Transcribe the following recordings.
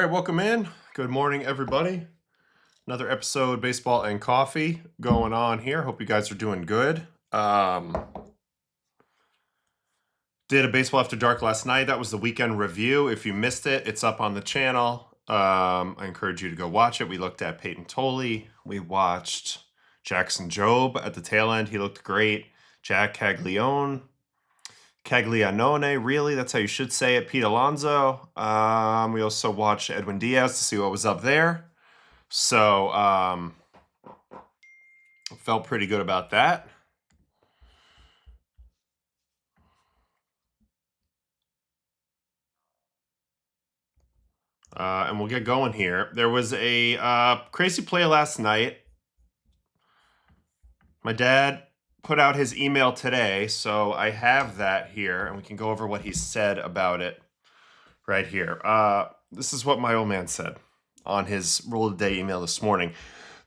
right, welcome in. Good morning, everybody. Another episode, Baseball and Coffee, going on here. Hope you guys are doing good. Did a Baseball After Dark last night. That was the weekend review. If you missed it, it's up on the channel. I encourage you to go watch it. We looked at Peyton Tolley. We watched Jackson Jobe at the tail end. He looked great. Jack Caglianone, really, that's how you should say it. Pete Alonso. We also watched Edwin Diaz to see what was up there. So, felt pretty good about that. And we'll get going here. There was a crazy play last night. My dad put out his email today, so I have that here, and we can go over what he said about it right here. This is what my old man said on his Rule of the Day email this morning.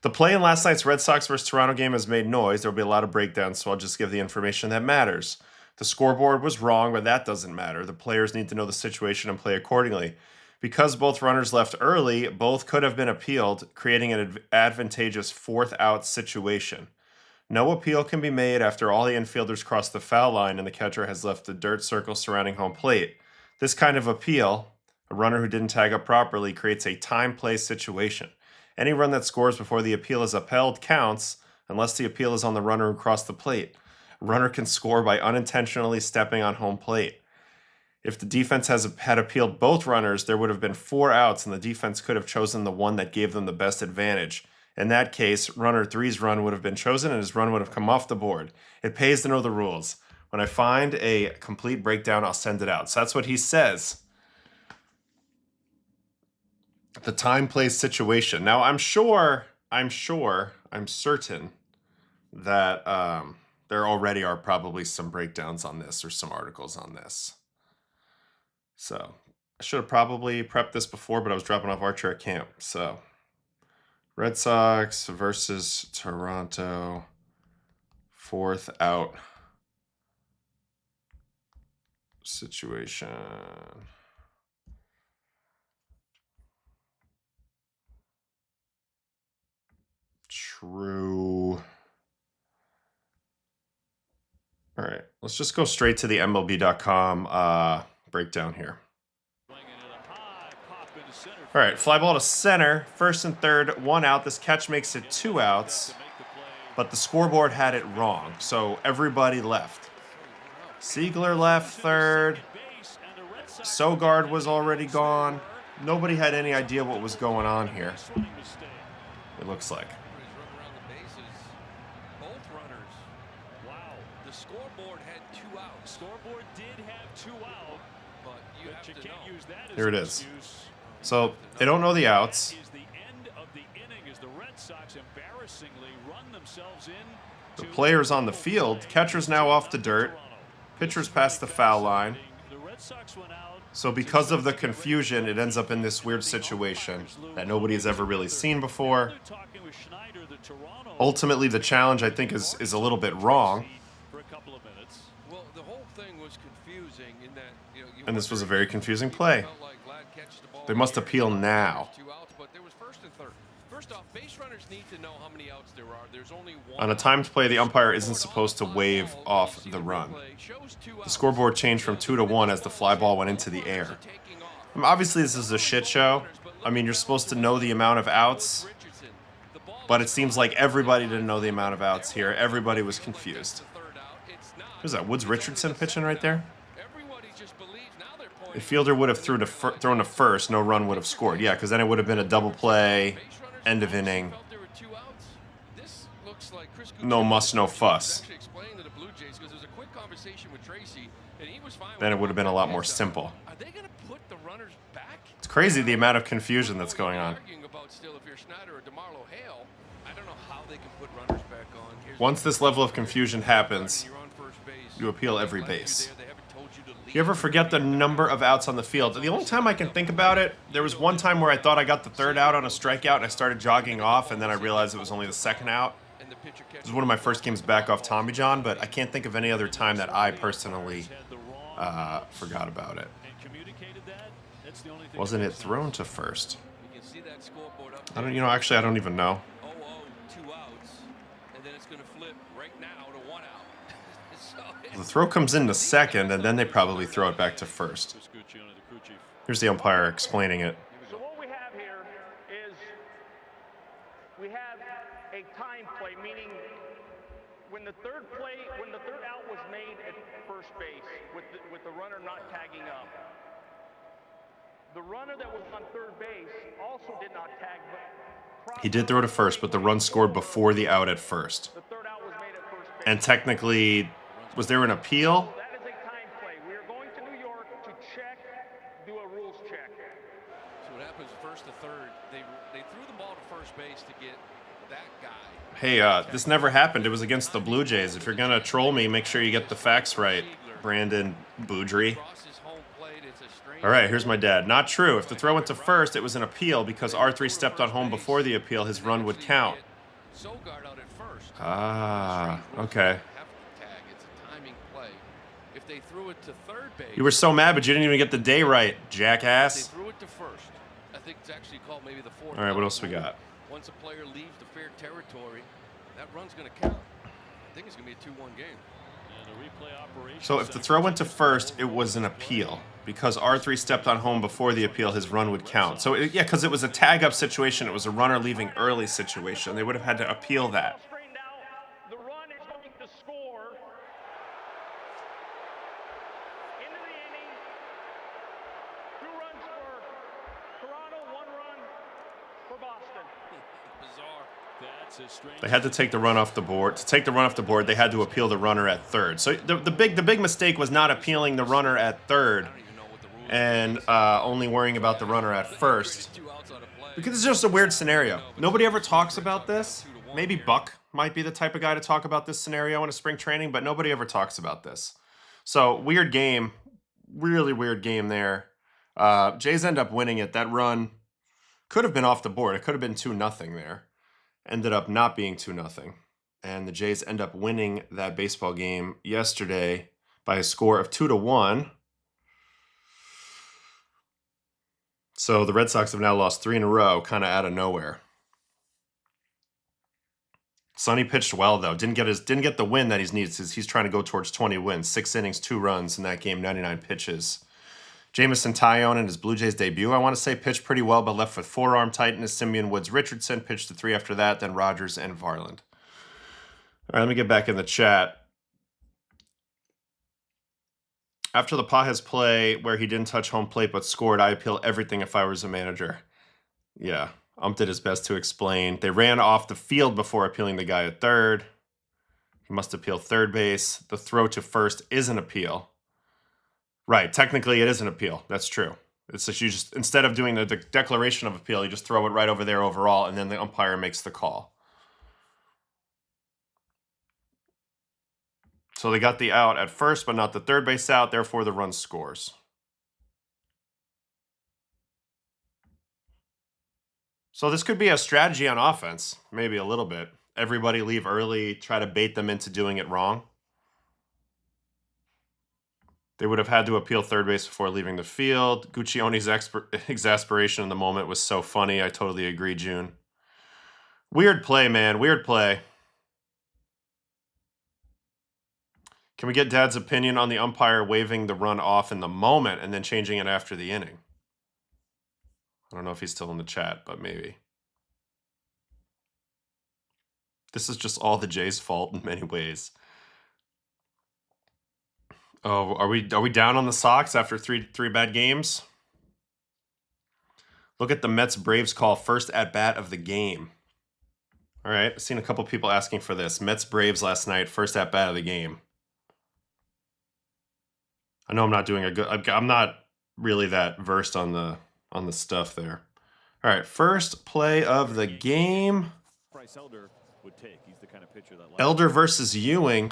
The play in last night's Red Sox versus Toronto game has made noise. There will be a lot of breakdowns, so I'll just give the information that matters. The scoreboard was wrong, but that doesn't matter. The players need to know the situation and play accordingly. Because both runners left early, both could have been appealed, creating an advantageous fourth-out situation. No appeal can be made after all the infielders crossed the foul line and the catcher has left the dirt circle surrounding home plate. This kind of appeal, a runner who didn't tag up properly, creates a time-play situation. Any run that scores before the appeal is upheld counts unless the appeal is on the runner who crossed the plate. A runner can score by unintentionally stepping on home plate. If the defense had appealed both runners, there would have been 4 outs and the defense could have chosen the one that gave them the best advantage. In that case, runner 3's run would have been chosen and his run would have come off the board. It pays to know the rules. When I find a complete breakdown, I'll send it out. So that's what he says. The time play situation. Now, I'm certain that there already are probably some breakdowns on this or some articles on this. So I should have probably prepped this before, but I was dropping off Archer at camp. So Red Sox versus Toronto, 4th out situation. True. All right, let's just go straight to the MLB.com breakdown here. All right, fly ball to center, 1st and 3rd, 1 out. This catch makes it 2 outs, but the scoreboard had it wrong, so everybody left. Siegler left 3rd. Sogard was already gone. Nobody had any idea what was going on here, it looks like. Here it is. So they don't know the outs. The player's on the field. Catcher's now off the dirt. Pitcher's past the foul line. So because of the confusion, it ends up in this weird situation that nobody has ever really seen before. Ultimately, the challenge, I think, is a little bit wrong. And this was a very confusing play. They must appeal now. On a timed play, the umpire isn't supposed to wave off the run. The scoreboard changed from 2 to 1 as the fly ball went into the air. Obviously, this is a shit show. I mean, you're supposed to know the amount of outs, but it seems like everybody didn't know the amount of outs here. Everybody was confused. Who's that? Woods Richardson pitching right there? If fielder would have thrown to first, no run would have scored. Yeah, because then it would have been a double play, end of inning. No muss, no fuss. Then it would have been a lot more simple. It's crazy the amount of confusion that's going on. Once this level of confusion happens, you appeal every base. You ever forget the number of outs on the field? The only time I can think about it, there was one time where I thought I got the 3rd out on a strikeout and I started jogging off, and then I realized it was only the 2nd out. It was one of my first games back off Tommy John, but I can't think of any other time that I personally forgot about it. Wasn't it thrown to first? I don't, actually, I don't even know. The throw comes into second, and then they probably throw it back to first. Here's the umpire explaining it. So what we have here is we have a time play, meaning when the third out was made at first base with the runner not tagging up. The runner that was on third base also did not tag. He did throw to first, but the run scored before the out at first. The third out was made at first base. And technically, was there an appeal? That is a time play. We are going to New York to check, do a rules check. So what happens first to third, they threw the ball to first base to get that guy. Hey, this never happened. It was against the Blue Jays. If you're going to troll me, make sure you get the facts right, Brandon Boudry. All right, here's my dad. Not true. If the throw went to first, it was an appeal because R3 stepped on home before the appeal. His run would count. Ah, okay. You were so mad, but you didn't even get the day right, jackass. All right, what else we got? Once a player leaves the fair territory, that run's going to count. I think it's going to be a 2-1 game. So if the throw went to first, it was an appeal. Because R3 stepped on home before the appeal, his run would count. So, yeah, because it was a tag-up situation. It was a runner leaving early situation. They would have had to appeal that. The run is going to score. Into the inning. 2 runs for Toronto, 1 run for Boston. Bizarre. They had to take the run off the board. To take the run off the board, they had to appeal the runner at third. So the big mistake was not appealing the runner at third and only worrying about the runner at first. Because it's just a weird scenario. Nobody ever talks about this. Maybe Buck might be the type of guy to talk about this scenario in a spring training, but nobody ever talks about this. So weird game. Really weird game there. Jays end up winning it. That run could have been off the board. It could have been 2-0 there. Ended up not being 2-0. And the Jays end up winning that baseball game yesterday by a score of 2-1. So the Red Sox have now lost 3 in a row, kind of out of nowhere. Sonny pitched well, though. Didn't get the win that he needs. He's trying to go towards 20 wins. 6 innings, 2 runs in that game, 99 pitches. Jamison Tyone in his Blue Jays debut, I want to say, pitched pretty well, but left with forearm tightness. Simeon Woods Richardson pitched to 3 after that, then Rogers and Varland. All right, let me get back in the chat. After the Pajes play where he didn't touch home plate but scored, I appeal everything if I was a manager. Yeah, Ump did his best to explain. They ran off the field before appealing the guy at third. He must appeal third base. The throw to first is an appeal. Right, technically it is an appeal. That's true. It's just you just, instead of doing the declaration of appeal, you just throw it right over there overall, and then the umpire makes the call. So they got the out at first, but not the third base out. Therefore, the run scores. So this could be a strategy on offense, maybe a little bit. Everybody leave early, try to bait them into doing it wrong. They would have had to appeal third base before leaving the field. Guccione's exasperation in the moment was so funny. I totally agree, June. Weird play, man. Weird play. Can we get Dad's opinion on the umpire waving the run off in the moment and then changing it after the inning? I don't know if he's still in the chat, but maybe. This is just all the Jays' fault in many ways. Oh, are we down on the Sox after three bad games? Look at the Mets-Braves call, first at-bat of the game. All right, I've seen a couple people asking for this. Mets-Braves last night, first at-bat of the game. I know I'm not doing a good... I'm not really that versed on the stuff there. All right, first play of the game. Elder would take. He's the kind of pitcher that Elder versus Ewing.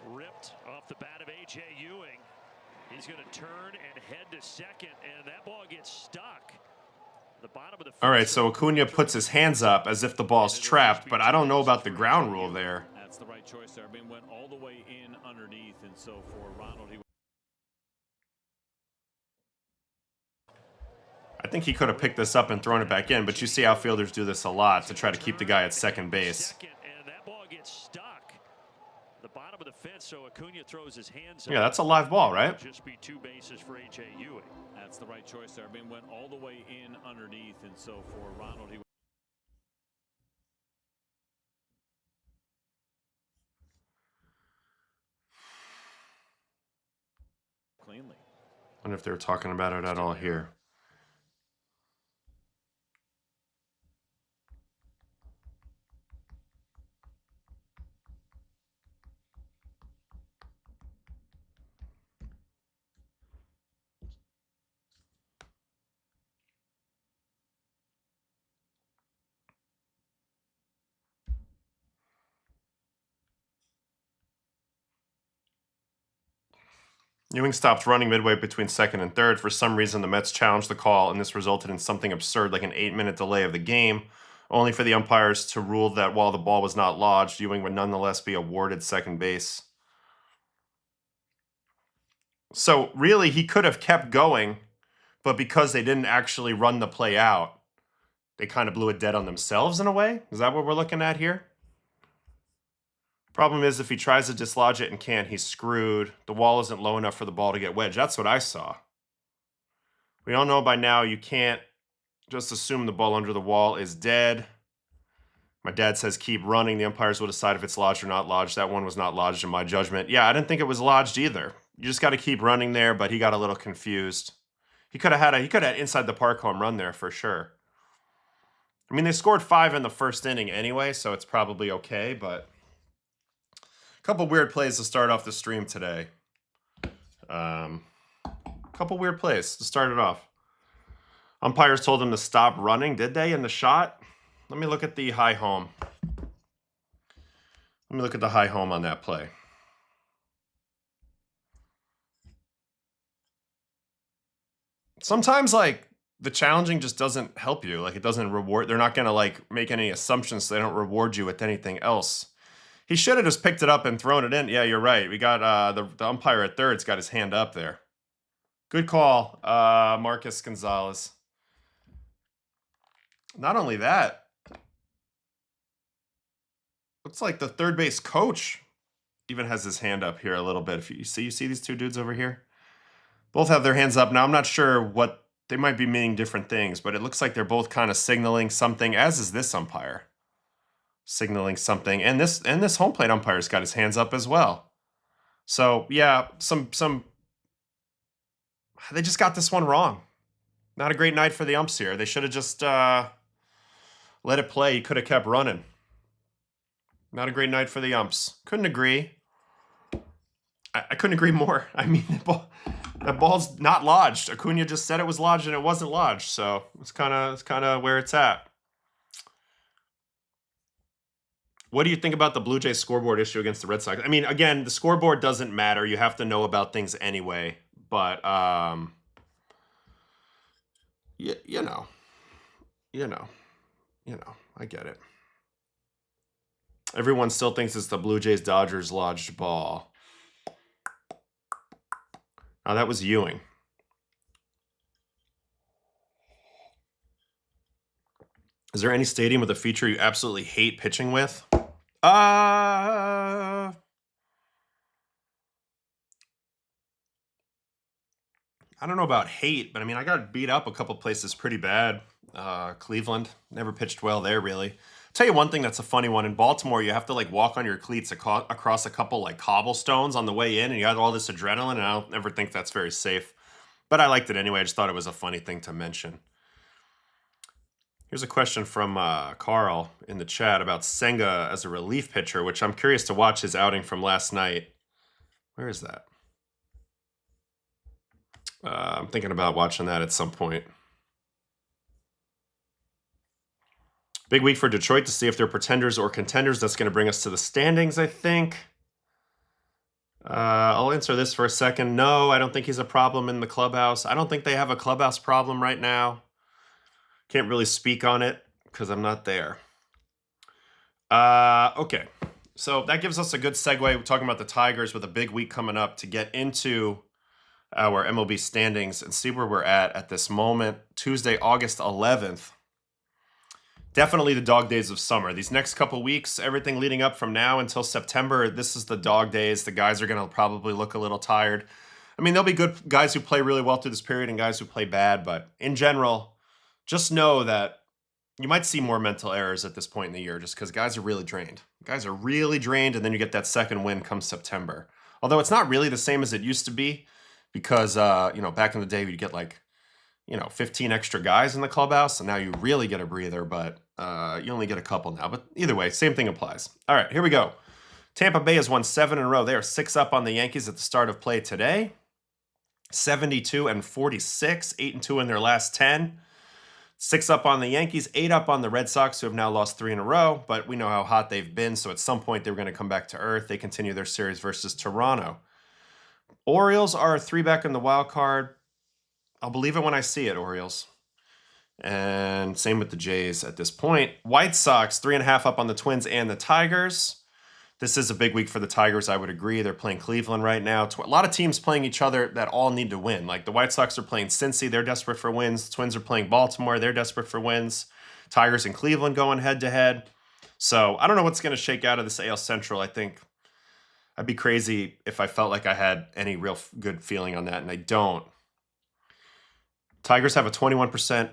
Ripped off the bat of A.J. Ewing. He's going to turn and head to second, and that ball gets stuck. The bottom of the all right, so Acuna puts his hands up as if the ball's trapped, but I don't know about the ground rule there. That's the right choice there. I mean, went all the way in underneath, and so for Ronald, he think he could have picked this up and thrown it back in, but you see outfielders do this a lot to try to keep the guy at second base. And that ball gets stuck. The bottom of the fence, so Acuna throws his hands Yeah, that's a live ball, right? Just be 2 bases for A.J. Ewing. That's the right choice there. I mean, went all the way in underneath, and so for Ronald, he cleanly. I wonder if they were talking about it at all here. Ewing stopped running midway between second and third. For some reason, the Mets challenged the call, and this resulted in something absurd like an 8-minute delay of the game, only for the umpires to rule that while the ball was not lodged, Ewing would nonetheless be awarded second base. So really, he could have kept going, but because they didn't actually run the play out, they kind of blew it dead on themselves in a way. Is that what we're looking at here? Problem is, if he tries to dislodge it and can't, he's screwed. The wall isn't low enough for the ball to get wedged. That's what I saw. We all know by now you can't just assume the ball under the wall is dead. My dad says keep running. The umpires will decide if it's lodged or not lodged. That one was not lodged in my judgment. Yeah, I didn't think it was lodged either. You just got to keep running there, but he got a little confused. He could have had inside the park home run there for sure. I mean, they scored 5 in the first inning anyway, so it's probably okay, but couple weird plays to start off the stream today. Couple weird plays to start it off. Umpires told him to stop running, did they, in the shot? Let me look at the high home. Let me look at the high home on that play. Sometimes, like, the challenging just doesn't help you. Like, it doesn't reward. They're not going to, like, make any assumptions so they don't reward you with anything else. He should have just picked it up and thrown it in. Yeah, you're right. We got the umpire at third's got his hand up there. Good call, Marcus Gonzalez. Not only that, looks like the third base coach even has his hand up here a little bit. If you see these two dudes over here? Both have their hands up. Now, I'm not sure what they might be meaning different things, but it looks like they're both kind of signaling something, as is this umpire. Signaling something, and this home plate umpire's got his hands up as well. So yeah, they just got this one wrong. Not a great night for the umps here. They should have just let it play. He could have kept running. Not a great night for the umps. Couldn't agree. I couldn't agree more. I mean, that ball's not lodged. Acuna just said it was lodged, and it wasn't lodged. So it's kind of where it's at. What do you think about the Blue Jays scoreboard issue against the Red Sox? I mean, again, the scoreboard doesn't matter. You have to know about things anyway. But, you know, I get it. Everyone still thinks it's the Blue Jays Dodgers lodged ball. Oh, that was Ewing. Is there any stadium with a feature you absolutely hate pitching with? I don't know about hate, but I mean, I got beat up a couple places pretty bad. Cleveland, never pitched well there, really. I'll tell you one thing that's a funny one. In Baltimore, you have to, like, walk on your cleats across a couple, like, cobblestones on the way in, and you got all this adrenaline, and I don't ever think that's very safe. But I liked it anyway. I just thought it was a funny thing to mention. Here's a question from Carl in the chat about Senga as a relief pitcher, which I'm curious to watch his outing from last night. Where is that? I'm thinking about watching that at some point. Big week for Detroit to see if they're pretenders or contenders. That's going to bring us to the standings, I think. I'll answer this for a second. No, I don't think he's a problem in the clubhouse. I don't think they have a clubhouse problem right now. Can't really speak on it because I'm not there. Okay, so that gives us a good segue. We're talking about the Tigers with a big week coming up to get into our MLB standings and see where we're at this moment. Tuesday, August 11th. Definitely the dog days of summer. These next couple weeks, everything leading up from now until September, this is the dog days. The guys are going to probably look a little tired. I mean, there'll be good guys who play really well through this period and guys who play bad, but in general, just know that you might see more mental errors at this point in the year just because guys are really drained. Guys are really drained, and then you get that second win come September. Although it's not really the same as it used to be because, back in the day, you'd get 15 extra guys in the clubhouse, and now you really get a breather, but you only get a couple now. But either way, same thing applies. All right, here we go. Tampa Bay has won 7 in a row. They are 6 up on the Yankees at the start of play today. 72-46, 8-2 in their last 10. 6 up on the Yankees, 8 up on the Red Sox, who have now lost 3 in a row, but we know how hot they've been, so at some point they were going to come back to earth. They continue their series versus Toronto. Orioles are 3 back in the wild card. I'll believe it when I see it, Orioles. And same with the Jays at this point. White Sox, 3.5 up on the Twins and the Tigers. This is a big week for the Tigers, I would agree. They're playing Cleveland right now. A lot of teams playing each other that all need to win. Like the White Sox are playing Cincy. They're desperate for wins. The Twins are playing Baltimore. They're desperate for wins. Tigers and Cleveland going head-to-head. So I don't know what's going to shake out of this AL Central. I think I'd be crazy if I felt like I had any real good feeling on that, and I don't. Tigers have a 21%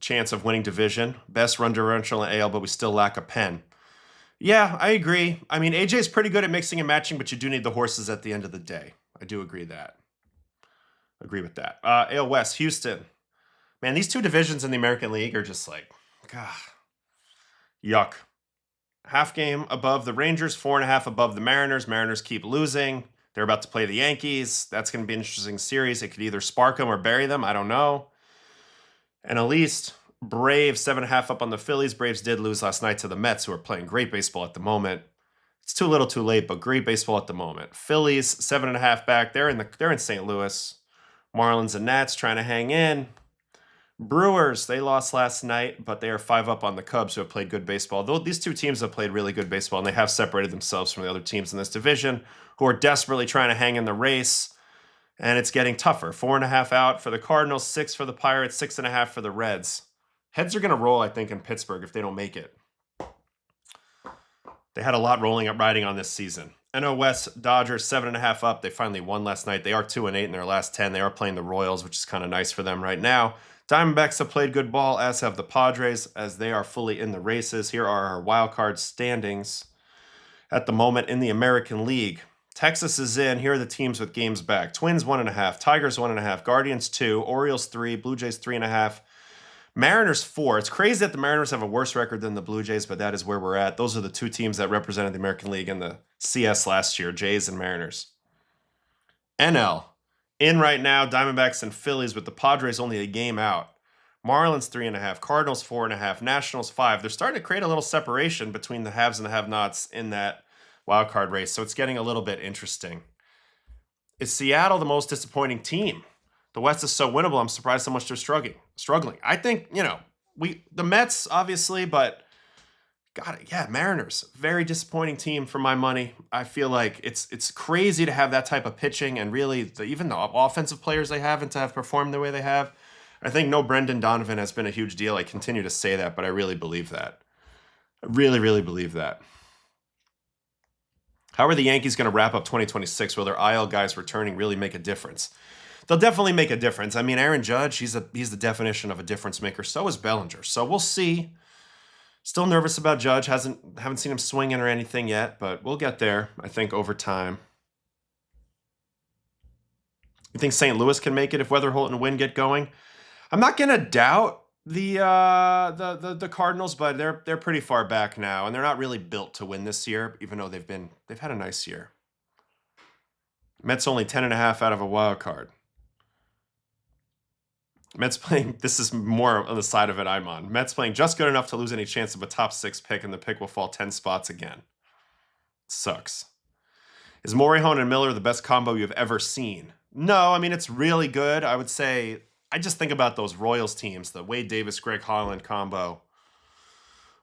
chance of winning division. Best run differential in AL, but we still lack a pen. Yeah, I agree. I mean, AJ is pretty good at mixing and matching, but you do need the horses at the end of the day. I do agree that. Agree with that. AL West, Houston. Man, these two divisions in the American League are just like, God, yuck. Half game above the Rangers, 4.5 above the Mariners. Mariners keep losing. They're about to play the Yankees. That's going to be an interesting series. It could either spark them or bury them. I don't know. And at least Braves, 7.5 up on the Phillies. Braves did lose last night to the Mets, who are playing great baseball at the moment. It's too little too late, but great baseball at the moment. Phillies, 7.5 back. They're in St. Louis. Marlins and Nats trying to hang in. Brewers, they lost last night, but they are 5 up on the Cubs, who have played good baseball. Though these two teams have played really good baseball, and they have separated themselves from the other teams in this division, who are desperately trying to hang in the race. And it's getting tougher. 4.5 out for the Cardinals, 6 for the Pirates, 6.5 for the Reds. Heads are going to roll, I think, in Pittsburgh if they don't make it. They had a lot riding on this season. NL West, Dodgers, 7.5 up. They finally won last night. They are 2-8 in their last 10. They are playing the Royals, which is kind of nice for them right now. Diamondbacks have played good ball, as have the Padres, as they are fully in the races. Here are our wild card standings at the moment in the American League. Texas is in. Here are the teams with games back. Twins, 1.5. Tigers, 1.5. Guardians, 2. Orioles, 3. Blue Jays, 3.5. Mariners, 4. It's crazy that the Mariners have a worse record than the Blue Jays, but that is where we're at. Those are the two teams that represented the American League in the CS last year, Jays and Mariners. NL, in right now, Diamondbacks and Phillies with the Padres only a game out. Marlins, 3.5. Cardinals, 4.5. Nationals, 5. They're starting to create a little separation between the haves and the have-nots in that wild card race, so it's getting a little bit interesting. Is Seattle the most disappointing team? The West is so winnable, I'm surprised how much they're struggling. I think, the Mets, obviously, but Mariners, very disappointing team for my money. I feel like it's crazy to have that type of pitching and really even the offensive players they have and to have performed the way they have. I think no Brendan Donovan has been a huge deal. I continue to say that, but I really believe that. I really, really believe that. How are the Yankees going to wrap up 2026? Will their IL guys returning really make a difference? They'll definitely make a difference. I mean, Aaron Judge, he's the definition of a difference maker. So is Bellinger. So we'll see. Still nervous about Judge. Haven't seen him swinging or anything yet, but we'll get there, I think, over time. You think St. Louis can make it if Weatherholt and Wynn get going? I'm not going to doubt the Cardinals, but they're pretty far back now, and they're not really built to win this year, even though they've had a nice year. Mets only 10.5 out of a wild card. Mets playing, this is more on the side of it I'm on. Mets playing just good enough to lose any chance of a top 6 pick, and the pick will fall 10 spots again. Sucks. Is Morihone and Miller the best combo you've ever seen? No, I mean, it's really good. I would say, I just think about those Royals teams. The Wade Davis, Greg Holland combo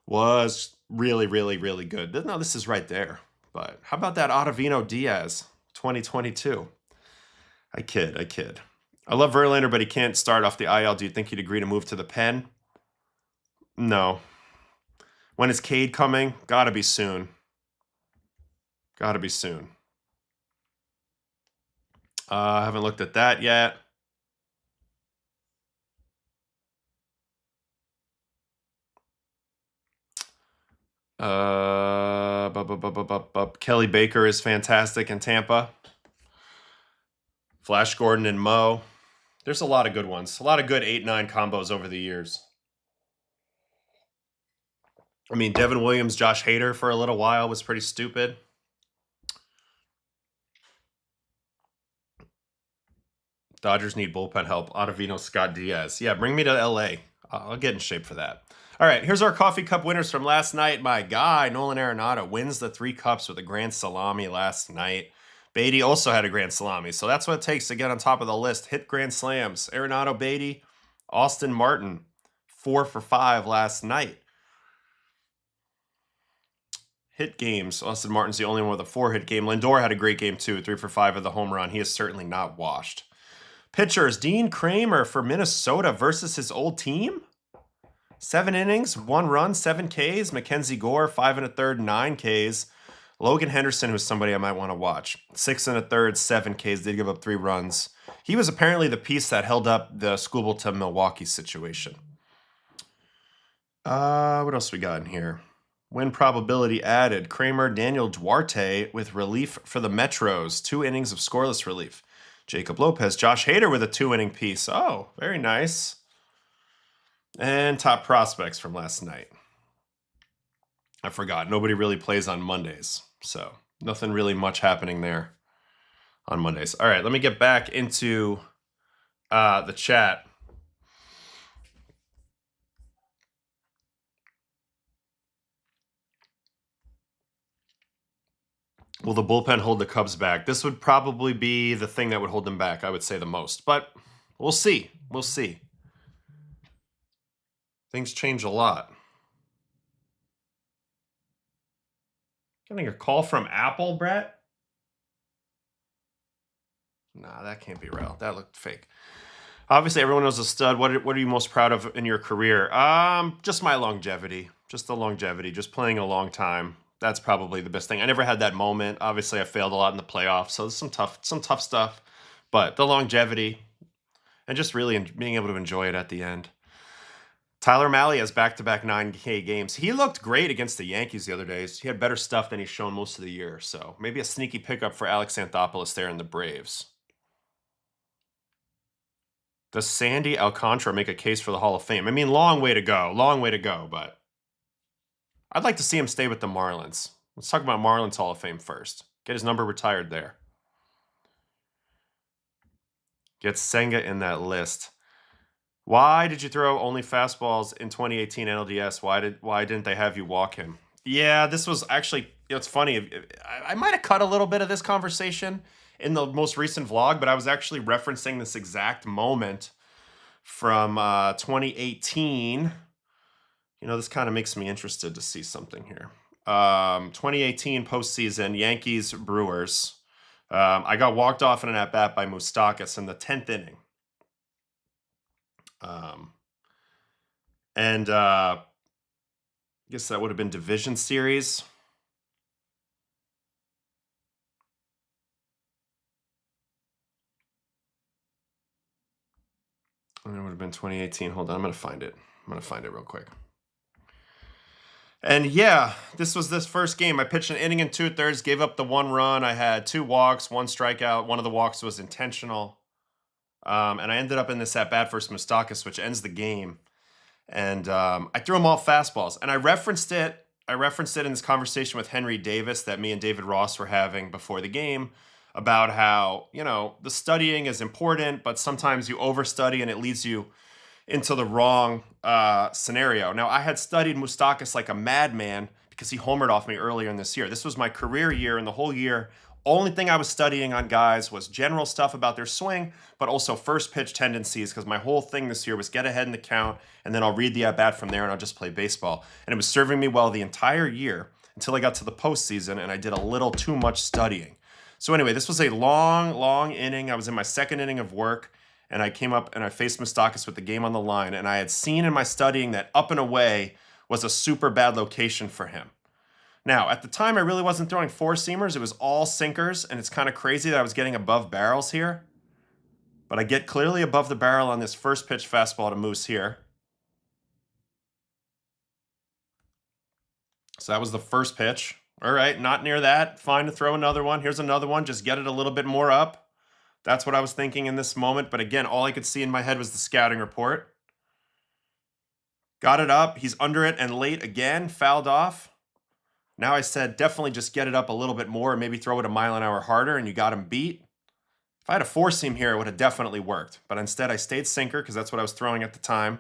was really, really, really good. No, this is right there. But how about that Ottavino Diaz 2022? I kid. I love Verlander, but he can't start off the IL. Do you think he'd agree to move to the pen? No. When is Cade coming? Gotta be soon. Gotta be soon. I haven't looked at that yet. Kelly Baker is fantastic in Tampa. Flash Gordon and Mo. There's a lot of good ones. A lot of good 8-9 combos over the years. I mean, Devin Williams, Josh Hader for a little while was pretty stupid. Dodgers need bullpen help. Ottavino, Scott Diaz. Yeah, bring me to LA. I'll get in shape for that. All right, here's our coffee cup winners from last night. My guy, Nolan Arenado, wins the 3 cups with a grand salami last night. Beatty also had a grand salami, so that's what it takes to get on top of the list. Hit grand slams. Arenado, Beatty, Austin Martin, 4 for 5 last night. Hit games. Austin Martin's the only one with a 4-hit game. Lindor had a great game too, 3 for 5 of the home run. He is certainly not washed. Pitchers, Dean Kramer for Minnesota versus his old team. 7 innings, 1 run, 7 Ks. Mackenzie Gore, 5 1/3, 9 Ks. Logan Henderson, who's somebody I might want to watch. 6 1/3, 7 Ks. Did give up 3 runs. He was apparently the piece that held up the Skubal to Milwaukee situation. What else we got in here? Win probability added. Kramer, Daniel Duarte with relief for the Metros. 2 innings of scoreless relief. Jacob Lopez, Josh Hader with a 2-inning piece. Oh, very nice. And top prospects from last night. I forgot. Nobody really plays on Mondays. So nothing really much happening there on Mondays. All right, let me get back into the chat. Will the bullpen hold the Cubs back? This would probably be the thing that would hold them back, I would say the most. But we'll see. We'll see. Things change a lot. Getting a call from Apple, Brett? Nah, that can't be real. That looked fake. Obviously, everyone knows a stud. What are you most proud of in your career? Just my longevity. Just the longevity. Just playing a long time. That's probably the best thing. I never had that moment. Obviously, I failed a lot in the playoffs, so there's some tough stuff. But the longevity and just really being able to enjoy it at the end. Tyler Mahle has back-to-back 9K games. He looked great against the Yankees the other days. He had better stuff than he's shown most of the year. So maybe a sneaky pickup for Alex Anthopoulos there in the Braves. Does Sandy Alcantara make a case for the Hall of Fame? I mean, long way to go, but I'd like to see him stay with the Marlins. Let's talk about Marlins Hall of Fame first. Get his number retired there. Get Senga in that list. Why did you throw only fastballs in 2018 NLDS? Why didn't they have you walk him? Yeah, this was actually, it's funny. I might have cut a little bit of this conversation in the most recent vlog, but I was actually referencing this exact moment from 2018. You know, this kind of makes me interested to see something here. 2018 postseason, Yankees, Brewers. I got walked off in an at-bat by Moustakas in the 10th inning. I guess that would have been division series. And it would have been 2018. Hold on, I'm going to find it. Real quick. And yeah, this was this first game. I pitched an inning and 2/3, gave up the 1 run. I had 2 walks, 1 strikeout. One of the walks was intentional. And I ended up in this at-bat versus Moustakas, which ends the game. And I threw them all fastballs. And I referenced it in this conversation with Henry Davis that me and David Ross were having before the game about how, you know, the studying is important, but sometimes you overstudy and it leads you into the wrong scenario. Now, I had studied Moustakas like a madman because he homered off me earlier in this year. This was my career year, and the whole year, only thing I was studying on guys was general stuff about their swing, but also first pitch tendencies, because my whole thing this year was get ahead in the count, and then I'll read the at-bat from there, and I'll just play baseball. And it was serving me well the entire year until I got to the postseason, and I did a little too much studying. So anyway, this was a long inning. I was in my second inning of work, and I came up and I faced Moustakas with the game on the line, and I had seen in my studying that up and away was a super bad location for him. Now, at the time, I really wasn't throwing four-seamers. It was all sinkers, and it's kind of crazy that I was getting above barrels here. But I get clearly above the barrel on this first pitch fastball to Moose here. So that was the first pitch. All right, not near that. Fine to throw another one. Here's another one. Just get it a little bit more up. That's what I was thinking in this moment. But again, all I could see in my head was the scouting report. Got it up. He's under it and late again. Fouled off. Now I said definitely just get it up a little bit more and maybe throw it a mile an hour harder, and you got him beat. If I had a four-seam here, it would have definitely worked. But instead, I stayed sinker because that's what I was throwing at the time.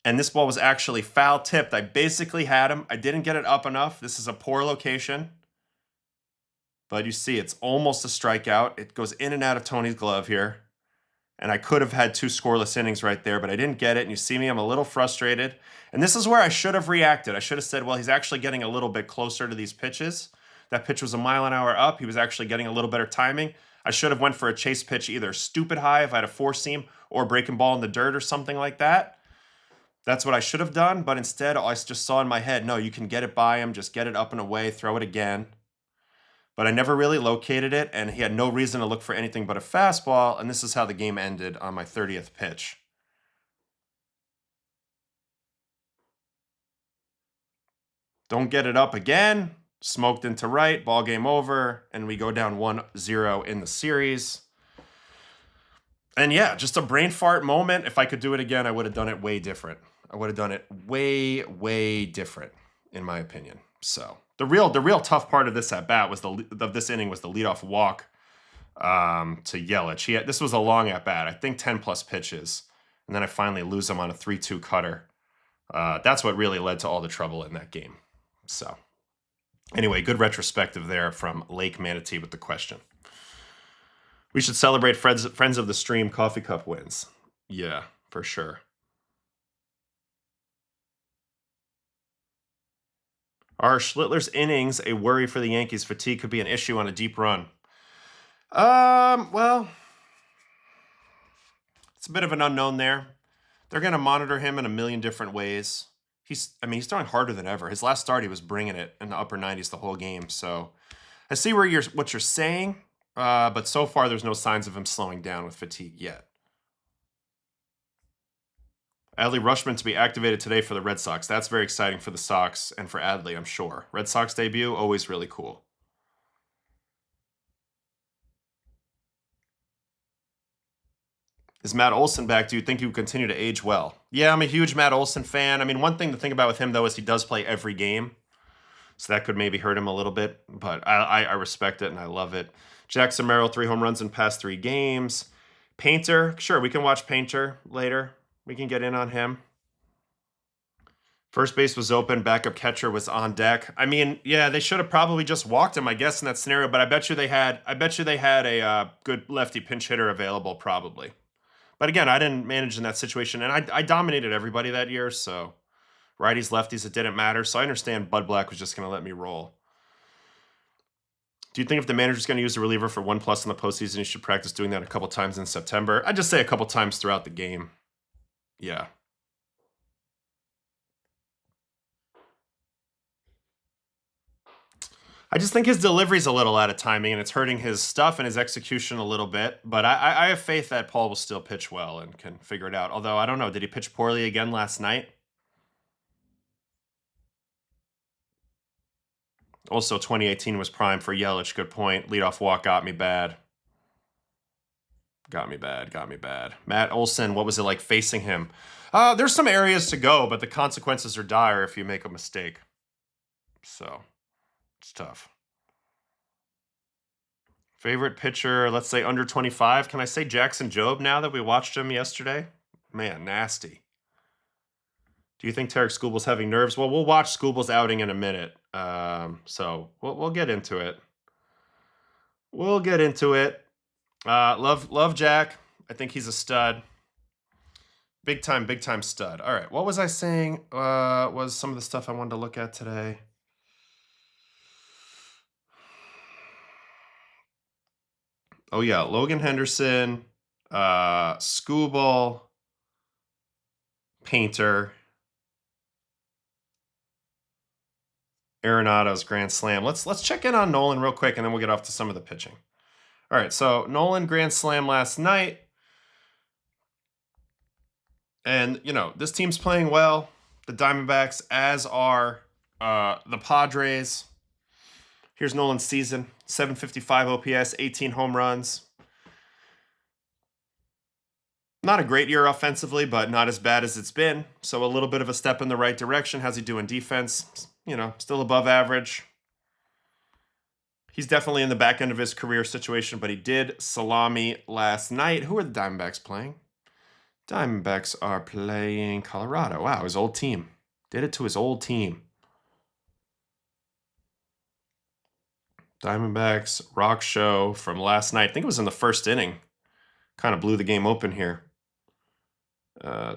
And this ball was actually foul-tipped. I basically had him. I didn't get it up enough. This is a poor location. But you see, it's almost a strikeout. It goes in and out of Tony's glove here. And I could have had two scoreless innings right there, but I didn't get it. And you see me, I'm a little frustrated. And this is where I should have reacted. I should have said, well, he's actually getting a little bit closer to these pitches. That pitch was a mile an hour up. He was actually getting a little better timing. I should have went for a chase pitch, either stupid high if I had a four-seam or breaking ball in the dirt or something like that. That's what I should have done, but instead I just saw in my head, no, you can get it by him, just get it up and away, throw it again. But I never really located it, and he had no reason to look for anything but a fastball, and this is how the game ended on my 30th pitch. Don't get it up again. Smoked into right, ball game over, and we go down 1-0 in the series. And yeah, just a brain fart moment. If I could do it again, I would have done it way different. I would have done it way different, in my opinion. So the real tough part of this at bat was this inning was the leadoff walk to Yelich. This was a long at bat. I think 10 plus pitches, and then I finally lose him on a 3-2 cutter. That's what really led to all the trouble in that game. So anyway, good retrospective there from Lake Manatee with the question. We should celebrate Friends of the Stream coffee cup wins. Yeah, for sure. Are Schlittler's innings a worry for the Yankees? Fatigue could be an issue on a deep run. Well, it's a bit of an unknown there. They're going to monitor him in a million different ways. He's throwing harder than ever. His last start, he was bringing it in the upper 90s the whole game. So I see what you're saying, but so far there's no signs of him slowing down with fatigue yet. Adley Rutschman to be activated today for the Red Sox. That's very exciting for the Sox and for Adley, I'm sure. Red Sox debut, always really cool. Is Matt Olson back? Do you think he will continue to age well? Yeah, I'm a huge Matt Olson fan. I mean, one thing to think about with him, though, is he does play every game. So that could maybe hurt him a little bit. But I respect it and I love it. Jackson Merrill, 3 home runs in past 3 games. Painter, sure, we can watch Painter later. We can get in on him. First base was open. Backup catcher was on deck. I mean, yeah, they should have probably just walked him, I guess, in that scenario. But I bet you they had a good lefty pinch hitter available, probably. But again, I didn't manage in that situation, and I dominated everybody that year, so righties, lefties, it didn't matter. So I understand Bud Black was just going to let me roll. Do you think if the manager's going to use a reliever for 1+ in the postseason, he should practice doing that a couple times in September? I'd just say a couple times throughout the game. Yeah. I just think his delivery's a little out of timing, and it's hurting his stuff and his execution a little bit. But I have faith that Paul will still pitch well and can figure it out. Although, I don't know, did he pitch poorly again last night? Also, 2018 was prime for Yelich. Good point. Leadoff walk got me bad. Got me bad. Matt Olson, what was it like facing him? There's some areas to go, but the consequences are dire if you make a mistake. So it's tough. Favorite pitcher, let's say under 25. Can I say Jackson Jobe now that we watched him yesterday? Man, nasty. Do you think Tarik Skubal's having nerves? Well, we'll watch Skubal's outing in a minute. So we'll get into it. Love Jack. I think he's a stud. Big time stud. All right, what was I saying? Was some of the stuff I wanted to look at today. Oh, yeah. Logan Henderson, Skubal, Painter, Arenado's grand slam. Let's check in on Nolan real quick, and then we'll get off to some of the pitching. All right, so Nolan grand slam last night. And, you know, this team's playing well. The Diamondbacks, as are the Padres. Here's Nolan's season. 755 OPS, 18 home runs. Not a great year offensively, but not as bad as it's been. So a little bit of a step in the right direction. How's he doing defense? You know, still above average. He's definitely in the back end of his career situation, but he did salami last night. Who are the Diamondbacks playing? Diamondbacks are playing Colorado. Wow, his old team. Did it to his old team. Diamondbacks rock show from last night. I think it was in the first inning. Kind of blew the game open here.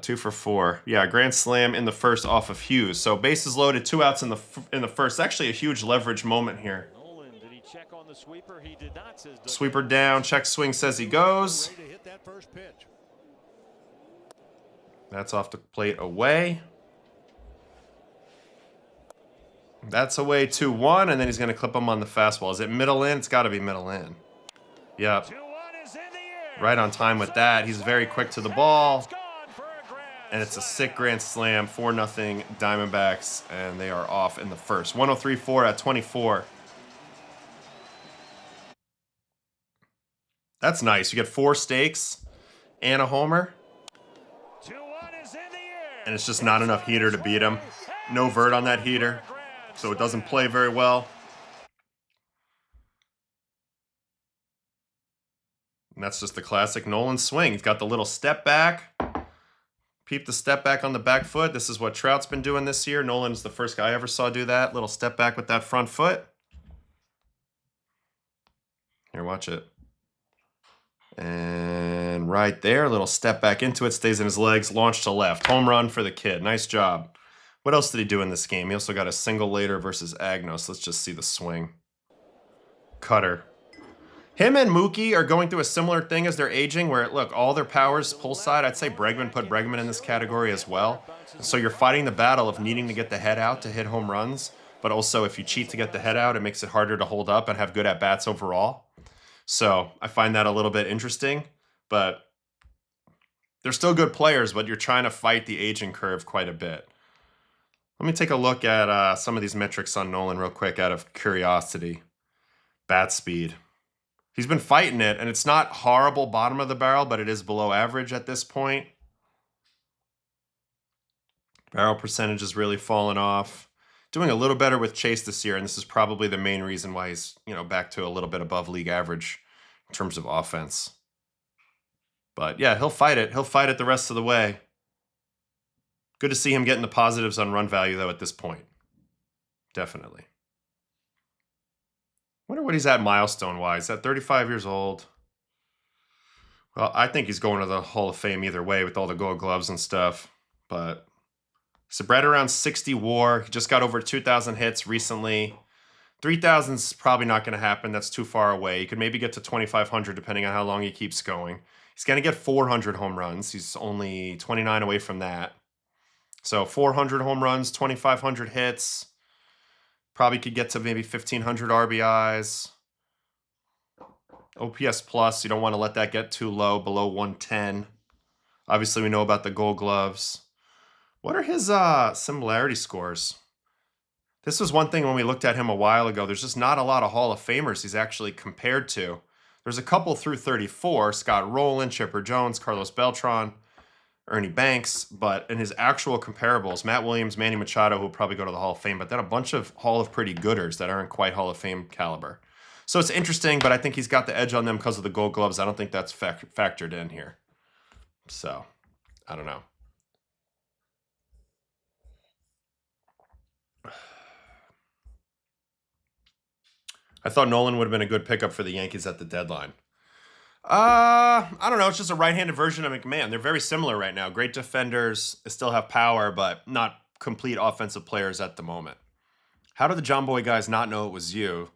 2 for 4. Yeah, grand slam in the first off of Hughes. So bases loaded, 2 outs in the first. Actually a huge leverage moment here. Nolan, did he check on the sweeper? He did not, says Doug. Sweeper down, check swing says he goes. Ready to hit that first pitch. That's off the plate away. That's away 2-1, and then he's going to clip him on the fastball. Is it middle in? It's got to be middle in. Yep. 2-1 is in the air. Right on time with that. He's very quick to the ball. It's gone for a grand And it's a slam. sick grand slam, 4-0 Diamondbacks, and they are off in the first. 103-4 at 24. That's nice. You get 4 steaks and a homer, 2-1 is in the air. and it's just not enough heater to beat him. No vert on that heater, so it doesn't play very well. And that's just the classic Nolan swing. He's got the little step back. Peep the step back on the back foot. This is what Trout's been doing this year. Nolan's the first guy I ever saw do that. Little step back with that front foot. Here, watch it. And right there, little step back into it, stays in his legs, launch to left. Home run for the kid. Nice job. What else did he do in this game? He also got a single later versus Agnos. Let's just see the swing. Cutter. Him and Mookie are going through a similar thing as they're aging, where, look, all their powers pull side. I'd say Bregman put Bregman in this category as well. So you're fighting the battle of needing to get the head out to hit home runs, but also if you cheat to get the head out, it makes it harder to hold up and have good at-bats overall. So I find that a little bit interesting, but they're still good players, but you're trying to fight the aging curve quite a bit. Let me take a look at some of these metrics on Nolan real quick out of curiosity. Bat speed. He's been fighting it, and it's not horrible bottom of the barrel, but it is below average at this point. Barrel percentage has really fallen off. Doing a little better with Chase this year, and this is probably the main reason why he's, you know, back to a little bit above league average in terms of offense. But yeah, he'll fight it. He'll fight it the rest of the way. Good to see him getting the positives on run value, though, at this point. Definitely. Wonder what he's at milestone-wise. At 35 years old. Well, I think he's going to the Hall of Fame either way with all the gold gloves and stuff. But he's right around 60 WAR. He just got over 2,000 hits recently. 3,000's probably not going to happen. That's too far away. He could maybe get to 2,500 depending on how long he keeps going. He's going to get 400 home runs. He's only 29 away from that. So 400 home runs, 2,500 hits. Probably could get to maybe 1,500 RBIs. OPS plus, you don't want to let that get too low, below 110. Obviously, we know about the gold gloves. What are his similarity scores? This was one thing when we looked at him a while ago. There's just not a lot of Hall of Famers he's actually compared to. There's a couple through 34, Scott Rowland, Chipper Jones, Carlos Beltran, Ernie Banks, but in his actual comparables, Matt Williams, Manny Machado, who will probably go to the Hall of Fame, but then a bunch of Hall of Pretty Gooders that aren't quite Hall of Fame caliber. So it's interesting, but I think he's got the edge on them because of the gold gloves. I don't think that's factored in here. So, I don't know. I thought Nolan would have been a good pickup for the Yankees at the deadline. I don't know. It's just a right-handed version of McMahon. They're very similar right now. Great defenders. They still have power, but not complete offensive players at the moment. How do the John Boy guys not know it was you?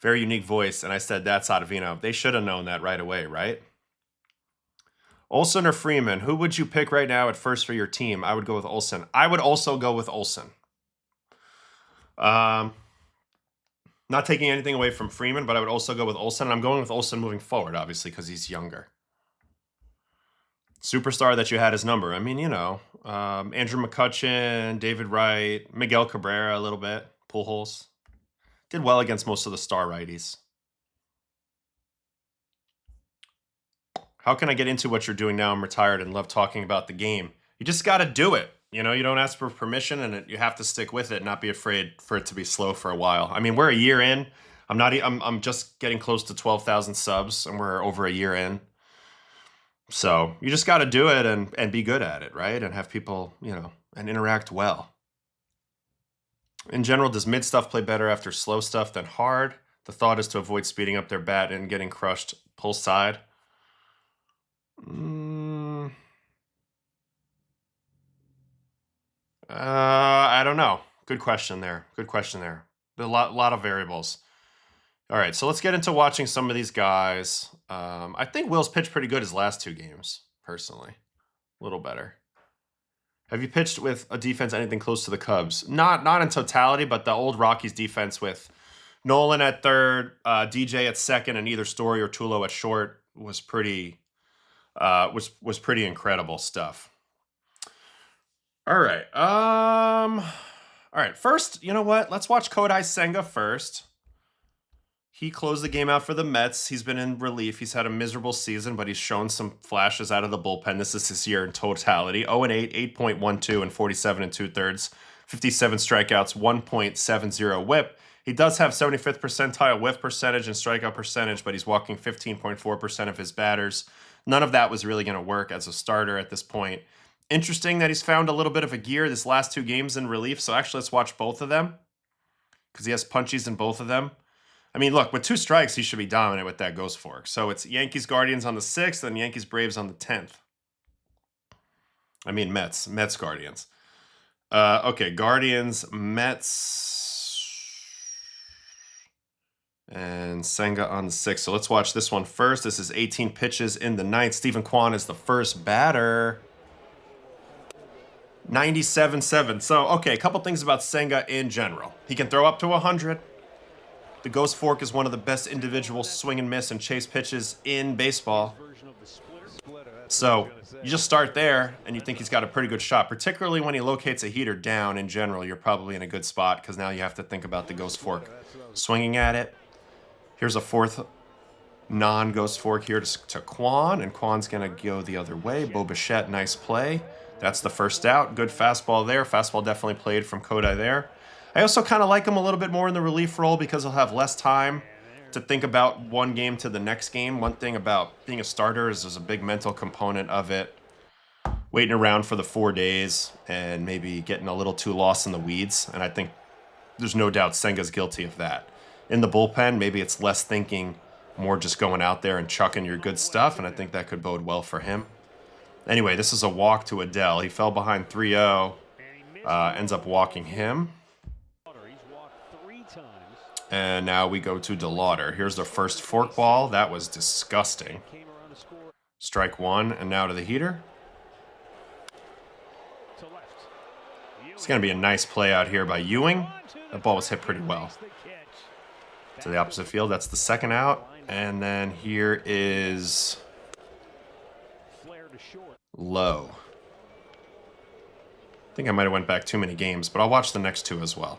Very unique voice. And I said, that's Ottavino. They should have known that right away, right? Olsen or Freeman? Who would you pick right now at first for your team? I would go with Olsen. I would also go with Olsen. Not taking anything away from Freeman, but I would also go with Olsen. And I'm going with Olsen moving forward, obviously, because he's younger. Superstar that you had his number. I mean, you know, Andrew McCutchen, David Wright, Miguel Cabrera a little bit, Pujols. Did well against most of the star righties. How can I get into what you're doing now? I'm retired and love talking about the game. You just got to do it. You know, you don't ask for permission and you have to stick with it and not be afraid for it to be slow for a while. I mean, we're a year in. I'm just getting close to 12,000 subs and we're over a year in. So you just got to do it and be good at it, right? And have people, you know, and interact well. In general, does mid stuff play better after slow stuff than hard? The thought is to avoid speeding up their bat and getting crushed pull side. I don't know. Good question there. Good question there. A lot of variables. All right, so let's get into watching some of these guys. I think Will's pitched pretty good his last 2 games, personally. A little better. Have you pitched with a defense anything close to the Cubs? Not in totality, but the old Rockies defense with Nolan at third, DJ at second, and either Story or Tulo at short was pretty was pretty incredible stuff. All right. All right. First, you know what? Let's watch Kodai Senga first. He closed the game out for the Mets. He's been in relief. He's had a miserable season, but he's shown some flashes out of the bullpen. This is his year in totality. 0-8, 8.12 and 47 2/3, 57 strikeouts, 1.70 whip. He does have 75th percentile whiff percentage and strikeout percentage, but he's walking 15.4% of his batters. None of that was really going to work as a starter at this point. Interesting that he's found a little bit of a gear this last 2 games in relief. So actually, let's watch both of them because he has punchies in both of them. I mean, look, with 2 strikes, he should be dominant with that ghost fork. So it's Yankees Guardians on the 6th and Yankees Braves on the 10th. I mean, Mets Guardians. Okay, Guardians, Mets, and Senga on the 6th. So let's watch this one first. This is 18 pitches in the 9th. Stephen Kwan is the first batter. 97.7. So, okay, a couple things about Senga in general. He can throw up to 100. The ghost fork is one of the best individual swing and miss and chase pitches in baseball. So you just start there and you think he's got a pretty good shot, particularly when he locates a heater down. In general, you're probably in a good spot because now you have to think about the ghost fork swinging at it. Here's a 4th non-ghost fork here to Kwan, and Kwan's going to go the other way. Bo Bichette, nice play. That's the first out. Good fastball there. Fastball definitely played from Kodai there. I also kind of like him a little bit more in the relief role because he'll have less time to think about one game to the next game. One thing about being a starter is there's a big mental component of it. Waiting around for the 4 days and maybe getting a little too lost in the weeds. And I think there's no doubt Senga's guilty of that. In the bullpen, maybe it's less thinking, more just going out there and chucking your good stuff. And I think that could bode well for him. Anyway, this is a walk to Adele. He fell behind 3-0. Ends up walking him. And now we go to DeLauder. Here's the first forkball. That was disgusting. Strike 1, and now to the heater. It's going to be a nice play out here by Ewing. That ball was hit pretty well. To the opposite field, that's the second out. And then here is Low. I think I might have went back too many games, but I'll watch the next 2 as well.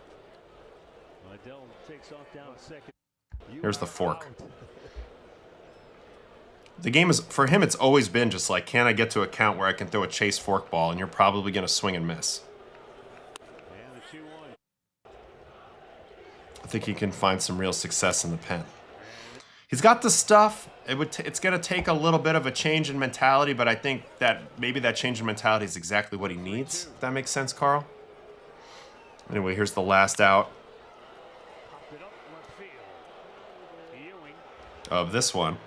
Here's the fork. The game is, for him, it's always been just like, can I get to a count where I can throw a chase fork ball, and you're probably going to swing and miss. I think he can find some real success in the pen. He's got the stuff. It's going to take a little bit of a change in mentality, but I think that maybe that change in mentality is exactly what he needs. If that makes sense, Carl? Anyway, here's the last out of this one.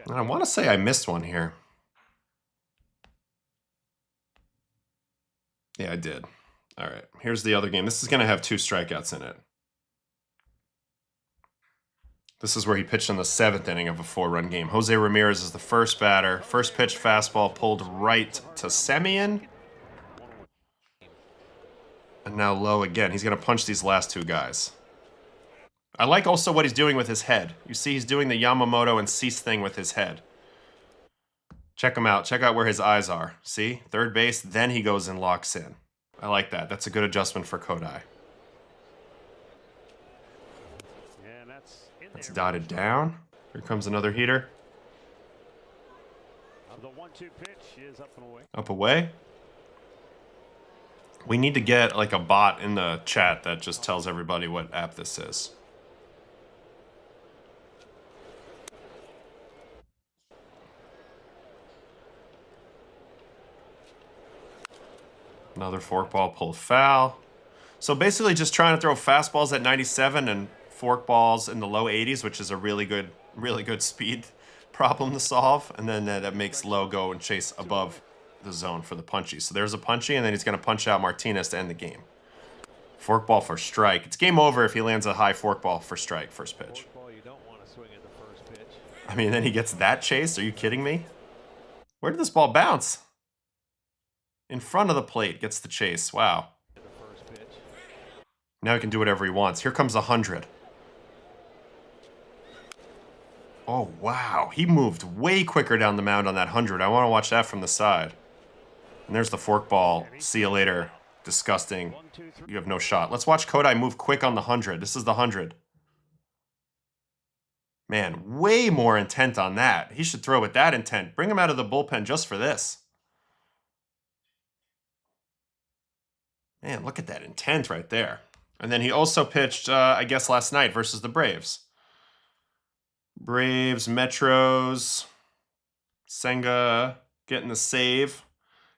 And I want to say I missed one here. Yeah, I did. All right, here's the other game. This is going to have 2 strikeouts in it. This is where he pitched in the 7th inning of a 4-run game. Jose Ramirez is the first batter. First pitch fastball pulled right to Semien. And now low again. He's going to punch these last 2 guys. I like also what he's doing with his head. You see he's doing the Yamamoto and Cease thing with his head. Check him out. Check out where his eyes are. See? Third base, then he goes and locks in. I like that. That's a good adjustment for Kodai. That's dotted down. Here comes another heater. The 1-2 pitch is up and away. Up away. We need to get like a bot in the chat that just tells everybody what app this is. Another forkball pulled foul. So basically just trying to throw fastballs at 97 and forkballs in the low 80s, which is a really good speed problem to solve. And then that makes low go and chase above the zone for the punchy. So there's a punchy, and then he's going to punch out Martinez to end the game. Forkball for strike. It's game over if he lands a high forkball for strike, first pitch. I mean, then he gets that chase? Are you kidding me? Where did this ball bounce? In front of the plate, gets the chase. Wow. Now he can do whatever he wants. Here comes 100. Oh, wow. He moved way quicker down the mound on that 100. I want to watch that from the side. And there's the forkball. See you later. Disgusting. You have no shot. Let's watch Kodai move quick on the 100. This is the 100. Man, way more intent on that. He should throw with that intent. Bring him out of the bullpen just for this. Man, look at that intent right there. And then he also pitched, I guess, last night versus the Braves. Braves, Metros, Senga getting the save.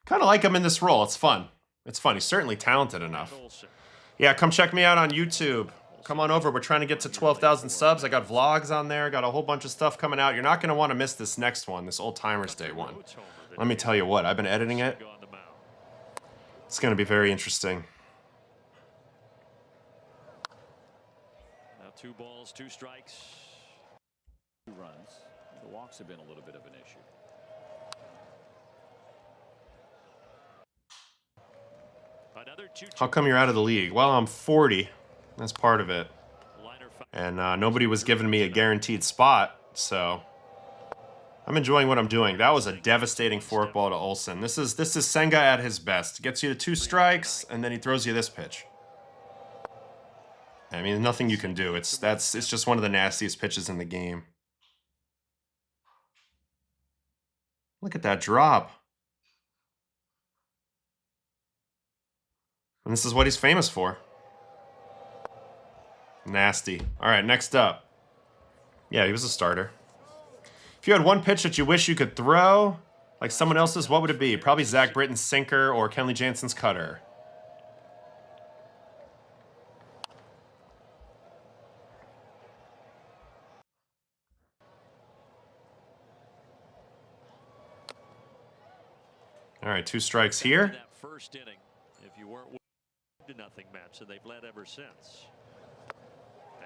Kind of like him in this role. It's fun. It's fun. He's certainly talented enough. Yeah, come check me out on YouTube. Come on over. We're trying to get to 12,000 subs. I got vlogs on there. Got a whole bunch of stuff coming out. You're not going to want to miss this next one, this Old Timers Day one. Let me tell you what. I've been editing it. It's going to be very interesting. Now 2 balls, 2 strikes. 2 runs. The walks have been a little bit of an issue. Another 2-2. How come you're out of the league? Well, I'm 40. That's part of it. And nobody was giving me a guaranteed spot, so I'm enjoying what I'm doing. That was a devastating forkball to Olsen. This is Senga at his best. Gets you to 2 strikes, and then he throws you this pitch. I mean, nothing you can do. It's just one of the nastiest pitches in the game. Look at that drop. And this is what he's famous for. Nasty. All right, next up. Yeah, he was a starter. If you had one pitch that you wish you could throw, like someone else's, what would it be? Probably Zach Britton's sinker or Kenley Jansen's cutter. All right, 2 strikes here. That first inning, if you weren't to nothing match, and they've led ever since.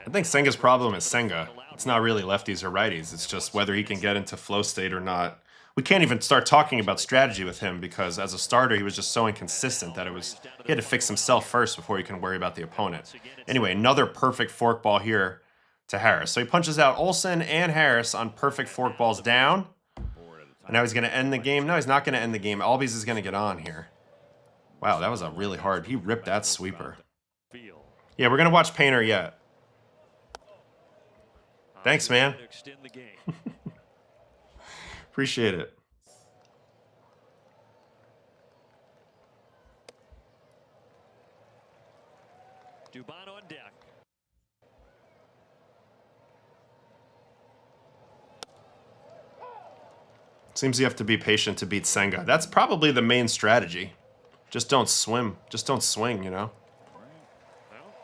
I think Senga's problem is Senga. It's not really lefties or righties. It's just whether he can get into flow state or not. We can't even start talking about strategy with him because as a starter, he was just so inconsistent that he had to fix himself first before he can worry about the opponent. Anyway, another perfect forkball here to Harris. So he punches out Olsen and Harris on perfect forkballs down. And now he's going to end the game. No, he's not going to end the game. Albies is going to get on here. Wow, that was a really hard. He ripped that sweeper. Yeah, we're going to watch Painter yet. Thanks, man. Appreciate it. Dubon on deck. Seems you have to be patient to beat Senga. That's probably the main strategy. Just don't swim. Just don't swing, you know?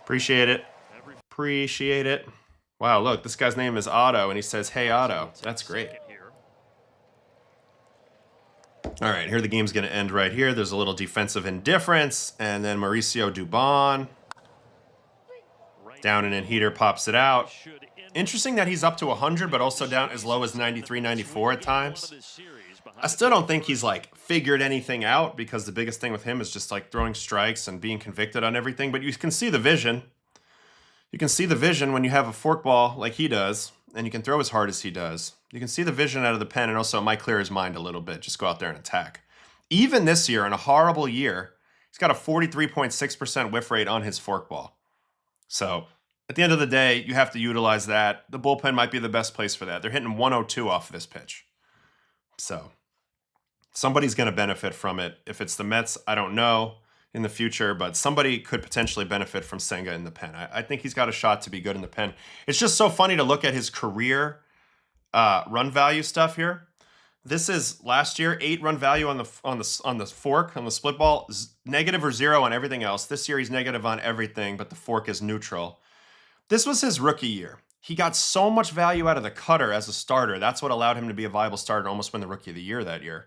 Appreciate it. Appreciate it. Wow, look, this guy's name is Otto, and he says, "Hey, Otto." That's great. All right, here the game's going to end right here. There's a little defensive indifference, and then Mauricio Dubon. Down and in heater pops it out. Interesting that he's up to 100, but also down as low as 93, 94 at times. I still don't think he's like figured anything out, because the biggest thing with him is just like throwing strikes and being convicted on everything. But you can see the vision. You can see the vision when you have a forkball like he does, and you can throw as hard as he does. You can see the vision out of the pen, and also it might clear his mind a little bit. Just go out there and attack. Even this year, in a horrible year, he's got a 43.6% whiff rate on his forkball. So at the end of the day, you have to utilize that. The bullpen might be the best place for that. They're hitting 102 off this pitch. So somebody's going to benefit from it. If it's the Mets, I don't know in the future, but somebody could potentially benefit from Senga in the pen. I think he's got a shot to be good in the pen. It's just so funny to look at his career run value stuff here. This is last year, 8 run value on the fork, on the split ball, negative or 0 on everything else. This year he's negative on everything, but the fork is neutral. This was his rookie year. He got so much value out of the cutter as a starter. That's what allowed him to be a viable starter and almost win the Rookie of the Year that year.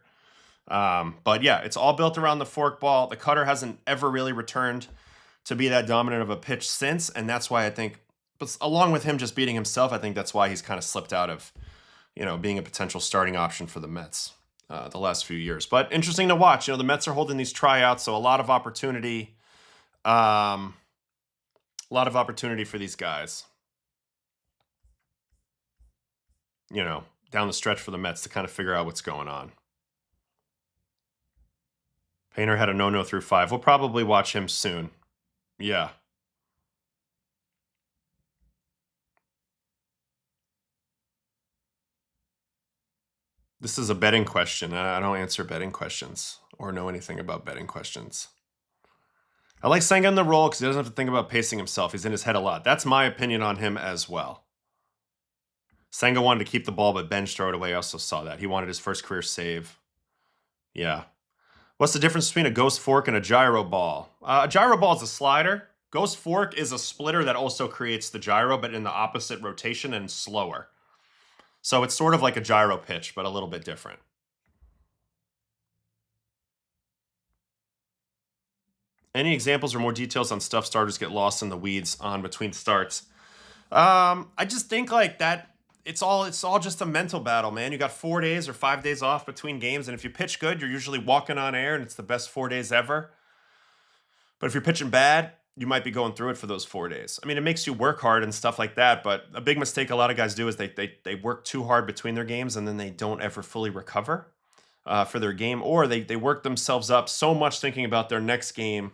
But yeah, it's all built around the forkball. The cutter hasn't ever really returned to be that dominant of a pitch since, and that's why I think, but along with him just beating himself, I think that's why he's kind of slipped out of, being a potential starting option for the Mets the last few years. But interesting to watch. The Mets are holding these tryouts, so a lot of opportunity. A lot of opportunity for these guys. Down the stretch for the Mets to kind of figure out what's going on. Painter had a no-no through 5. We'll probably watch him soon. Yeah. This is a betting question. I don't answer betting questions or know anything about betting questions. I like Senga in the role because he doesn't have to think about pacing himself. He's in his head a lot. That's my opinion on him as well. Senga wanted to keep the ball, but bench throw it away. I also saw that. He wanted his first career save. Yeah. What's the difference between a ghost fork and a gyro ball? A gyro ball is a slider. Ghost fork is a splitter that also creates the gyro, but in the opposite rotation and slower. So it's sort of like a gyro pitch, but a little bit different. Any examples or more details on stuff starters get lost in the weeds on between starts? I just think like that. It's all just a mental battle, man. You got 4 days or 5 days off between games, and if you pitch good, you're usually walking on air, and it's the best 4 days ever. But if you're pitching bad, you might be going through it for those 4 days. I mean, it makes you work hard and stuff like that, but a big mistake a lot of guys do is they work too hard between their games, and then they don't ever fully recover for their game, or they work themselves up so much thinking about their next game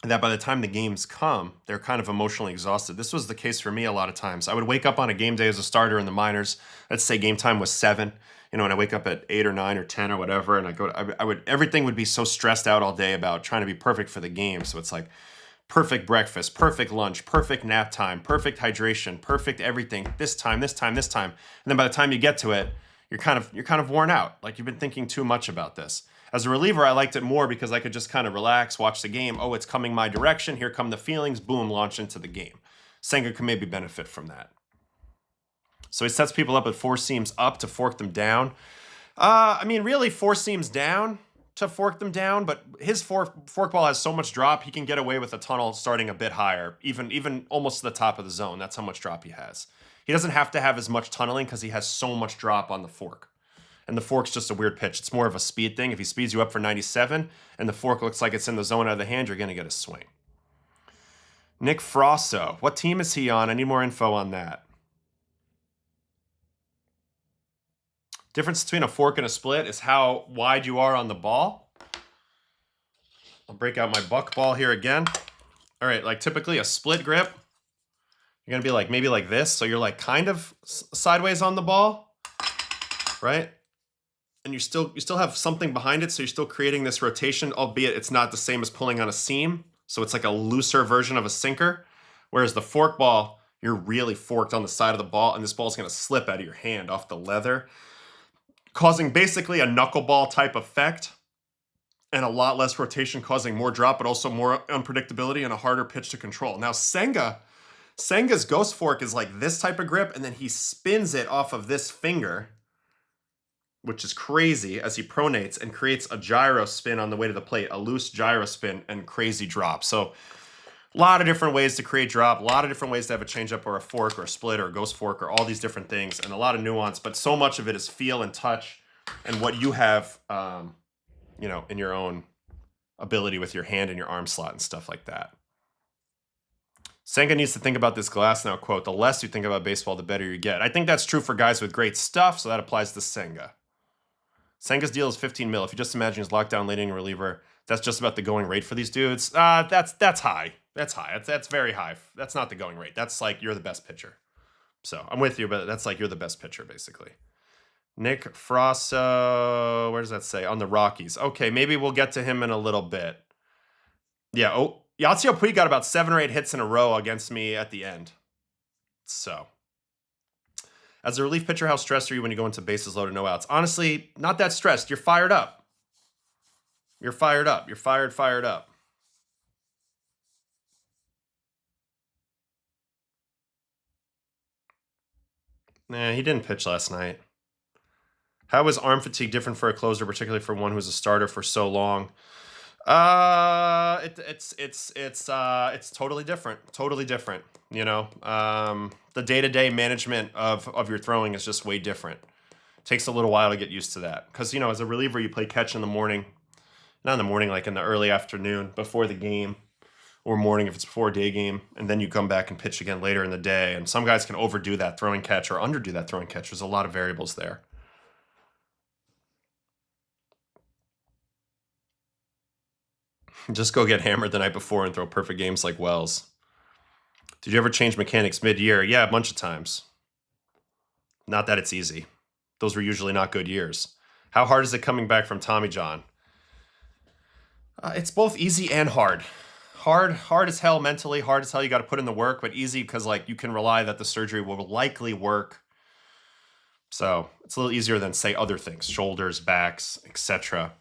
that by the time the games come, they're kind of emotionally exhausted. This was the case for me a lot of times. I would wake up on a game day as a starter in the minors. Let's say game time was 7, and I wake up at 8 or 9 or 10 or whatever, and everything would be so stressed out all day about trying to be perfect for the game. So it's like perfect breakfast, perfect lunch, perfect nap time, perfect hydration, perfect everything. This time. And then by the time you get to it, you're kind of worn out. Like you've been thinking too much about this. As a reliever, I liked it more because I could just kind of relax, watch the game. Oh, it's coming my direction. Here come the feelings. Boom, launch into the game. Senga can maybe benefit from that. So he sets people up with 4 seams up to fork them down. I mean, really 4 seams down to fork them down, but his forkball has so much drop, he can get away with a tunnel starting a bit higher, even almost to the top of the zone. That's how much drop he has. He doesn't have to have as much tunneling because he has so much drop on the fork. And the fork's just a weird pitch. It's more of a speed thing. If he speeds you up for 97 and the fork looks like it's in the zone out of the hand, you're going to get a swing. Nick Frosso. What team is he on? I need more info on that. Difference between a fork and a split is how wide you are on the ball. I'll break out my buck ball here again. All right, like typically a split grip, you're going to be like maybe like this. So you're like kind of sideways on the ball, right? And you still have something behind it, so you're still creating this rotation, albeit it's not the same as pulling on a seam. So it's like a looser version of a sinker. Whereas the fork ball, you're really forked on the side of the ball, and this ball's going to slip out of your hand off the leather, causing basically a knuckleball type effect and a lot less rotation, causing more drop, but also more unpredictability and a harder pitch to control. Now Senga's ghost fork is like this type of grip, and then he spins it off of this finger, which is crazy, as he pronates and creates a gyro spin on the way to the plate, a loose gyro spin and crazy drop. So A lot of different ways to create drop, a lot of different ways to have a changeup or a fork or a split or a ghost fork or all these different things, and a lot of nuance, but so much of it is feel and touch and what you have, you know, in your own ability with your hand and your arm slot and stuff like that. Senga needs to think about this glass now quote, the less you think about baseball, the better you get. I think that's true for guys with great stuff, so that applies to Senga. Senga's deal is 15 mil. If you just imagine his lockdown leading reliever, that's just about the going rate for these dudes. That's high. That's high. That's very high. That's not the going rate. That's like you're the best pitcher. So I'm with you, but that's like you're the best pitcher, basically. Nick Frosso, where does that say? On the Rockies. Okay, maybe we'll get to him in a little bit. Yeah, oh, Yasiel Puig got about 7 or 8 hits in a row against me at the end. So, as a relief pitcher, how stressed are you when you go into bases loaded, no outs? Honestly, not that stressed. You're fired up. You're fired up. You're fired up. Nah, he didn't pitch last night. How is arm fatigue different for a closer, particularly for one who's a starter for so long? It's totally different. Totally different. You know, the day-to-day management of your throwing is just way different. It takes a little while to get used to that. Because, you know, as a reliever, you play catch in the morning. Not in the morning, like in the early afternoon before the game. Or morning if it's before a day game. And then you come back and pitch again later in the day. And some guys can overdo that throwing catch or underdo that throwing catch. There's a lot of variables there. Just go get hammered the night before and throw perfect games like Wells. Did you ever change mechanics mid-year? Yeah, a bunch of times. Not that it's easy. Those were usually not good years. How hard is it coming back from Tommy John? It's both easy and hard. Hard as hell mentally, hard as hell. You got to put in the work, but easy because like you can rely that the surgery will likely work. So it's a little easier than say other things, shoulders, backs, etc.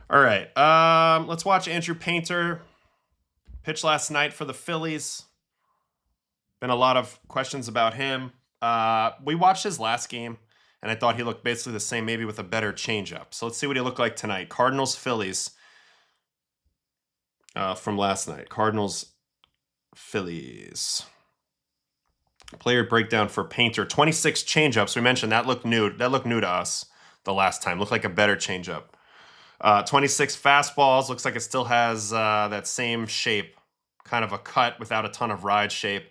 All right, let's watch Andrew Painter pitch last night for the Phillies. Been a lot of questions about him. We watched his last game, and I thought he looked basically the same, maybe with a better changeup. So let's see what he looked like tonight. Cardinals, Phillies from last night. Cardinals, Phillies. Player breakdown for Painter. 26 changeups. We mentioned that looked new. That looked new to us the last time. Looked like a better changeup. 26 fastballs. Looks like it still has that same shape. Kind of a cut without a ton of ride shape.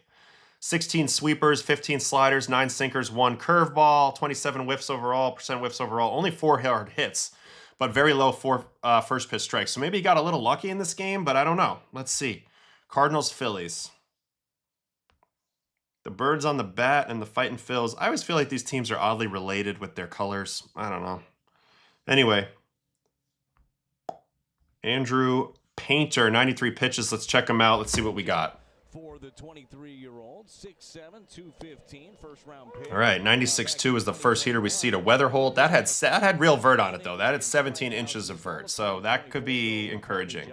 16 sweepers, 15 sliders, 9 sinkers, 1 curveball, 27 whiffs overall, whiffs overall. Only 4 hard hits, but very low first pitch strikes. So maybe he got a little lucky in this game, but I don't know. Let's see. Cardinals, Phillies. The birds on the bat and the fighting Phils. I always feel like these teams are oddly related with their colors. I don't know. Anyway. Andrew Painter, 93 pitches. Let's check him out. Let's see what we got. For the 23-year-old, 6'7", 215, first round pick. All right, 96.2 is the first heater we see to Weatherholt. That had real vert on it, though. That had 17 inches of vert, so that could be encouraging.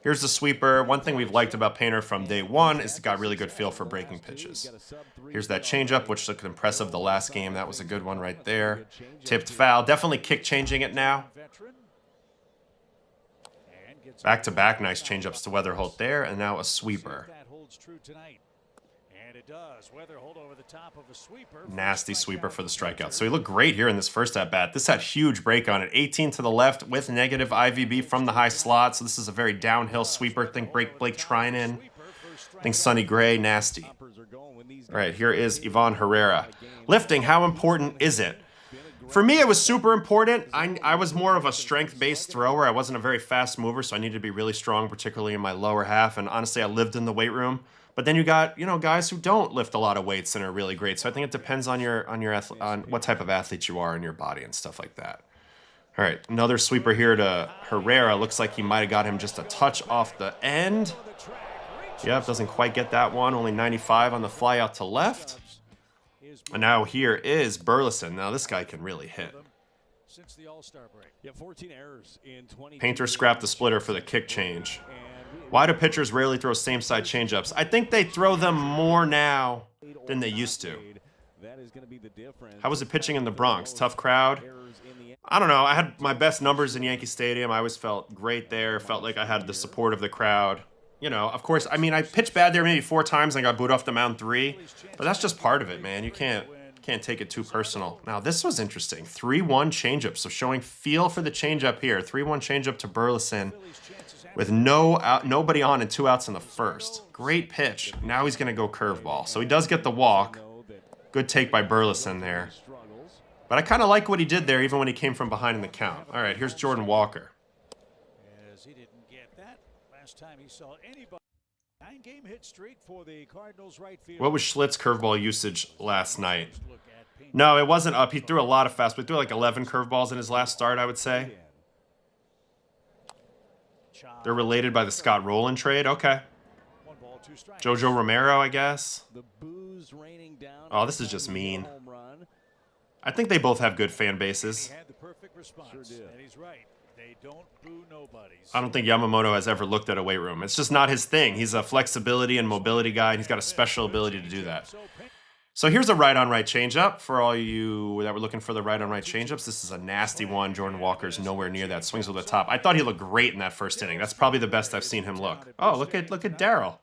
Here's the sweeper. One thing we've liked about Painter from day one is he's got really good feel for breaking pitches. Here's that changeup, which looked impressive the last game. That was a good one right there. Tipped foul. Definitely kick changing it now. Back-to-back nice changeups to Weatherholt there, and now a sweeper. Nasty sweeper for the strikeout. So he looked great here in this first at-bat. This had huge break on it. 18 to the left with negative IVB from the high slot. So this is a very downhill sweeper. Think Blake Trinan. Think Sonny Gray. Nasty. All right, here is Ivan Herrera. Lifting, how important is it? For me, it was super important. I was more of a strength-based thrower. I wasn't a very fast mover, so I needed to be really strong, particularly in my lower half. And honestly, I lived in the weight room. But then you got, you know, guys who don't lift a lot of weights and are really great. So I think it depends on on what type of athlete you are in your body and stuff like that. All right, another sweeper here to Herrera. Looks like he might have got him just a touch off the end. Yep, doesn't quite get that one. Only 95 on the fly out to left. And now here is Burleson. Now this guy can really hit. Painter scrapped the splitter for the kick change. Why do pitchers rarely throw same-side changeups? I think they throw them more now than they used to. How was it pitching in the Bronx? Tough crowd? I don't know. I had my best numbers in Yankee Stadium. I always felt great there. Felt like I had the support of the crowd. you know, of course, I mean, I pitched bad there maybe 4 times and I got booed off the mound 3, but that's just part of it, man. You can't take it too personal. Now, this was interesting. 3-1 changeup. So showing feel for the changeup here. 3-1 changeup to Burleson with nobody on and 2 outs in the first. Great pitch. Now he's going to go curveball. So he does get the walk. Good take by Burleson there. But I kind of like what he did there, even when he came from behind in the count. All right, here's Jordan Walker. As he didn't get that last time he saw anybody. 9-game hit streak for the Cardinals right field. What was Schlitt's curveball usage last night? No, it wasn't up. He threw a lot of fastballs. He threw like 11 curveballs in his last start, I would say. They're related by the Scott Rowland trade. Okay. Jojo Romero, I guess. Oh, this is just mean. I think they both have good fan bases. I don't think Yamamoto has ever looked at a weight room. It's just not his thing. He's a flexibility and mobility guy, and he's got a special ability to do that. So here's a right-on-right changeup for all you that were looking for the right-on-right changeups. This is a nasty one. Jordan Walker's nowhere near that. Swings with the top. I thought he looked great in that first inning. That's probably the best I've seen him look. Oh, look at Darryl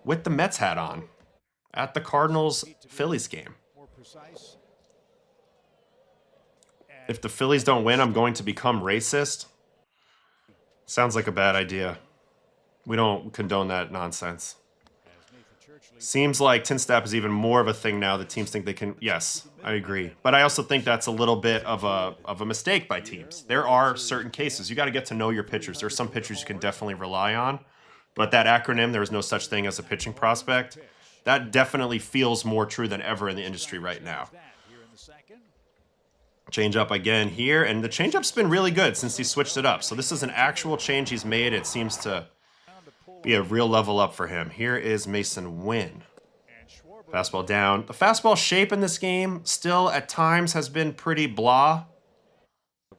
with the Mets hat on at the Cardinals-Phillies game. If the Phillies don't win, I'm going to become racist. Sounds like a bad idea. We don't condone that nonsense. Seems like tin stap is even more of a thing now that teams think they can. Yes, I agree. But I also think that's a little bit of a mistake by teams. There are certain cases. You got to get to know your pitchers. There are some pitchers you can definitely rely on. But that acronym, there is no such thing as a pitching prospect, that definitely feels more true than ever in the industry right now. Change up again here, and the changeup's been really good since he switched it up. So this is an actual change he's made. It seems to be a real level up for him. Here is Mason Wynn. Fastball down. The fastball shape in this game still at times has been pretty blah.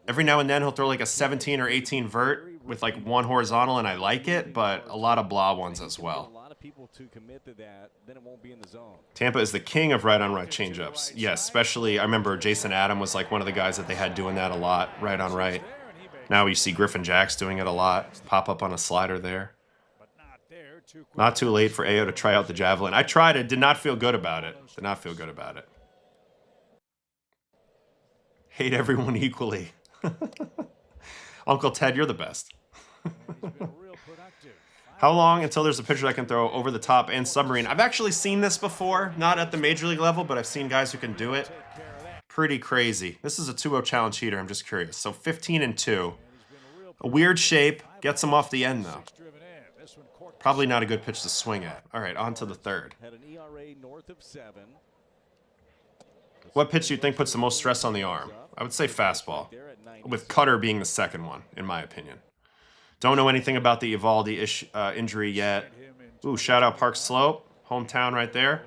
Every now and then he'll throw like a 17 or 18 vert with like 1 horizontal, and I like it, but a lot of blah ones as well. Tampa is the king of right-on-right changeups. Yes, especially, I remember Jason Adam was like one of the guys that they had doing that a lot, right-on-right. Now you see Griffin Jacks doing it a lot. Pop up on a slider there. Not too late for Ayo to try out the javelin. I tried it, did not feel good about it. Did not feel good about it. Hate everyone equally. Uncle Ted, you're the best. How long until there's a pitcher that can throw over the top and submarine? I've actually seen this before, not at the major league level, but I've seen guys who can do it. Pretty crazy. This is a 2-0 challenge heater, I'm just curious. So 15-2. A weird shape. Gets him off the end, though. Probably not a good pitch to swing at. All right, on to the third. What pitch do you think puts the most stress on the arm? I would say fastball, with cutter being the second one, in my opinion. Don't know anything about the Evaldi injury yet. Ooh, shout out Park Slope, hometown right there.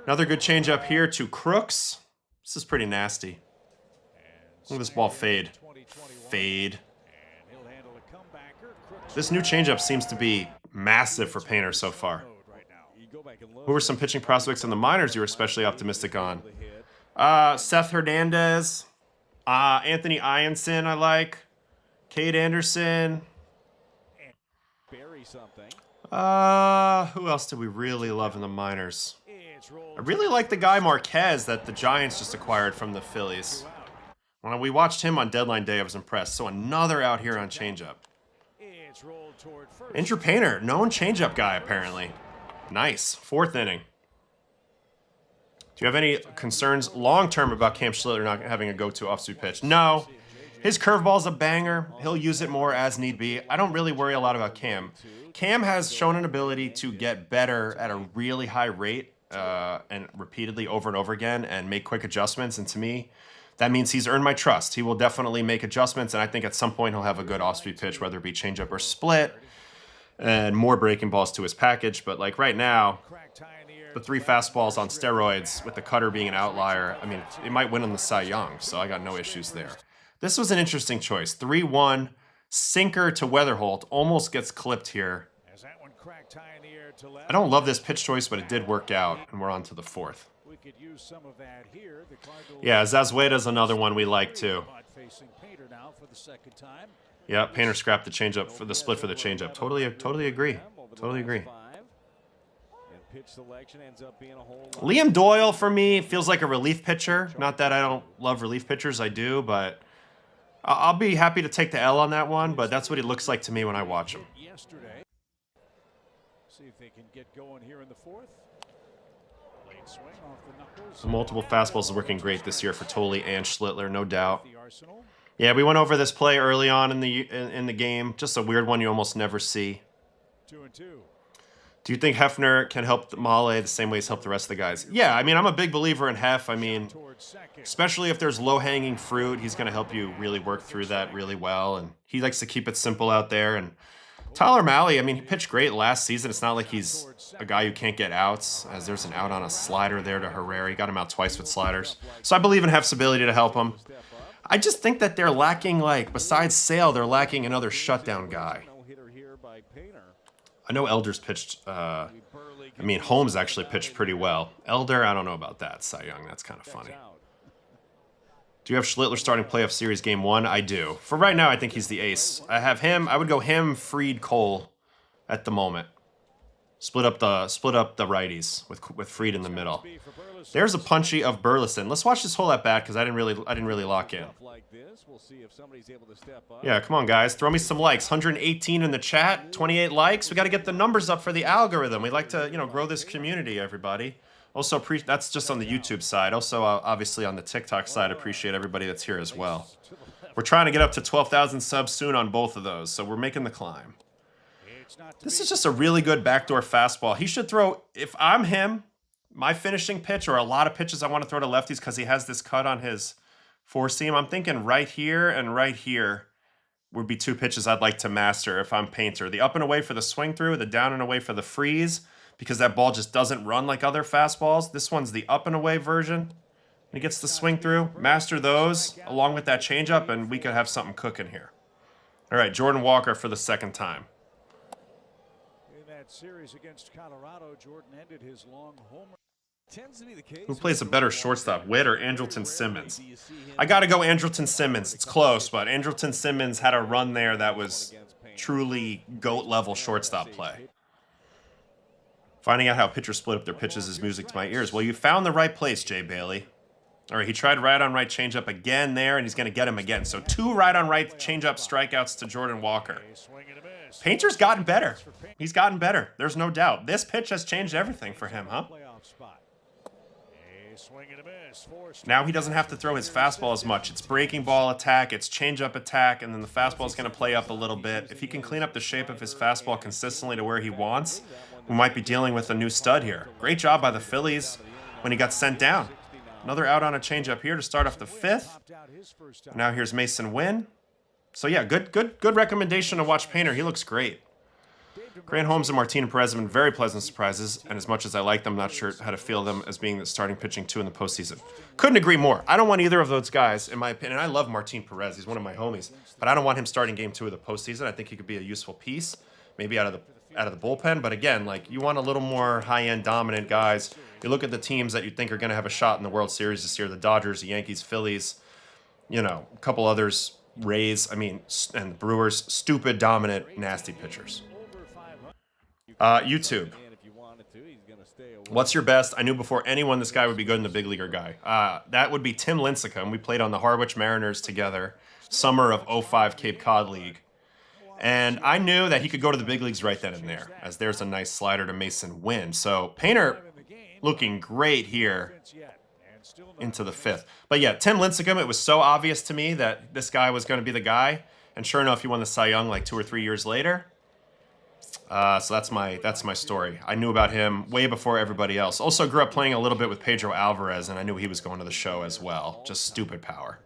Another good change up here to Crooks. This is pretty nasty. Look at this ball fade. Fade. This new changeup seems to be massive for Painter so far. Who were some pitching prospects in the minors you were especially optimistic on? Seth Hernandez, Anthony Ianson I like, Cade Anderson. Who else did we really love in the minors? I really like the guy Marquez that the Giants just acquired from the Phillies. When we watched him on deadline day, I was impressed. So another out here on changeup. Andrew Painter, known changeup guy apparently. Nice. 4th inning. Do you have any concerns long-term about Cam Schlitter not having a go-to off-speed pitch? No. His curveball's a banger. He'll use it more as need be. I don't really worry a lot about Cam. Cam has shown an ability to get better at a really high rate and repeatedly over and over again and make quick adjustments. And to me, that means he's earned my trust. He will definitely make adjustments, and I think at some point he'll have a good off-speed pitch, whether it be changeup or split, and more breaking balls to his package. But like right now, the 3 fastballs on steroids with the cutter being an outlier, I mean, it might win on the Cy Young, so I got no issues there. This was an interesting choice. 3-1, sinker to Weatherholt, almost gets clipped here. I don't love this pitch choice, but it did work out, and we're on to the 4th. Yeah, Zazueta's another one we like too. Yeah, Painter scrapped the changeup for the split for the changeup. Totally agree. Totally agree. Liam Doyle for me feels like a relief pitcher. Not that I don't love relief pitchers, I do, but I'll be happy to take the L on that one. But that's what he looks like to me when I watch him. See if they can get going here in the fourth. Late swing off the knuckles. Multiple fastballs is working great this year for Tolle and Schlittler, no doubt. Yeah, we went over this play early on in the game. Just a weird one you almost never see. 2-2. Do you think Hefner can help Male the same way he's helped the rest of the guys? Yeah, I mean, I'm a big believer in Hef. I mean, especially if there's low-hanging fruit, he's going to help you really work through that really well. And he likes to keep it simple out there. And Tyler Mahle, I mean, he pitched great last season. It's not like he's a guy who can't get outs, as there's an out on a slider there to Herrera. He got him out twice with sliders. So I believe in Hef's ability to help him. I just think that they're lacking, like, besides Sale, they're lacking another shutdown guy. I know Elder's pitched, I mean, Holmes actually pitched pretty well. Elder, I don't know about that. Cy Young, that's kind of funny. Do you have Schlittler starting playoff series game 1? I do. For right now, I think he's the ace. I have him. I would go him, Fried, Cole at the moment. Split up the righties with Fried in the middle. There's a punchy of Burleson. Let's watch this hole at bat because I didn't really lock in. Yeah, come on guys, throw me some likes. 118 in the chat, 28 likes. We got to get the numbers up for the algorithm. We like to, grow this community, everybody. Also, that's just on the YouTube side. Also, obviously on the TikTok side, appreciate everybody that's here as well. We're trying to get up to 12,000 subs soon on both of those, so we're making the climb. This is just a really good backdoor fastball. He should throw, if I'm him, my finishing pitch, or a lot of pitches I want to throw to lefties because he has this cut on his four seam. I'm thinking right here and right here would be two pitches I'd like to master if I'm Painter. The up and away for the swing through, the down and away for the freeze, because that ball just doesn't run like other fastballs. This one's the up and away version. He gets the swing through, master those along with that changeup, and we could have something cooking here. All right, Jordan Walker for the second time. In that series against Colorado, Jordan ended his long homer. Who plays a better shortstop, Witt or Andrelton Simmons? I got to go Andrelton Simmons. It's close, but Andrelton Simmons had a run there that was truly GOAT-level shortstop play. Finding out how pitchers split up their pitches is music to my ears. Well, you found the right place, Jay Bailey. All right, he tried right-on-right changeup again there, and he's going to get him again. So 2 right-on-right changeup strikeouts to Jordan Walker. Painter's gotten better. He's gotten better. There's no doubt. This pitch has changed everything for him, huh? Now he doesn't have to throw his fastball as much. It's breaking ball attack, it's changeup attack, and then the fastball is going to play up a little bit. If he can clean up the shape of his fastball consistently to where he wants, we might be dealing with a new stud here. Great job by the Phillies when he got sent down. Another out on a changeup here to start off the 5th. Now here's Mason Wynn. So yeah, good recommendation to watch Painter. He looks great. Grant Holmes and Martin Perez have been very pleasant surprises, and as much as I like them, I'm not sure how to feel them as being the starting pitching 2 in the postseason. Couldn't agree more. I don't want either of those guys, in my opinion. I love Martin Perez. He's one of my homies, but I don't want him starting game 2 of the postseason. I think he could be a useful piece, maybe out of the bullpen. But again, like, you want a little more high-end dominant guys. You look at the teams that you think are going to have a shot in the World Series this year: the Dodgers, the Yankees, Phillies, a couple others, Rays, and the Brewers. Stupid, dominant, nasty pitchers. YouTube. What's your best? I knew before anyone this guy would be good in the big leaguer guy. That would be Tim Lincecum. We played on the Harwich Mariners together, summer of 05 Cape Cod League. And I knew that he could go to the big leagues right then and there, as there's a nice slider to Mason Wynn. So Painter looking great here into the 5th. But yeah, Tim Lincecum, it was so obvious to me that this guy was going to be the guy. And sure enough, he won the Cy Young like 2 or 3 years later. So that's my story. I knew about him way before everybody else. Also grew up playing a little bit with Pedro Alvarez, and I knew he was going to the show as well. Just stupid power.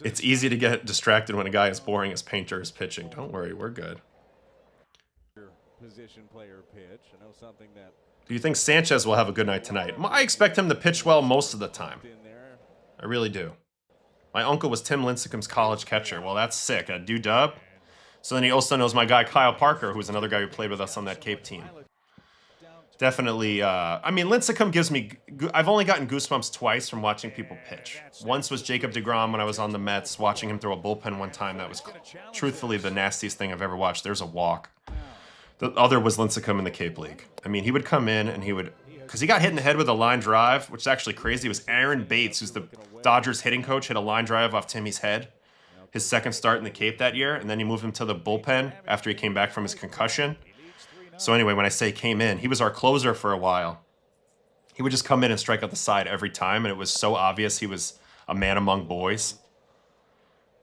It's easy to get distracted when a guy as boring as Painter is pitching. Don't worry, we're good. Do you think Sanchez will have a good night tonight? I expect him to pitch well most of the time. I really do. My uncle was Tim Lincecum's college catcher. Well, that's sick. A dub. So then he also knows my guy Kyle Parker, who's another guy who played with us on that Cape team. Definitely. I mean, Lincecum gives me... I've only gotten goosebumps twice from watching people pitch. Once was Jacob deGrom when I was on the Mets, watching him throw a bullpen one time. That was truthfully the nastiest thing I've ever watched. There's a walk. The other was Lincecum in the Cape League. I mean, he would come in and he would... Because he got hit in the head with a line drive, which is actually crazy. It was Aaron Bates, who's the Dodgers hitting coach, hit a line drive off Timmy's head. His second start in the Cape that year, and then he moved him to the bullpen after he came back from his concussion. So anyway, when I say came in, he was our closer for a while. He would just come in and strike out the side every time, and it was so obvious he was a man among boys.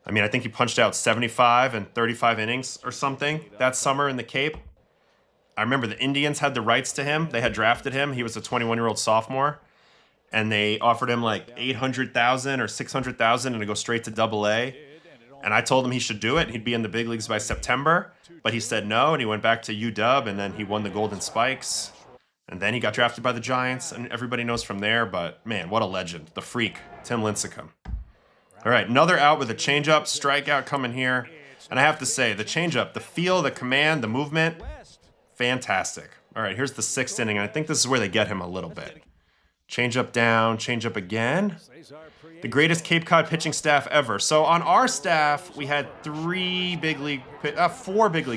I mean, I think he punched out 75 and 35 innings or something that summer in the Cape. I remember the Indians had the rights to him. They had drafted him. He was a 21-year-old sophomore, and they offered him like $800,000 or $600,000 and to go straight to Double-A. And I told him he should do it. He'd be in the big leagues by September. But he said no, and he went back to UW, and then he won the Golden Spikes. And then he got drafted by the Giants, and everybody knows from there. But, man, what a legend. The freak, Tim Lincecum. All right, another out with a changeup, strikeout coming here. And I have to say, the changeup, the feel, the command, the movement, fantastic. All right, here's the 6th inning, and I think this is where they get him a little bit. Changeup down, changeup again. The greatest Cape Cod pitching staff ever. So on our staff, we had 4 big league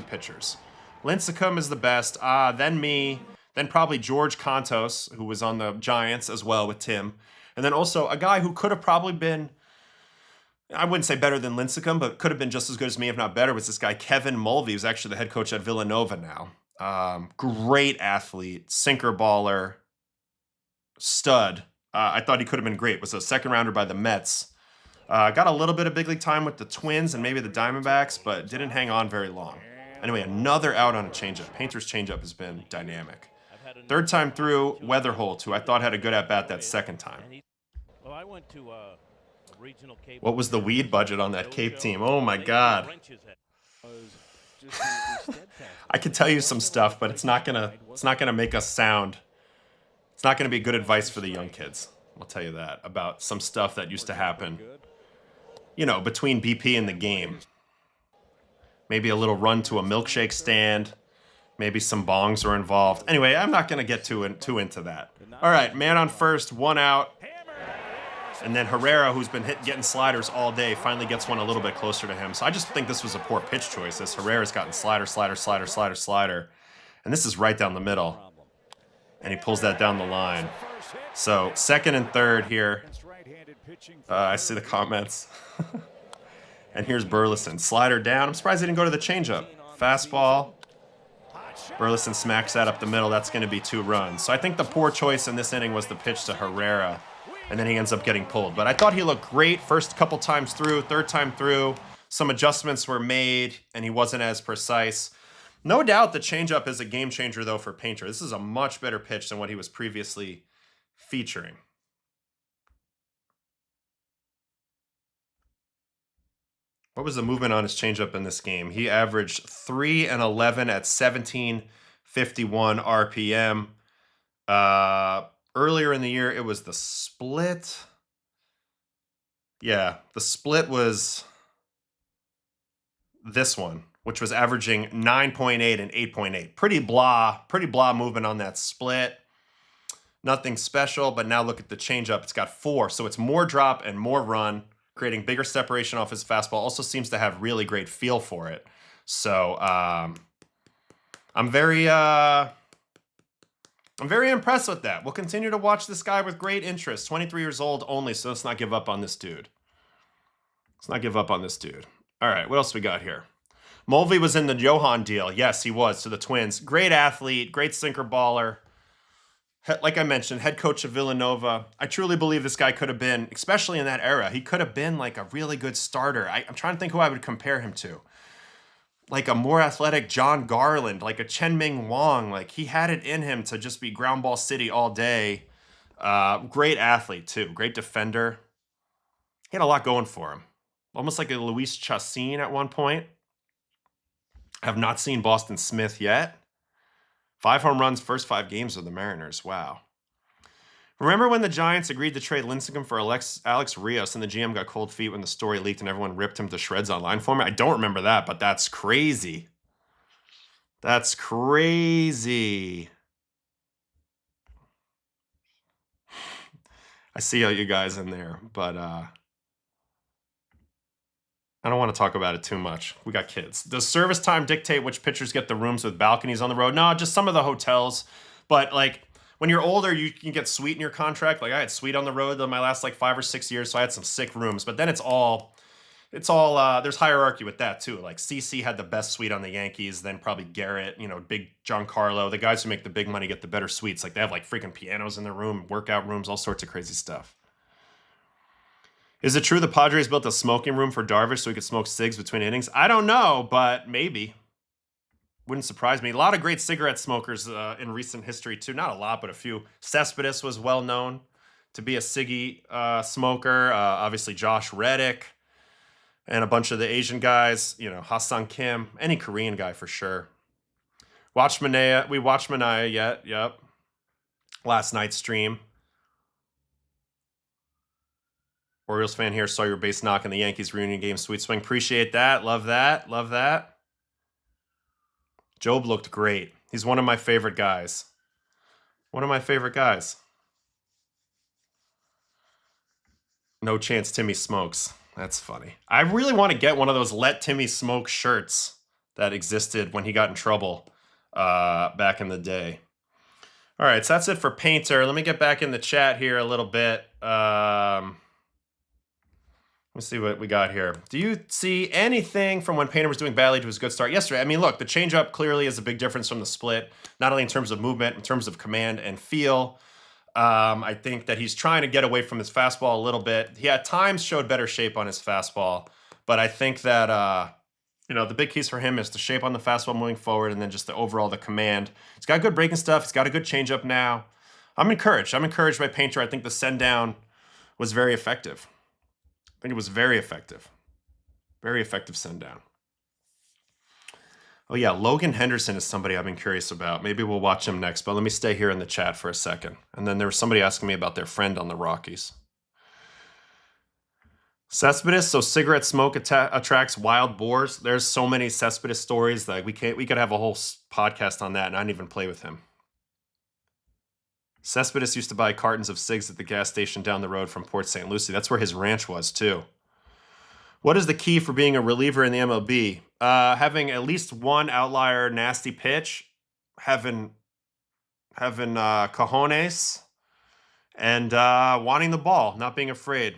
pitchers. Lincecum is the best. Then me. Then probably George Contos, who was on the Giants as well with Tim. And then also a guy who could have probably been, I wouldn't say better than Lincecum, but could have been just as good as me, if not better, was this guy Kevin Mulvey, who's actually the head coach at Villanova now. Great athlete, sinker baller, stud. I thought he could have been great. Was a second rounder by the Mets. Got a little bit of big league time with the Twins and maybe the Diamondbacks, but didn't hang on very long. Anyway, another out on a changeup. Painter's changeup has been dynamic. 3rd time through, Weatherholt, who I thought had a good at-bat that 2nd time. Well, I went to regional Cape. What was the weed budget on that Cape team? Oh my God. I could tell you some stuff, but it's not gonna make us sound. It's not gonna be good advice for the young kids. I'll tell you that about some stuff that used to happen, you know, between BP and the game. Maybe a little run to a milkshake stand. Maybe some bongs were involved. Anyway, I'm not gonna get too into that. All right, man on first, 1 out. And then Herrera, who's been getting sliders all day, finally gets one a little bit closer to him. So I just think this was a poor pitch choice. This Herrera's gotten slider. And this is right down the middle. And he pulls that down the line. So 2nd and 3rd here. I see the comments. And here's Burleson. Slider down. I'm surprised he didn't go to the changeup. Fastball. Burleson smacks that up the middle. That's going to be 2 runs. So I think the poor choice in this inning was the pitch to Herrera. And then he ends up getting pulled. But I thought he looked great first couple times through, 3rd time through. Some adjustments were made, and he wasn't as precise. No doubt the changeup is a game changer, though, for Painter. This is a much better pitch than what he was previously featuring. What was the movement on his changeup in this game? He averaged 3 and 11 at 1751 RPM. Earlier in the year, it was the split. Yeah, the split was this one, which was averaging 9.8 and 8.8. Pretty blah movement on that split. Nothing special, but now look at the changeup. It's got 4, so it's more drop and more run, creating bigger separation off his fastball. Also seems to have really great feel for it. So I'm very impressed with that. We'll continue to watch this guy with great interest. 23 years old only, so let's not give up on this dude. All right, what else we got here? Mulvey was in the Johan deal. Yes, he was, to the Twins. Great athlete, great sinker baller. Like I mentioned, head coach of Villanova. I truly believe this guy could have been, especially in that era, he could have been like a really good starter. I'm trying to think who I would compare him to. Like a more athletic John Garland, like a Chen-Ming Wang. Like he had it in him to just be ground ball city all day. Great athlete too, great defender. He had a lot going for him. Almost like a Luis Chassin at one point. I have not seen Boston Smith yet. 5 home runs, first 5 games of the Mariners. Wow. Remember when the Giants agreed to trade Lincecum for Alex Rios and the GM got cold feet when the story leaked and everyone ripped him to shreds online for me? I don't remember that, but that's crazy. That's crazy. I see all you guys in there, but I don't want to talk about it too much. We got kids. Does service time dictate which pitchers get the rooms with balconies on the road? No, just some of the hotels. But like when you're older, you can get suite in your contract. Like I had suite on the road in my last like 5 or 6 years, so I had some sick rooms. But then it's all there's hierarchy with that too. Like CC had the best suite on the Yankees, then probably Garrett, big Giancarlo. The guys who make the big money get the better suites. Like they have like freaking pianos in their room, workout rooms, all sorts of crazy stuff. Is it true the Padres built a smoking room for Darvish so he could smoke cigs between innings? I don't know, but maybe. Wouldn't surprise me. A lot of great cigarette smokers in recent history too. Not a lot, but a few. Cespedes was well known to be a ciggy smoker. Obviously Josh Reddick. And a bunch of the Asian guys, Hassan Kim, any Korean guy for sure. We watched Manaya yet, yep. Last night's stream. Orioles fan here, saw your base knock in the Yankees reunion game. Sweet swing, appreciate that. Love that, love that. Job looked great. He's one of my favorite guys. One of my favorite guys. No chance Timmy smokes. That's funny. I really want to get one of those Let Timmy Smoke shirts that existed when he got in trouble back in the day. All right, so that's it for Painter. Let me get back in the chat here a little bit. Let's see what we got here. Do you see anything from when Painter was doing badly to his good start yesterday? I mean, look, the changeup clearly is a big difference from the split, not only in terms of movement, in terms of command and feel. I think that he's trying to get away from his fastball a little bit. He at times showed better shape on his fastball, but I think that, the big keys for him is the shape on the fastball moving forward and then just the command. He's got good breaking stuff. He's got a good changeup now. I'm encouraged. I'm encouraged by Painter. I think the send down was very effective. I think it was very effective. Very effective send down. Oh, yeah, Logan Henderson is somebody I've been curious about. Maybe we'll watch him next, but let me stay here in the chat for a second. And then there was somebody asking me about their friend on the Rockies. Cespedes, so cigarette smoke attracts wild boars. There's so many Cespedes stories that we could have a whole podcast on that, and I didn't even play with him. Cespedes used to buy cartons of cigs at the gas station down the road from Port St. Lucie. That's where his ranch was, too. What is the key for being a reliever in the MLB? Having at least one outlier nasty pitch, having cojones, and wanting the ball, not being afraid.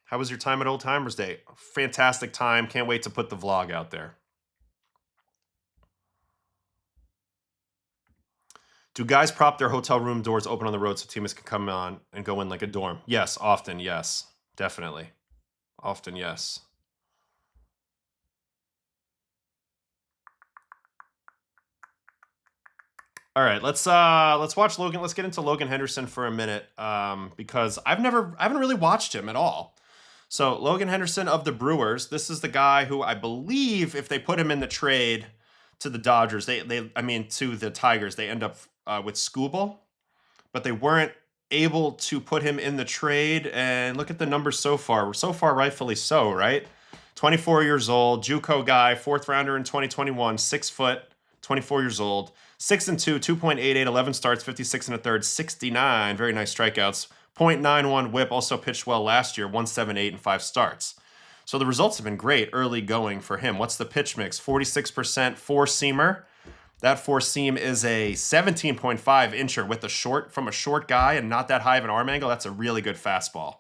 How was your time at Old Timers Day? Fantastic time. Can't wait to put the vlog out there. Do guys prop their hotel room doors open on the road so teammates can come on and go in like a dorm? Yes, often, yes. Definitely. Often, yes. All right, let's watch Logan. Let's get into Logan Henderson for a minute because I haven't really watched him at all. So Logan Henderson of the Brewers, this is the guy who I believe if they put him in the trade to the Dodgers, to the Tigers, they end up with Skubal, but they weren't able to put him in the trade. And look at the numbers so far. So far, rightfully so, right? 24 years old, JUCO guy, 4th rounder in 2021, 6 foot, 24 years old, 6-2, 2.88, 11 starts, 56 1/3, 69. Very nice strikeouts. 0.91 whip, also pitched well last year, 178 and 5 starts. So the results have been great early going for him. What's the pitch mix? 46% four-seamer. That four-seam is a 17.5 incher with from a short guy and not that high of an arm angle. That's a really good fastball.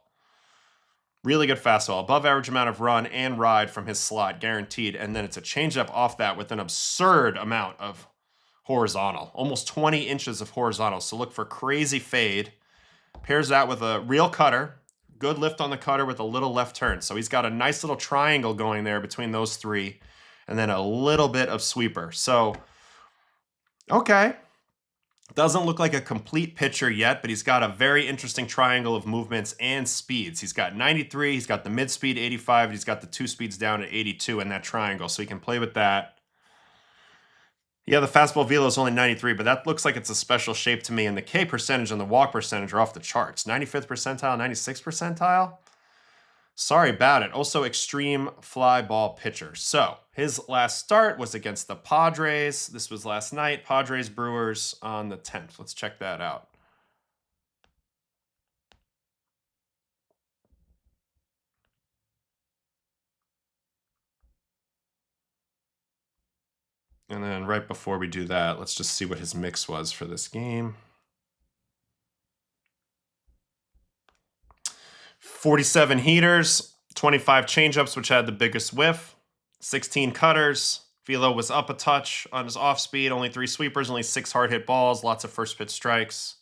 Really good fastball. Above average amount of run and ride from his slot, guaranteed. And then it's a changeup off that with an absurd amount of horizontal. Almost 20 inches of horizontal. So look for crazy fade. Pairs that with a real cutter. Good lift on the cutter with a little left turn. So he's got a nice little triangle going there between those three. And then a little bit of sweeper. So, okay. Doesn't look like a complete pitcher yet, but he's got a very interesting triangle of movements and speeds. He's got 93, he's got the mid-speed 85, he's got the 2 speeds down at 82 in that triangle, so he can play with that. Yeah, the fastball velo is only 93, but that looks like it's a special shape to me, and the K percentage and the walk percentage are off the charts. 95th percentile, 96th percentile. Sorry about it. Also, extreme fly ball pitcher. So, his last start was against the Padres. This was last night. Padres Brewers on the 10th. Let's check that out. And then right before we do that, let's just see what his mix was for this game. 47 heaters, 25 changeups, which had the biggest whiff, 16 cutters. Velo was up a touch on his off speed, only 3 sweepers, only 6 hard hit balls, lots of first pitch strikes.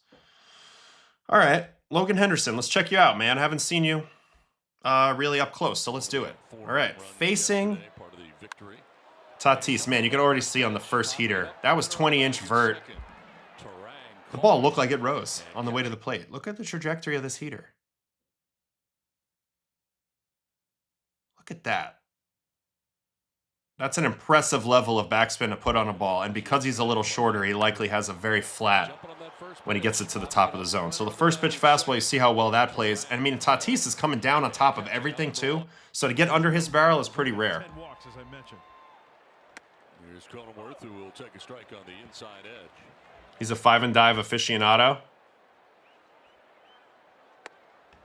All right, Logan Henderson, let's check you out, man. I haven't seen you really up close, so let's do it. All right, facing Tatis. Man, you can already see on the first heater, that was 20-inch vert. The ball looked like it rose on the way to the plate. Look at the trajectory of this heater. Look at that. That's an impressive level of backspin to put on a ball. And because he's a little shorter, he likely has a very flat when he gets it to the top of the zone. So the first pitch fastball, you see how well that plays. And I mean, Tatis is coming down on top of everything too. So to get under his barrel is pretty rare. Here's Cronenworth, who will take a strike on the inside edge. He's a 5 and dive aficionado.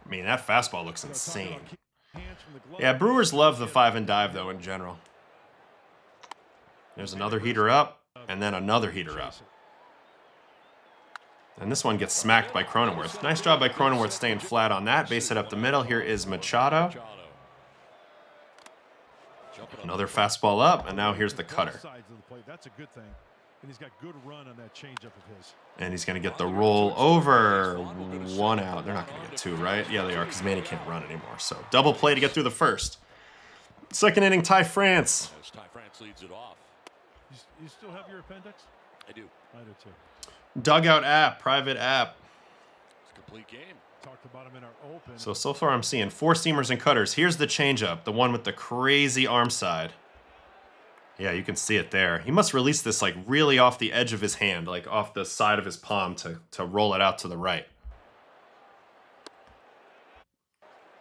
I mean, that fastball looks insane. Yeah, Brewers love the 5 and dive, though, in general. There's another heater up, and then another heater up. And this one gets smacked by Cronenworth. Nice job by Cronenworth staying flat on that. Base hit up the middle. Here is Machado. Another fastball up, and now here's the cutter. That's a good thing. And he's got good run on that changeup of his. And he's going to get the roll over. 1 out. They're not going to get 2, right? Yeah, they are, because Manny can't run anymore. So double play to get through the first. Second inning, Ty France. As Ty France leads it off. You still have your appendix? I do. I do too. Dugout app, private app. It's a complete game. Talked about him in our open. So far I'm seeing 4 seamers and cutters. Here's the changeup, the one with the crazy arm side. Yeah, you can see it there. He must release this like really off the edge of his hand, like off the side of his palm to roll it out to the right.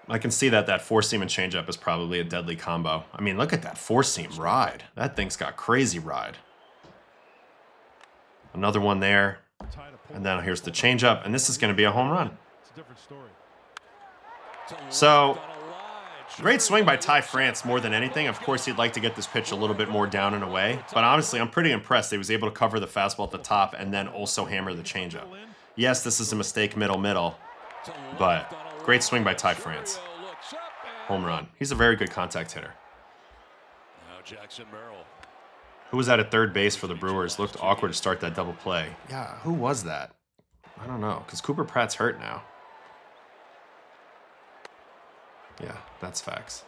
I can see that 4-seam and changeup is probably a deadly combo. I mean, look at that 4-seam ride. That thing's got crazy ride. Another one there. And then here's the changeup, and this is going to be a home run. It's a different story. So, great swing by Ty France more than anything. Of course, he'd like to get this pitch a little bit more down and away. But honestly, I'm pretty impressed. He was able to cover the fastball at the top and then also hammer the changeup. Yes, this is a mistake middle. But great swing by Ty France. Home run. He's a very good contact hitter. Now Jackson Merrill. Who was at third base for the Brewers? Looked awkward to start that double play. Yeah, who was that? I don't know, because Cooper Pratt's hurt now. Yeah, that's facts.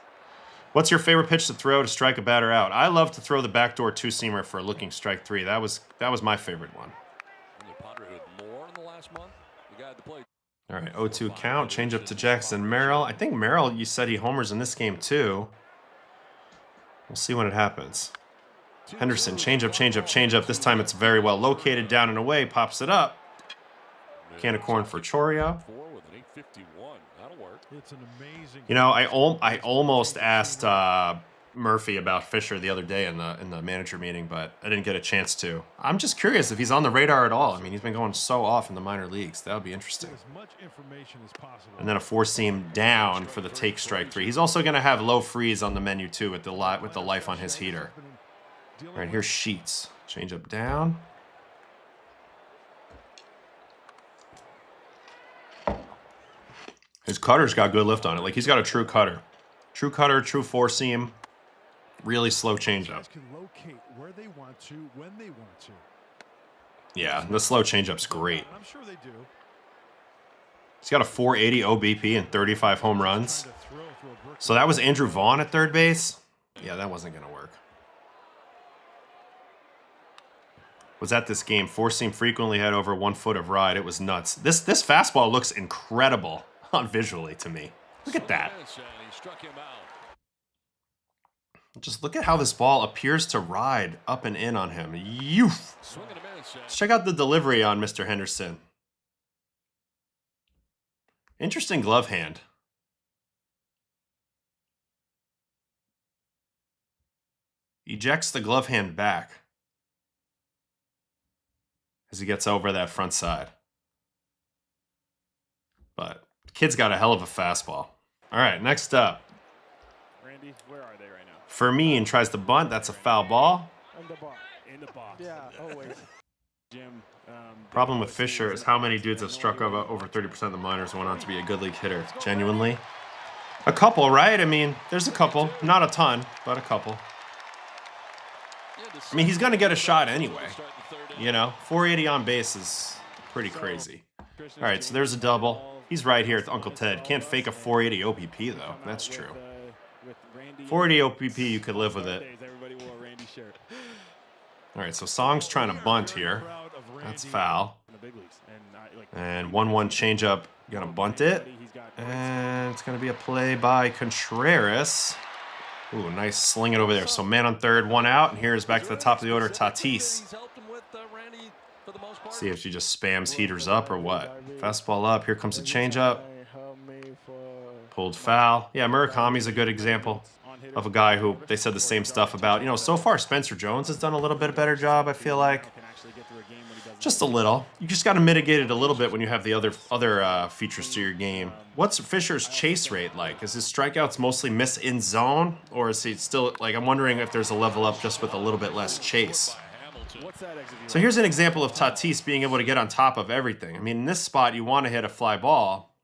What's your favorite pitch to throw to strike a batter out? I love to throw the backdoor 2-seamer for a looking strike 3. That was my favorite one. More in the last month. The guy at the plate. All right, 0-2 count. Change up to Jackson Merrill. I think Merrill, you said he homers in this game too. We'll see when it happens. Henderson, change up. This time it's very well located, down and away, pops it up. Can of corn for Chorio. You know, I almost asked Murphy about Fisher the other day in the manager meeting, but I didn't get a chance to. I'm just curious if he's on the radar at all. I mean, he's been going so off in the minor leagues. That would be interesting. And then a 4-seam down for the take strike 3. He's also going to have low freeze on the menu too with the life on his heater. All right, here's Sheets. Change up down. His cutter's got good lift on it. Like, he's got a true cutter. True cutter, true 4-seam. Really slow changeup. Yeah, the slow changeup's great. I'm sure they do. He's got a 480 OBP and 35 home runs. So that was Andrew Vaughn at third base. Yeah, that wasn't going to work. Was at this game. 4-seam frequently had over 1 foot of ride. It was nuts. This fastball looks incredible on visually to me. Look at that. Just look at how this ball appears to ride up and in on him. Youth. Let's check out the delivery on Mr. Henderson. Interesting glove hand. Ejects the glove hand back as he gets over that front side. But the kid's got a hell of a fastball. All right, next up. Randy, where are they right now? Fermin tries to bunt. That's a foul ball. In the box. Yeah, always. Jim, Problem with Fisher is how many dudes have struck over 30% of the minors and went on to be a good league hitter. Genuinely. A couple, right? I mean, there's a couple. Not a ton, but a couple. I mean, he's going to get a shot anyway. You know, 480 on base is pretty crazy. All right, so there's a double. He's right here with Uncle Ted. Can't fake a 480 OPP, though. That's true. 480 OPP, you could live with it. All right, so Song's trying to bunt here. That's foul. And 1-1 changeup. Going to bunt it. And it's going to be a play by Contreras. Ooh, nice sling it over there. So man on third, one out. And here's back to the top of the order, Tatis. See if she just spams heaters up or what. Fastball up. Here comes the changeup. Pulled foul. Yeah, Murakami's a good example of a guy who they said the same stuff about. You know, so far Spencer Jones has done a little bit better job, I feel like. Just a little. You just got to mitigate it a little bit when you have the other features to your game. What's Fisher's chase rate like? Is his strikeouts mostly miss in zone? Or is he still, like, I'm wondering if there's a level up just with a little bit less chase. So here's an example of Tatis being able to get on top of everything. I mean, in this spot, you want to hit a fly ball,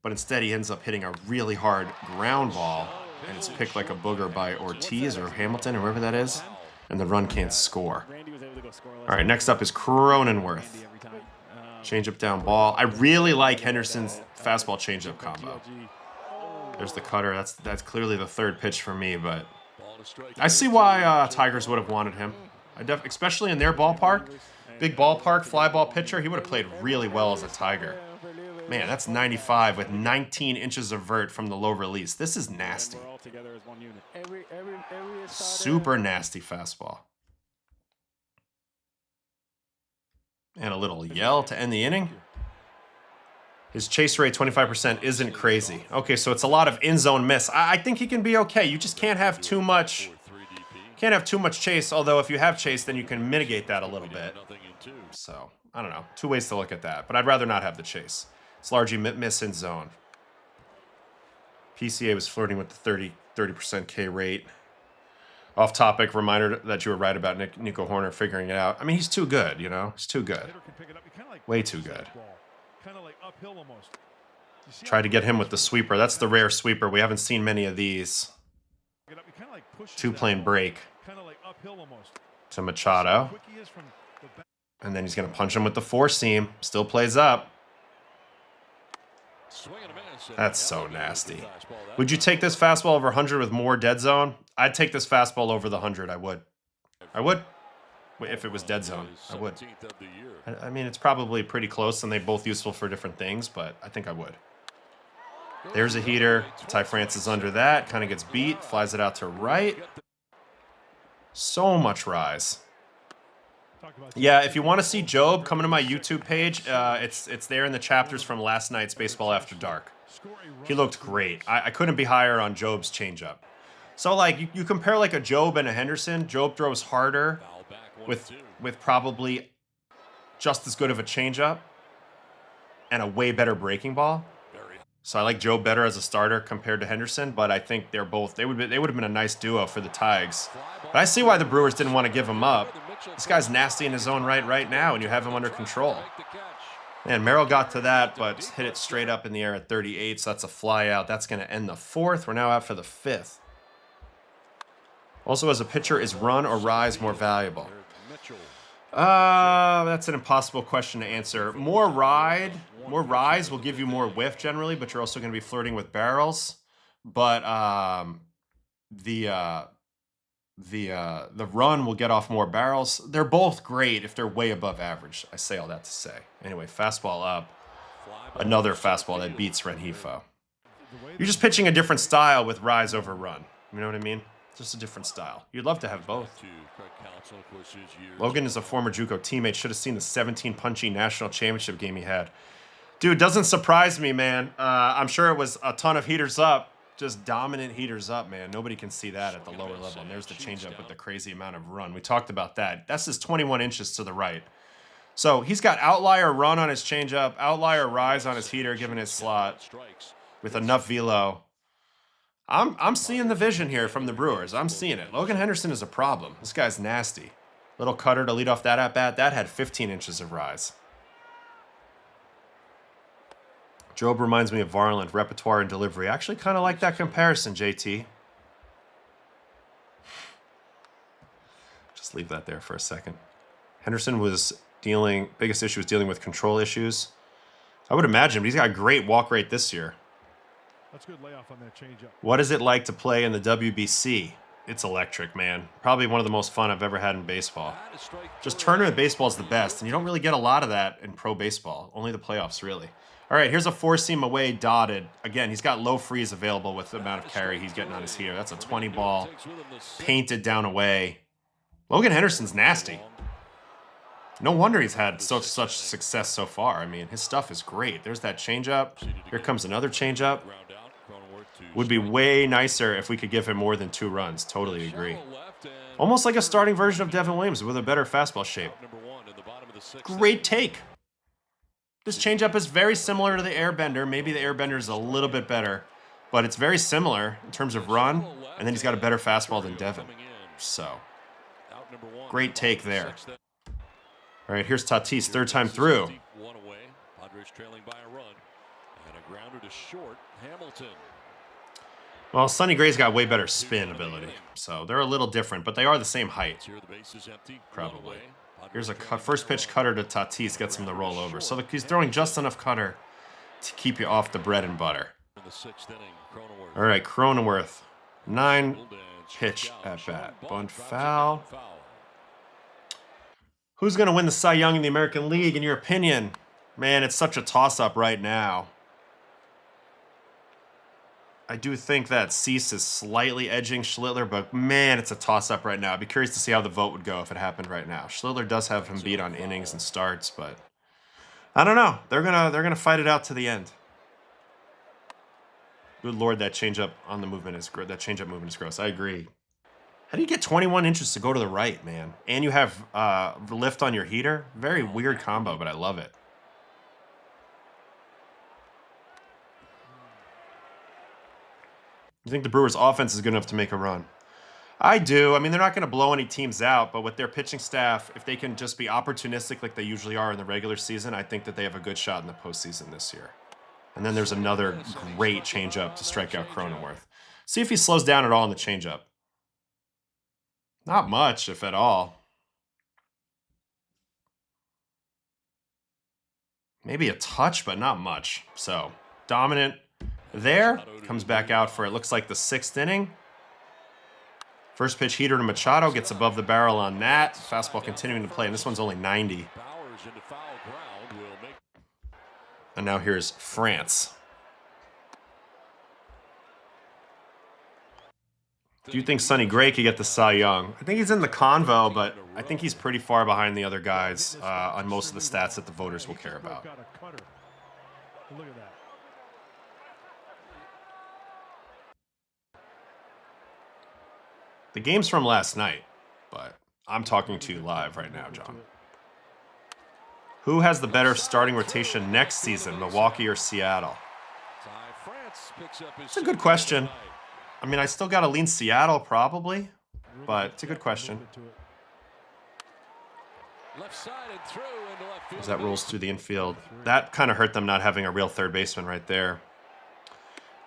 but instead he ends up hitting a really hard ground ball, and it's picked like a booger by Ortiz or Hamilton or whoever that is, and the run can't score. All right, next up is Cronenworth. Changeup down ball. I really like Henderson's fastball changeup combo. There's the cutter. That's clearly the third pitch for me, but I see why Tigers would have wanted him. Especially in their ballpark. Big ballpark, fly ball pitcher. He would have played really well as a Tiger. Man, that's 95 with 19 inches of vert from the low release. This is nasty. Super nasty fastball. And a little yell to end the inning. His chase rate, 25%, isn't crazy. Okay, so it's a lot of in-zone miss. I think he can be okay. You just can't have too much. Can't have too much chase, although if you have chase, then you can mitigate that a little bit. So, I don't know. Two ways to look at that, but I'd rather not have the chase. It's largely miss in zone. PCA was flirting with the 30% K rate. Off topic, reminder that you were right about Nico Horner figuring it out. I mean, he's too good, you know? He's too good. Way too good. Try to get him with the sweeper. That's the rare sweeper. We haven't seen many of these. Two-plane break to Machado. And then he's going to punch him with the four-seam. Still plays up. That's so nasty. Would you take this fastball over 100 with more dead zone? I'd take this fastball over the 100. I would. I would. If it was dead zone, I would. I mean, it's probably pretty close, and they're both useful for different things, but I think I would. There's a heater. Ty France is under that. Kind of gets beat. Flies it out to right. So much rise. Yeah, if you want to see Job, come to my YouTube page. It's there in the chapters from last night's Baseball After Dark. He looked great. I couldn't be higher on Job's changeup. So, like, you compare, like, a Job and a Henderson. Job throws harder with probably just as good of a changeup and a way better breaking ball. So I like Job better as a starter compared to Henderson, but I think they would have been a nice duo for the Tigers. But I see why the Brewers didn't want to give him up. This guy's nasty in his own right now, and you have him under control. And Merrill got to that, but hit it straight up in the air at 38, so that's a fly out. That's going to end the fourth. We're now out for the fifth. Also, as a pitcher, is run or rise more valuable? That's an impossible question to answer. More rise will give you more whiff generally, but you're also going to be flirting with barrels. But the run will get off more barrels. They're both great if they're way above average. I say all that to say. Anyway, fastball up. Another fastball that beats Rengifo. You're just pitching a different style with rise over run. You know what I mean? Just a different style. You'd love to have both. Logan is a former JUCO teammate. Should have seen the 17-punchy national championship game he had. Dude, doesn't surprise me, man. I'm sure it was a ton of heaters up. just dominant heaters up, man. Nobody can see that at the lower level. And there's the changeup with the crazy amount of run. We talked about that. That's his 21 inches to the right. So he's got outlier run on his changeup, outlier rise on his heater, given his slot, with enough velo. I'm seeing the vision here from the Brewers. I'm seeing it. Logan Henderson is a problem. This guy's nasty. Little cutter to lead off that at-bat. That had 15 inches of rise. Job reminds me of Varland, repertoire and delivery. I actually kind of like that comparison, JT. Just leave that there for a second. Henderson was biggest issue was dealing with control issues. I would imagine, but he's got a great walk rate this year. That's a good layoff on that changeup. What is it like to play in the WBC? It's electric, man. Probably one of the most fun I've ever had in baseball. Just tournament baseball is the best, and you don't really get a lot of that in pro baseball. Only the playoffs, really. All right, here's a four-seam away dotted. Again, he's got low freeze available with the amount of carry he's getting on his heater. That's a 20 ball painted down away. Logan Henderson's nasty. No wonder he's had such success so far. I mean, his stuff is great. There's that changeup. Here comes another changeup. Would be way nicer if we could give him more than 2 runs. Totally agree. Almost like a starting version of Devin Williams with a better fastball shape. Great take. This changeup is very similar to the airbender. Maybe the airbender is a little bit better, but it's very similar in terms of run, and then he's got a better fastball than Devin. So, great take there. All right, here's Tatis, third time through. Well, Sonny Gray's got way better spin ability, so they're a little different, but they are the same height, probably. Here's a first pitch cutter to Tatis, gets him to roll over. So he's throwing just enough cutter to keep you off the bread and butter. All right, Cronenworth, 9 pitch at bat. Bunt foul. Who's going to win the Cy Young in the American League, in your opinion? Man, it's such a toss-up right now. I do think that Cease is slightly edging Schlittler, but man, it's a toss-up right now. I'd be curious to see how the vote would go if it happened right now. Schlittler does have him beat on innings and starts, but I don't know. They're gonna fight it out to the end. Good Lord, that changeup on the movement is that changeup movement is gross. I agree. How do you get 21 inches to go to the right, man? And you have lift on your heater? Very weird combo, but I love it. You think the Brewers' offense is good enough to make a run? I do. I mean, they're not going to blow any teams out, but with their pitching staff, if they can just be opportunistic like they usually are in the regular season, I think that they have a good shot in the postseason this year. And then there's another great changeup to strike out Cronenworth. See if he slows down at all in the changeup. Not much, if at all. Maybe a touch, but not much. So, dominant. There, comes back out for it looks like the 6th inning. First pitch heater to Machado, gets above the barrel on that. Fastball continuing to play, and this one's only 90. And now here's France. Do you think Sonny Gray could get the Cy Young? I think he's in the convo, but I think he's pretty far behind the other guys on most of the stats that the voters will care about. Look at that. The game's from last night, but I'm talking to you live right now, John. Who has the better starting rotation next season, Milwaukee or Seattle? It's a good question. I mean, I still got to lean Seattle probably, but it's a good question. As that rolls through the infield. That kind of hurt them not having a real third baseman right there.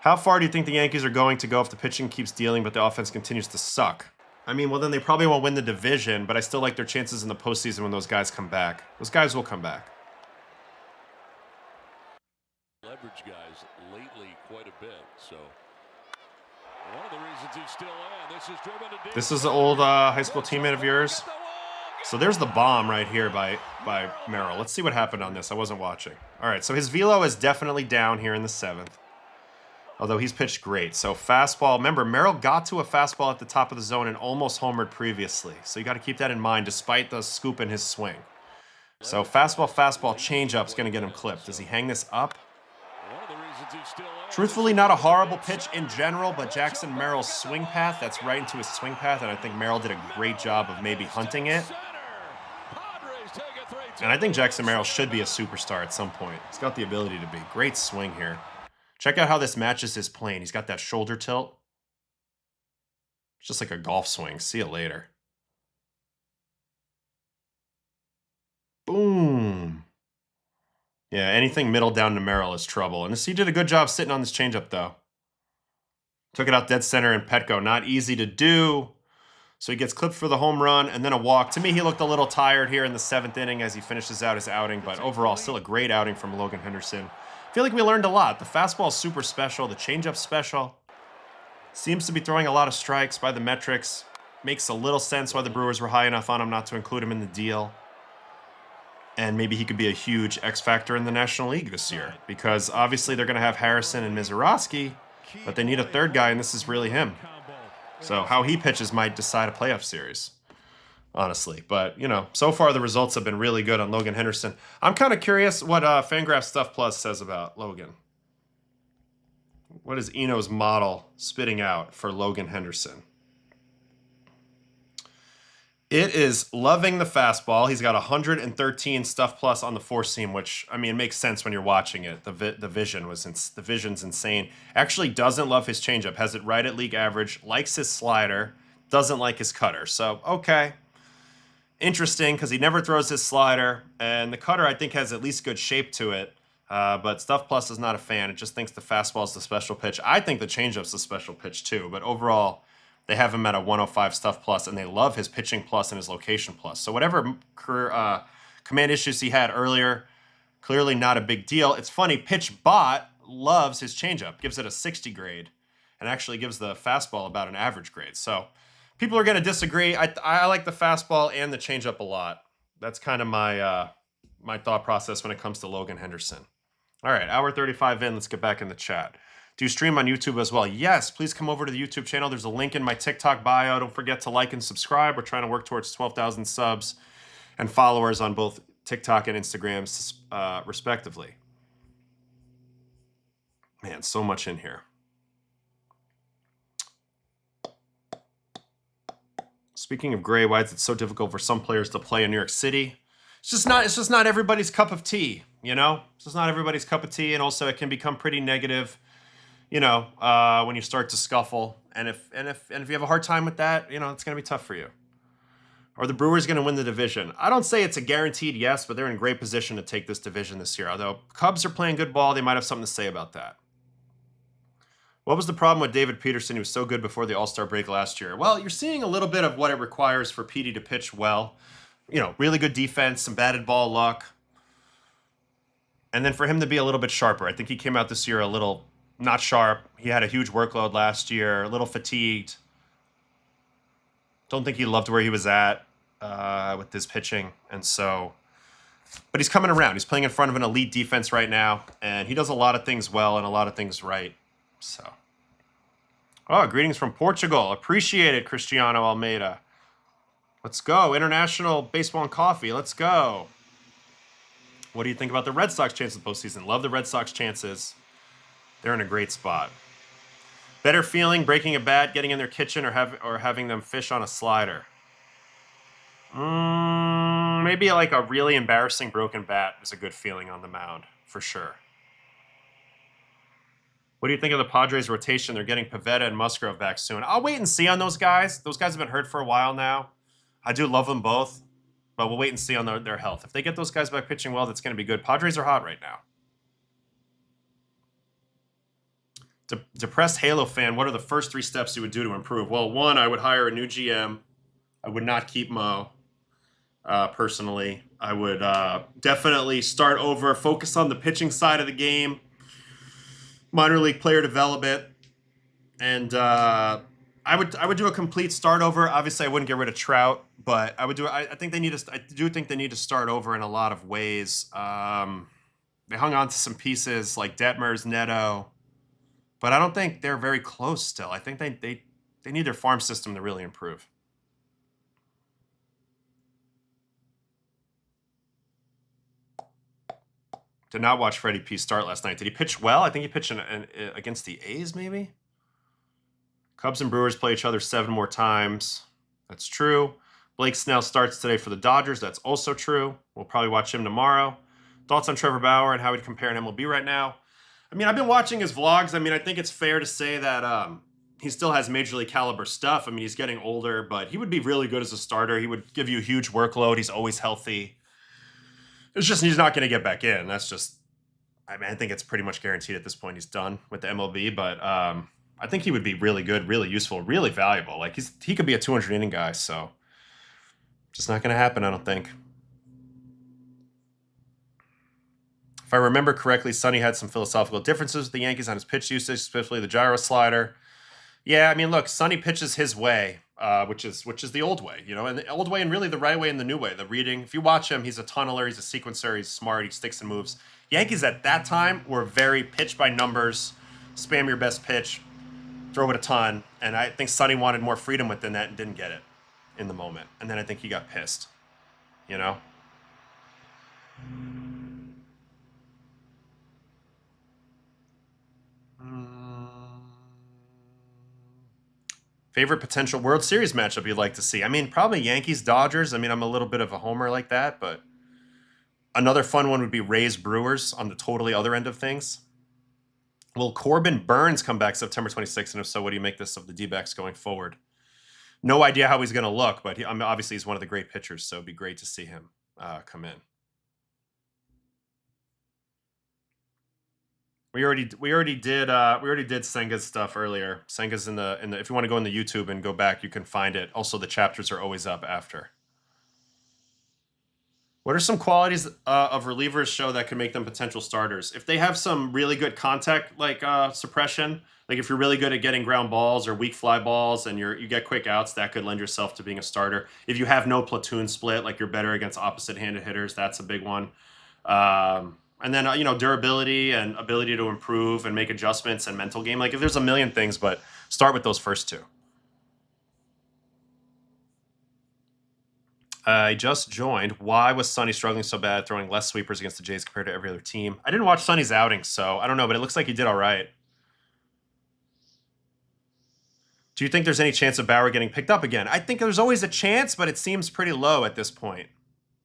How far do you think the Yankees are going to go if the pitching keeps dealing but the offense continues to suck? I mean, well, then they probably won't win the division, but I still like their chances in the postseason when those guys come back. Those guys will come back. Leverage guys lately quite a bit, so one of the reasons he's still in. This is an old high school teammate of yours. So there's the bomb right here by Merrill. Let's see what happened on this. I wasn't watching. All right, so his velo is definitely down here in the 7th. Although he's pitched great. So fastball. Remember, Merrill got to a fastball at the top of the zone and almost homered previously. So you got to keep that in mind despite the scoop in his swing. So fastball, changeup is going to get him clipped. Does he hang this up? reasons he still owns. Truthfully, not a horrible pitch in general, but Jackson Merrill's swing path, that's right into his swing path, and I think Merrill did a great job of maybe hunting it. And I think Jackson Merrill should be a superstar at some point. He's got the ability to be. Great swing here. Check out how this matches his plane. He's got that shoulder tilt. It's just like a golf swing. See you later. Boom. Yeah, anything middle down to Merrill is trouble. And he did a good job sitting on this changeup, though. Took it out dead center in Petco. Not easy to do. So he gets clipped for the home run and then a walk. To me, he looked a little tired here in the 7th inning as he finishes out his outing. But overall, still a great outing from Logan Henderson. I feel like we learned a lot. The fastball is super special. The changeup's special. Seems to be throwing a lot of strikes by the metrics. Makes a little sense why the Brewers were high enough on him not to include him in the deal. And maybe he could be a huge X factor in the National League this year. Because obviously they're going to have Harrison and Mizorowski, but they need a third guy, and this is really him. So how he pitches might decide a playoff series, honestly. But, you know, so far the results have been really good on Logan Henderson. I'm kind of curious what Fangraphs Stuff Plus says about Logan. What is Eno's model spitting out for Logan Henderson? It is loving the fastball. He's got 113 Stuff Plus on the 4-seam, which, I mean, makes sense when you're watching it. The vision's insane. Actually doesn't love his changeup. Has it right at league average. Likes his slider. Doesn't like his cutter. So, okay. Interesting, because he never throws his slider. And the cutter, I think, has at least good shape to it. But Stuff Plus is not a fan. It just thinks the fastball is the special pitch. I think the changeup's the special pitch, too. But overall, they have him at a 105 Stuff Plus, and they love his pitching plus and his location plus. So whatever command issues he had earlier, clearly not a big deal. It's funny, PitchBot loves his changeup, gives it a 60 grade, and actually gives the fastball about an average grade. So people are going to disagree. I like the fastball and the changeup a lot. That's kind of my my thought process when it comes to Logan Henderson. All right, hour 35 in. Let's get back in the chat. Do you stream on YouTube as well? Yes, please come over to the YouTube channel. There's a link in my TikTok bio. Don't forget to like and subscribe. We're trying to work towards 12,000 subs and followers on both TikTok and Instagram, respectively. Man, so much in here. Speaking of gray, why is it so difficult for some players to play in New York City? It's just not everybody's cup of tea, you know? It's just not everybody's cup of tea, and also it can become pretty negative, you know, when you start to scuffle. And if you have a hard time with that, you know, it's going to be tough for you. Are the Brewers going to win the division? I don't say it's a guaranteed yes, but they're in great position to take this division this year. Although Cubs are playing good ball, they might have something to say about that. What was the problem with David Peterson? He was so good before the All-Star break last year. Well, you're seeing a little bit of what it requires for Petey to pitch well. You know, really good defense, some batted ball luck. And then for him to be a little bit sharper. I think he came out this year a little not sharp. He had a huge workload last year, a little fatigued. Don't think he loved where he was at with his pitching. And so, but he's coming around. He's playing in front of an elite defense right now. And he does a lot of things well and a lot of things right. So, oh, greetings from Portugal. Appreciate it, Cristiano Almeida. Let's go. International Baseball and Coffee. Let's go. What do you think about the Red Sox chances in the postseason? Love the Red Sox chances. They're in a great spot. Better feeling breaking a bat, getting in their kitchen, or having them fish on a slider? Maybe like a really embarrassing broken bat is a good feeling on the mound, for sure. What do you think of the Padres' rotation? They're getting Pivetta and Musgrove back soon. I'll wait and see on those guys. Those guys have been hurt for a while now. I do love them both, but we'll wait and see on their health. If they get those guys back pitching well, that's going to be good. Padres are hot right now. Depressed Halo fan, what are the first 3 steps you would do to improve? Well, 1, I would hire a new GM. I would not keep Mo, personally. I would definitely start over, focus on the pitching side of the game, minor league player development, and I would do a complete start over. Obviously, I wouldn't get rid of Trout, but I would do. I think they need to. I do think they need to start over in a lot of ways. They hung on to some pieces like Detmers, Neto, but I don't think they're very close still. I think they need their farm system to really improve. Did not watch Freddy P start last night. Did he pitch well? I think he pitched against the A's, maybe? Cubs and Brewers play each other 7 more times. That's true. Blake Snell starts today for the Dodgers. That's also true. We'll probably watch him tomorrow. Thoughts on Trevor Bauer and how he'd compare in MLB right now? I mean, I've been watching his vlogs. I mean, I think it's fair to say that he still has major league caliber stuff. I mean, he's getting older, but he would be really good as a starter. He would give you a huge workload. He's always healthy. It's just he's not going to get back in. That's just, I mean, I think it's pretty much guaranteed at this point he's done with the MLB, but I think he would be really good, really useful, really valuable. Like, he could be a 200-inning guy, so just not going to happen, I don't think. If I remember correctly, Sonny had some philosophical differences with the Yankees on his pitch usage, especially the gyro slider. Yeah, I mean, look, Sonny pitches his way, which is the old way, you know, and the old way and really the right way and the new way. The reading, if you watch him, he's a tunneler, he's a sequencer, he's smart, he sticks and moves. Yankees at that time were very pitch by numbers, spam your best pitch, throw it a ton, and I think Sonny wanted more freedom within that and didn't get it in the moment. And then I think he got pissed, you know? Favorite potential World Series matchup you'd like to see? I mean, probably Yankees-Dodgers. I mean, I'm a little bit of a homer like that, but another fun one would be Rays-Brewers on the totally other end of things. Will Corbin Burns come back September 26th? And if so, what do you make this of the D-backs going forward? No idea how he's going to look, but obviously he's one of the great pitchers, so it'd be great to see him come in. We already did Senga's stuff earlier. Senga's in the if you want to go in the YouTube and go back, you can find it. Also, the chapters are always up after. What are some qualities of relievers show that can make them potential starters? If they have some really good contact like suppression, like if you're really good at getting ground balls or weak fly balls and you get quick outs, that could lend yourself to being a starter. If you have no platoon split, like you're better against opposite-handed hitters, that's a big one. And then, you know, durability and ability to improve and make adjustments and mental game. Like, if there's a million things, but start with those first two. I just joined. Why was Sonny struggling so bad, throwing less sweepers against the Jays compared to every other team? I didn't watch Sonny's outing, so I don't know, but it looks like he did all right. Do you think there's any chance of Bauer getting picked up again? I think there's always a chance, but it seems pretty low at this point.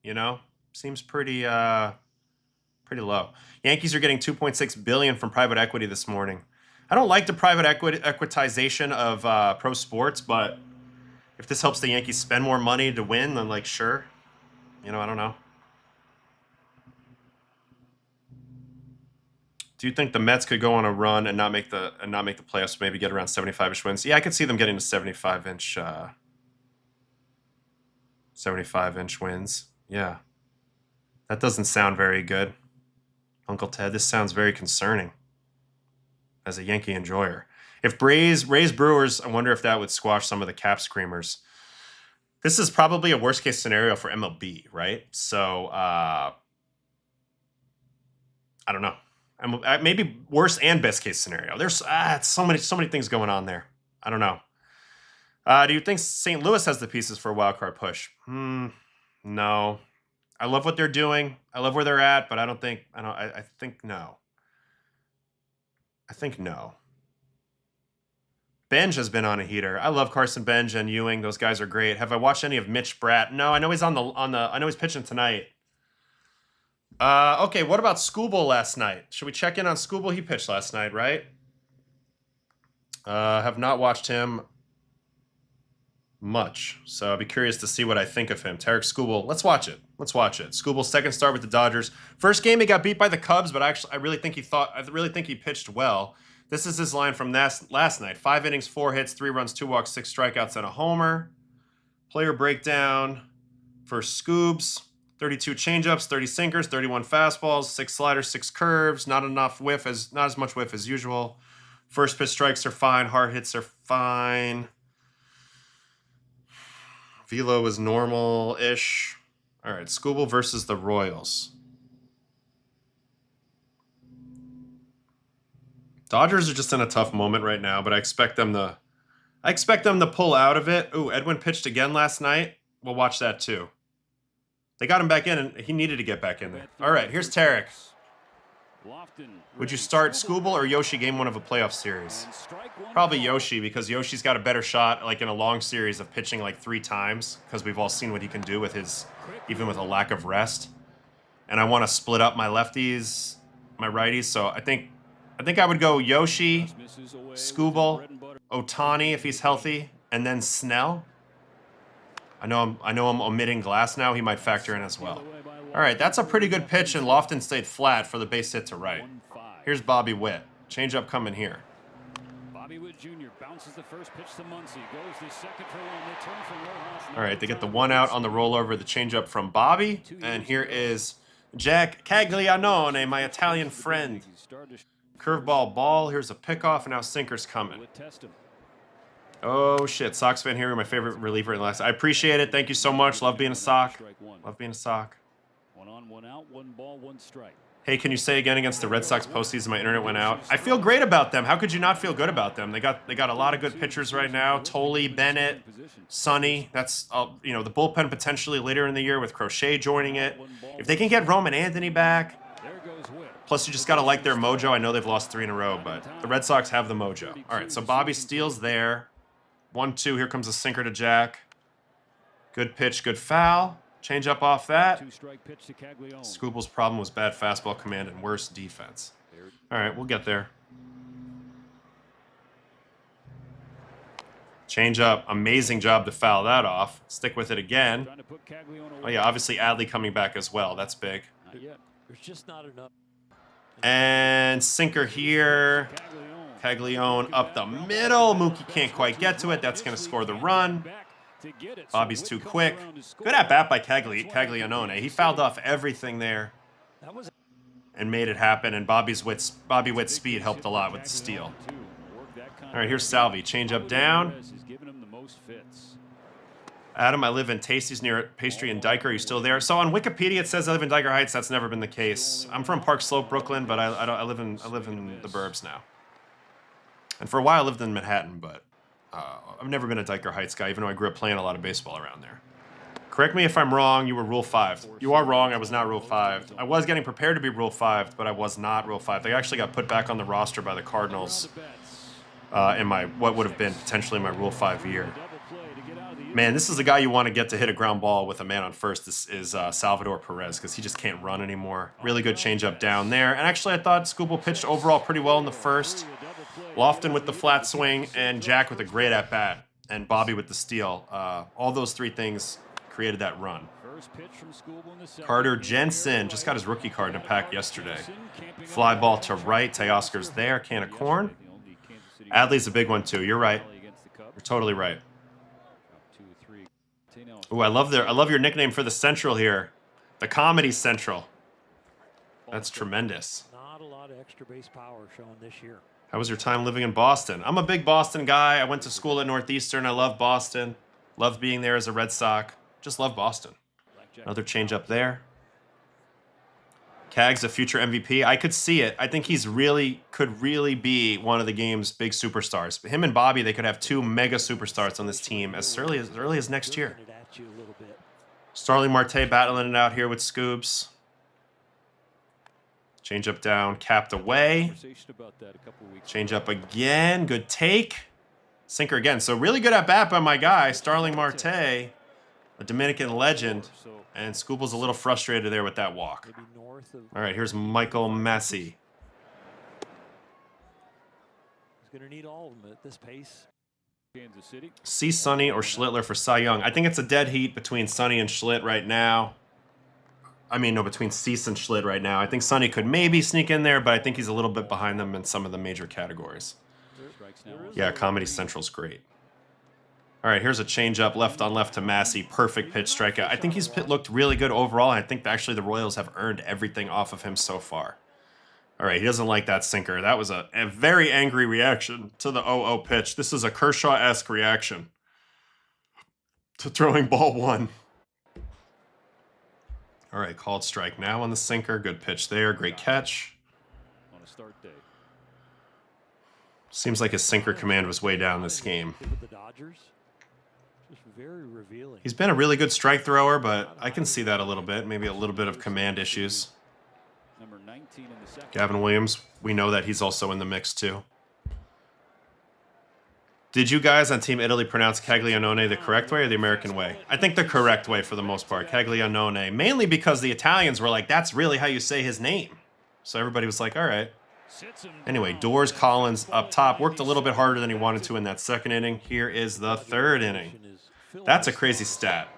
You know? Seems pretty low. Yankees are getting $2.6 billion from private equity this morning. I don't like the private equitization of pro sports, but if this helps the Yankees spend more money to win, then like sure. You know, I don't know. Do you think the Mets could go on a run and not make the playoffs? Maybe get around 75-ish wins. Yeah, I could see them getting to 75-inch wins. Yeah, that doesn't sound very good. Uncle Ted, this sounds very concerning as a Yankee enjoyer. If Rays Brewers, I wonder if that would squash some of the cap screamers. This is probably a worst case scenario for MLB, right? So I don't know. Maybe worst and best case scenario. There's so many things going on there. I don't know. Do you think St. Louis has the pieces for a wild card push? No. I love what they're doing. I love where they're at, but I think no. I think no. Benj has been on a heater. I love Carson Benj and Ewing. Those guys are great. Have I watched any of Mitch Bratt? No, I know he's I know he's pitching tonight. Okay, what about Skubal last night? Should we check in on Skubal? He pitched last night, right? Have not watched him much, so I'll be curious to see what I think of him. Tarik Skubal, let's watch it. Skubal's second start with the Dodgers. First game he got beat by the Cubs, but I really think he pitched well. This is his line from last night. 5 innings, 4 hits, 3 runs, 2 walks, 6 strikeouts, and a homer. Player breakdown for Scoobs. 32 changeups, 30 sinkers, 31 fastballs, 6 sliders, 6 curves. Not as much whiff as usual. First pitch strikes are fine. Hard hits are fine. Velo is normal-ish. All right, Skubal versus the Royals. Dodgers are just in a tough moment right now, but I expect them to pull out of it. Ooh, Edwin pitched again last night. We'll watch that too. They got him back in, and he needed to get back in there. All right, here's Tarik. Would you start Skubal or Yoshi game 1 of a playoff series? Probably Yoshi, because Yoshi's got a better shot like in a long series of pitching like 3 times, because we've all seen what he can do with his, even with a lack of rest. And I want to split up my lefties, my righties, so I think I would go Yoshi, Skubal, Ohtani if he's healthy, and then Snell. I know I'm omitting Glass now. He might factor in as well. All right, that's a pretty good pitch, and Lofton stayed flat for the base hit to right. Here's Bobby Witt. Change up coming here. Bobby Witt Jr. bounces the first pitch to Muncy. Goes the second for one. They turn from Rojas. All right, they get the 1 out on the rollover, the change up from Bobby, and here is Jack Caglianone, my Italian friend. Curveball ball. Here's a pickoff, and now sinker's coming. Oh shit, Sox fan here, my favorite reliever in the last. I appreciate it. Thank you so much. Love being a Sox. Love being a Sox. 1 on, 1 out, 1 ball, 1 strike. Hey, can you say again against the Red Sox postseason? My internet went out. I feel great about them. How could you not feel good about them? They got a lot of good pitchers right now. Tolley, Bennett, Sonny. That's you know, the bullpen potentially later in the year with Crochet joining it. If they can get Roman Anthony back, plus you just got to like their mojo. I know they've lost 3 in a row, but the Red Sox have the mojo. All right, so Bobby steals there. 1-2. Here comes a sinker to Jack. Good pitch, good foul. Change up off that. Skubal's problem was bad fastball command and worse defense. All right, we'll get there. Change up. Amazing job to foul that off. Stick with it again. Oh, yeah, obviously Adley coming back as well. That's big. There's just not enough. And sinker here. Caglione up the middle. Mookie can't quite get to it. That's going to score the run. Bobby's too quick. Good at bat by Caglianone. He fouled off everything there and made it happen. And Bobby Witt's speed helped a lot with the steal. All right, here's Salvi. Change up down. Adam, I live in Tasty's near Pastry and Diker. Are you still there? So on Wikipedia it says I live in Diker Heights. That's never been the case. I'm from Park Slope, Brooklyn, but I live in the burbs now. And for a while I lived in Manhattan, but I've never been a Diker Heights guy, even though I grew up playing a lot of baseball around there. Correct me if I'm wrong. You were Rule 5. You are wrong. I was not Rule 5. I was getting prepared to be Rule 5, but I was not Rule 5. They actually got put back on the roster by the Cardinals in my what would have been potentially my Rule 5 year. Man, this is the guy you want to get to hit a ground ball with a man on first. This is Salvador Perez, because he just can't run anymore. Really good changeup down there. And actually, I thought Skubal pitched overall pretty well in the first. Lofton with the flat swing, and Jack with a great at-bat, and Bobby with the steal. All those 3 things created that run. Carter Jensen just got his rookie card in a pack yesterday. Fly ball to right. Teoscar's there. Can of corn. Adley's a big one, too. You're right. You're totally right. Ooh, I love your nickname for the Central here. The Comedy Central. That's tremendous. Not a lot of extra base power shown this year. How was your time living in Boston? I'm a big Boston guy. I went to school at Northeastern. I love Boston. Love being there as a Red Sox. Just love Boston. Another change up there. Cag's a future MVP. I could see it. I think he's could really be one of the game's big superstars. Him and Bobby, they could have 2 mega superstars on this team as early as next year. Starling Marte battling it out here with Scoobs. Change up down, capped away. Change up again, good take. Sinker again. So really good at bat by my guy, Starling Marte, a Dominican legend. And Skubal's a little frustrated there with that walk. All right, here's Michael Massey. He's going to need all of them at this pace. See Sonny or Schlittler for Cy Young. I think it's a dead heat between Sonny and Schlitt right now. I mean, no, between Cease and Schlitt right now. I think Sonny could maybe sneak in there, but I think he's a little bit behind them in some of the major categories. Yeah, Comedy Central's great. All right, here's a changeup left on left to Massey. Perfect pitch strikeout. I think he's looked really good overall, and I think actually the Royals have earned everything off of him so far. All right, he doesn't like that sinker. That was a very angry reaction to the 0-0 pitch. This is a Kershaw-esque reaction to throwing ball 1. All right, called strike now on the sinker. Good pitch there. Great catch. On a start day. Seems like his sinker command was way down this game. Very revealing. He's been a really good strike thrower, but I can see that a little bit. Maybe a little bit of command issues. Number 19 Gavin Williams, we know that he's also in the mix too. Did you guys on Team Italy pronounce Caglianone the correct way or the American way? I think the correct way for the most part, Caglianone. Mainly because the Italians were like, that's really how you say his name. So everybody was like, all right. Anyway, Doors Collins up top. Worked a little bit harder than he wanted to in that second inning. Here is the third inning. That's a crazy stat.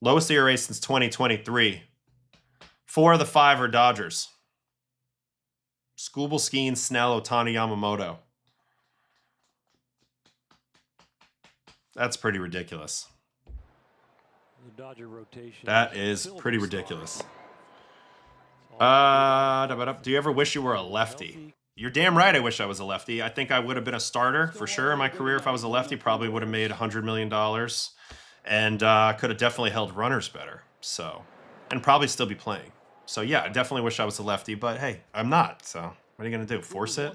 Lowest ERA since 2023. 4 of the 5 are Dodgers. Skubal, Skeen, Snell, Ohtani, Yamamoto. That's pretty ridiculous. That is pretty ridiculous. Do you ever wish you were a lefty? You're damn right I wish I was a lefty. I think I would have been a starter for sure in my career if I was a lefty. Probably would have made $100 million. And could have definitely held runners better. So, and probably still be playing. So yeah, I definitely wish I was a lefty. But hey, I'm not. So what are you going to do? Force it?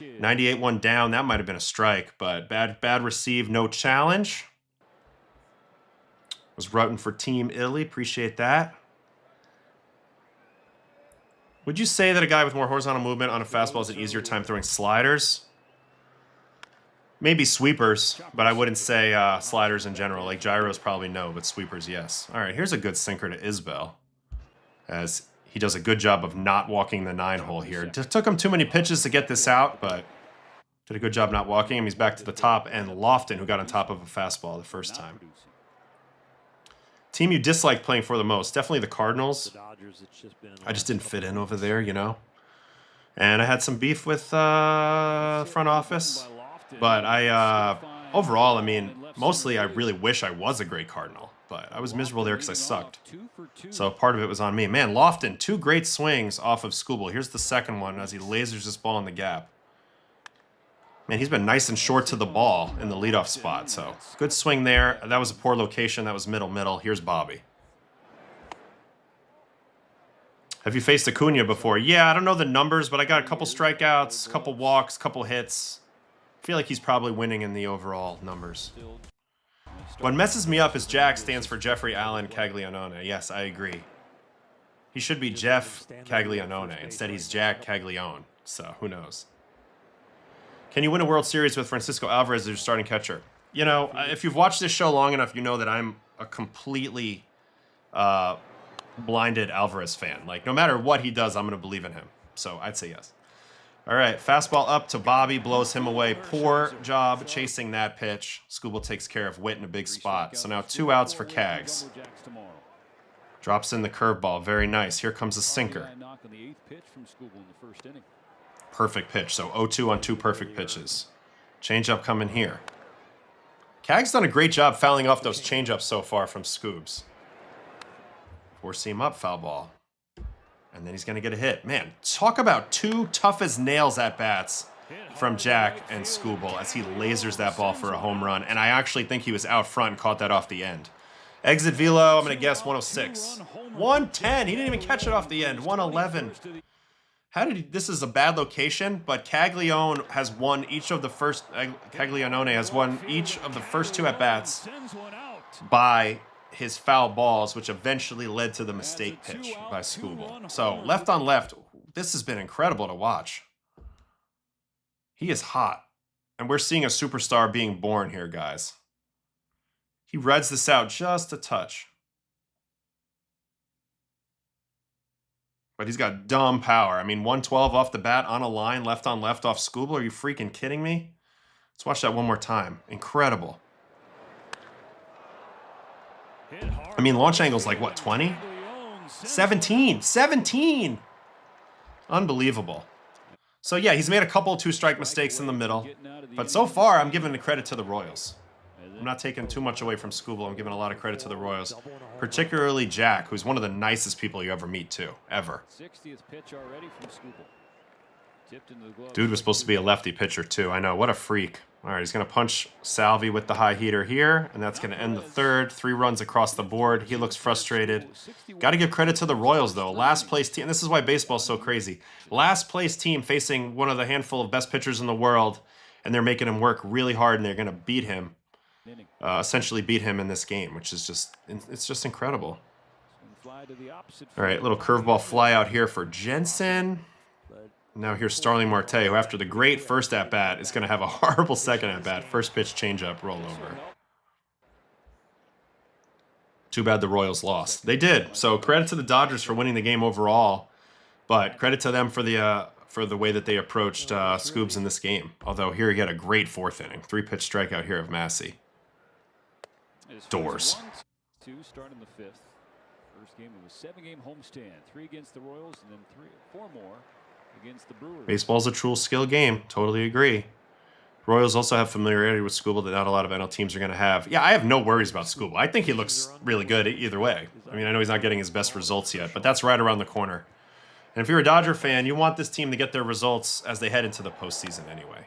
98-1 down. That might have been a strike. But bad receive. No challenge. Was rooting for Team Italy. Appreciate that. Would you say that a guy with more horizontal movement on a fastball has an easier time throwing sliders? Maybe sweepers, but I wouldn't say sliders in general. Like gyros, probably no, but sweepers, yes. All right, here's a good sinker to Isbell, as he does a good job of not walking the 9-hole here. It took him too many pitches to get this out, but did a good job not walking him. He's back to the top, and Lofton, who got on top of a fastball the first time. Team you dislike playing for the most? Definitely the Cardinals. I just didn't fit in over there, you know. And I had some beef with front office. But overall, I mean, mostly I really wish I was a great Cardinal. But I was miserable there because I sucked. So part of it was on me. Man, Lofton, 2 great swings off of Skubal. Here's the second one as he lasers this ball in the gap. Man, he's been nice and short to the ball in the leadoff spot. So good swing there. That was a poor location. That was middle. Here's Bobby. Have you faced Acuna before? Yeah, I don't know the numbers, but I got a couple strikeouts, a couple walks, a couple hits. I feel like he's probably winning in the overall numbers. What messes me up is Jack stands for Jeffrey Allen Caglianone. Yes, I agree. He should be Jeff Caglianone. Instead, he's Jack Caglione. So who knows? Can you win a World Series with Francisco Alvarez as your starting catcher? You know, if you've watched this show long enough, you know that I'm a completely blinded Alvarez fan. Like, no matter what he does, I'm going to believe in him. So I'd say yes. All right, fastball up to Bobby, blows him away. Poor job chasing that pitch. Skubal takes care of Witt in a big spot. So now 2 outs for Cags. Drops in the curveball. Very nice. Here comes a sinker. Perfect pitch. So 0-2 on 2 perfect pitches. Changeup coming here. Cags done a great job fouling off those changeups so far from Scoobs. 4-seam up, foul ball. And then he's going to get a hit. Man, talk about 2 tough as nails at-bats from Jack and Skubal as he lasers that ball for a home run. And I actually think he was out front and caught that off the end. Exit velo, I'm going to guess 106. 110. He didn't even catch it off the end. 111. How did he? This is a bad location, but Caglianone has won each of the first. Caglianone has won each of the first 2 at-bats by his foul balls, which eventually led to the mistake pitch by Skubal. So left on left, this has been incredible to watch. He is hot, and we're seeing a superstar being born here, guys. He rides this out just a touch. But he's got dumb power. I mean, 112 off the bat on a line, left on left off Skubal. Are you freaking kidding me? Let's watch that one more time. Incredible. I mean, launch angle's like, what, 20? 17! 17! Unbelievable. So, yeah, he's made a couple of 2-strike mistakes in the middle. But so far, I'm giving the credit to the Royals. I'm not taking too much away from Skubal. I'm giving a lot of credit to the Royals. Particularly Jack, who's one of the nicest people you ever meet, too. Ever. Dude was supposed to be a lefty pitcher, too. I know. What a freak. All right, he's going to punch Salvi with the high heater here, and that's going to end the third. 3 runs across the board. He looks frustrated. Got to give credit to the Royals, though. Last place team. This is why baseball's so crazy. Last place team facing one of the handful of best pitchers in the world, and they're making him work really hard, and they're going to beat him. Essentially beat him in this game, which is just, it's just incredible. All right, little curveball fly out here for Jensen. Now here's Starling Marte, who after the great first at-bat is going to have a horrible second at-bat. First pitch changeup rollover. Too bad the Royals lost. They did. So credit to the Dodgers for winning the game overall, but credit to them for the way that they approached Scoobs in this game. Although here you get a great fourth inning. 3-pitch strikeout here of Massey. Doors. 2 start in the 5th. First game of a 7-game homestand. 3 against the Royals and then 4 more against the Brewers. Baseball's a true skill game. Totally agree. Royals also have familiarity with Skubal that not a lot of NL teams are going to have. Yeah, I have no worries about Skubal. I think he looks really good either way. I mean, I know he's not getting his best results yet, but that's right around the corner. And if you're a Dodger fan, you want this team to get their results as they head into the postseason anyway.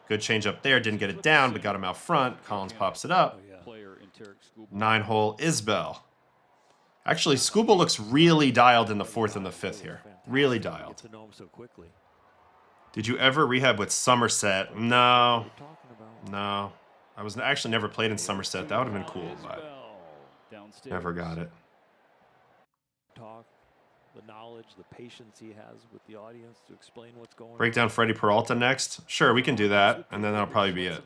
Good change up there. Didn't get it down, but got him out front. Collins pops it up. 9-hole Isbell. Actually, Skubal looks really dialed in the 4th and the 5th here. Really dialed. Did you ever rehab with Somerset? No. No. I was actually never played in Somerset. That would have been cool, but never got it. Talk, the knowledge, the patience he has with the audience to explain what's going on. Break down Freddy Peralta next? Sure, we can do that, and then that'll probably be it.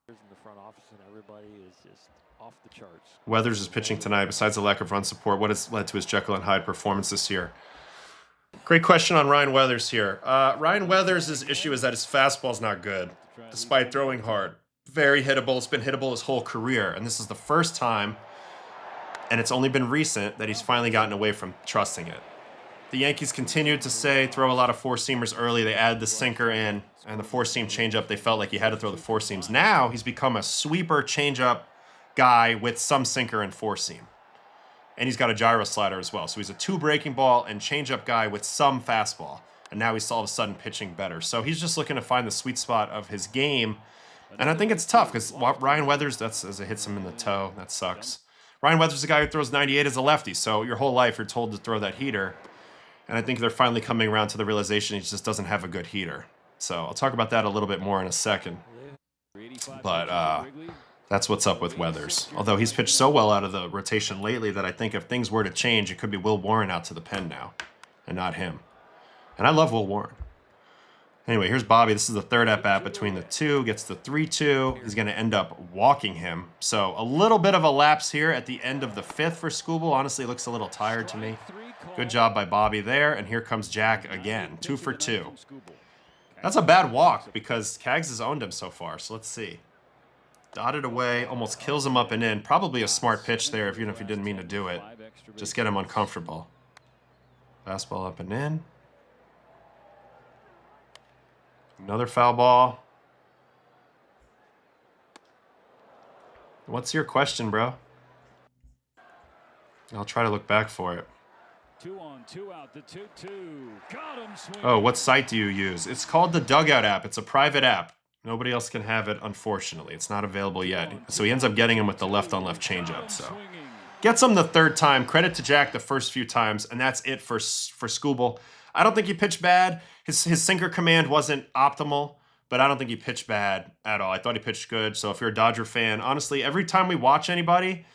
In the front office and everybody is just off the charts. Weathers is pitching tonight. Besides the lack of run support, what has led to his Jekyll and Hyde performance this year? Great question on Ryan Weathers here. Ryan Weathers' issue is that his fastball's not good, despite throwing hard. Very hittable. It's been hittable his whole career, and this is the first time, and it's only been recent, that he's finally gotten away from trusting it. The Yankees continued to say throw a lot of 4-seamers early. They added the sinker in, and the 4-seam changeup, they felt like he had to throw the 4-seams. Now he's become a sweeper changeup guy with some sinker and 4-seam. And he's got a gyro slider as well. So he's a 2 breaking ball and changeup guy with some fastball. And now he's all of a sudden pitching better. So he's just looking to find the sweet spot of his game. And I think it's tough because Ryan Weathers, that's as it hits him in the toe. That sucks. Ryan Weathers is a guy who throws 98 as a lefty. So your whole life you're told to throw that heater. And I think they're finally coming around to the realization he just doesn't have a good heater. So I'll talk about that a little bit more in a second. But that's what's up with Weathers. Although he's pitched so well out of the rotation lately that I think if things were to change, it could be Will Warren out to the pen now and not him. And I love Will Warren. Anyway, here's Bobby. This is the 3rd at-bat between the 2. Gets the 3-2. He's going to end up walking him. So a little bit of a lapse here at the end of the 5th for Skubal. Honestly, looks a little tired to me. Good job by Bobby there. And here comes Jack again. 2 for 2. That's a bad walk because Cags has owned him so far. So let's see. Dotted away, almost kills him up and in. Probably a smart pitch there, even if he didn't mean to do it. Just get him uncomfortable. Fastball up and in. Another foul ball. What's your question, bro? I'll try to look back for it. 2 on, 2 out, the 2-2. Got him swinging. Oh, what site do you use? It's called the Dugout app. It's a private app. Nobody else can have it, unfortunately. It's not available yet. So he ends up getting him with the left-on-left changeup. So gets him the 3rd time. Credit to Jack the first few times, and that's it for Skubal. I don't think he pitched bad. His sinker command wasn't optimal, but I don't think he pitched bad at all. I thought he pitched good. So if you're a Dodger fan, honestly, every time we watch anybody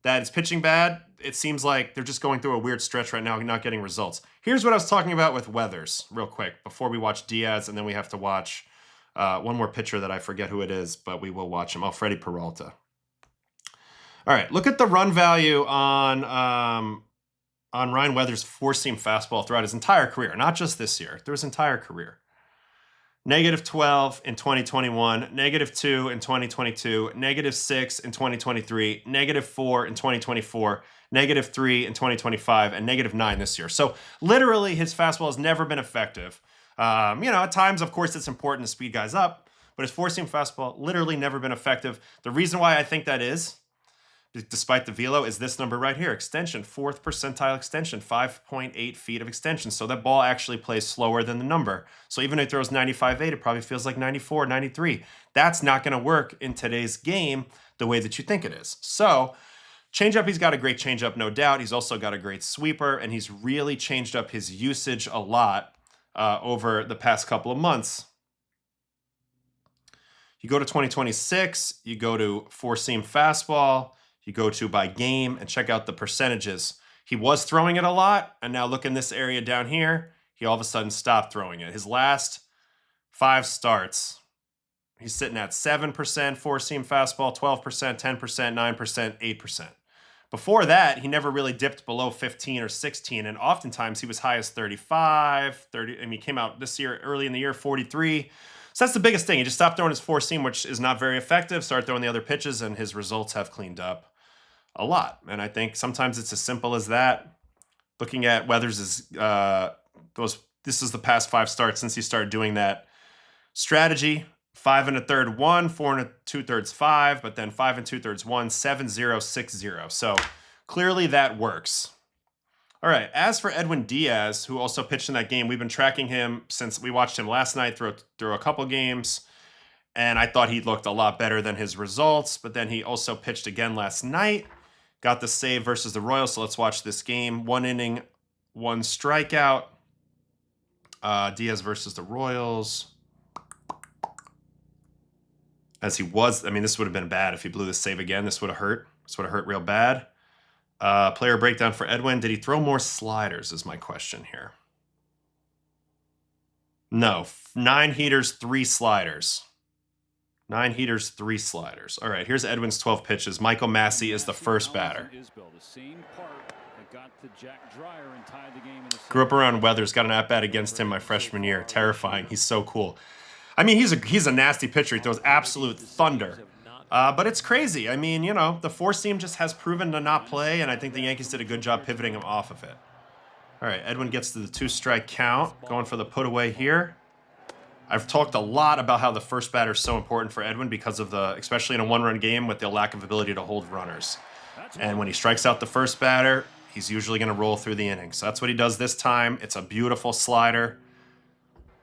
that is pitching bad, it seems like they're just going through a weird stretch right now, not getting results. Here's what I was talking about with Weathers, real quick, before we watch Diaz, and then we have to watch one more pitcher that I forget who it is, but we will watch him. Oh, Freddy Peralta. All right, look at the run value on Ryan Weathers' 4-seam fastball throughout his entire career, not just this year, through his entire career. -12 in 2021, -2 in 2022, -6 in 2023, -4 in 2024, -3 in 2025, and -9 this year. So literally his fastball has never been effective. At times, of course, it's important to speed guys up, but his 4-seam fastball literally never been effective. The reason why I think that is, despite the velo, is this number right here. Extension, 4th percentile extension, 5.8 feet of extension. So that ball actually plays slower than the number. So even if he throws 95.8, it probably feels like 94, 93. That's not going to work in today's game the way that you think it is. So changeup, he's got a great changeup, no doubt. He's also got a great sweeper, and he's really changed up his usage a lot over the past couple of months. You go to 2026, you go to 4-seam fastball, you go to by game and check out the percentages. he was throwing it a lot, and now look in this area down here, he all of a sudden stopped throwing it. His last 5 starts, he's sitting at 7% four-seam fastball, 12%, 10%, 9%, 8%. Before that, he never really dipped below 15 or 16, and oftentimes he was high as 35, 30, and he came out this year, early in the year, 43. So that's the biggest thing. He just stopped throwing his four-seam, which is not very effective, started throwing the other pitches, and his results have cleaned up a lot. And I think sometimes it's as simple as that. Looking at Weathers' this is the past 5 starts since he started doing that strategy. 5 1/3 1, 4 2/3 5, but then 5 2/3 1, 7-0, 6-0. So clearly that works. All right, as for Edwin Diaz, who also pitched in that game, we've been tracking him since we watched him last night through a couple games, and I thought he looked a lot better than his results, but then he also pitched again last night, got the save versus the Royals, so let's watch this game. 1 inning, 1 strikeout. Diaz versus the Royals. As he was, I mean, this would have been bad if he blew the save again. This would have hurt. This would have hurt real bad. Player breakdown for Edwin. Did he throw more sliders is my question here. No. 9 heaters, 3 sliders. 9 heaters, 3 sliders. All right, here's Edwin's 12 pitches. Michael Massey is the first batter. Grew up around Weathers. Got an at-bat against him my freshman year. Terrifying. He's so cool. I mean, he's a nasty pitcher. He throws absolute thunder. But it's crazy. I mean, you know, the four-seam just has proven to not play, and I think the Yankees did a good job pivoting him off of it. All right, Edwin gets to the 2-strike count, going for the put-away here. I've talked a lot about how the first batter is so important for Edwin because of especially in a one-run game with the lack of ability to hold runners. And when he strikes out the first batter, he's usually going to roll through the inning. So that's what he does this time. It's a beautiful slider.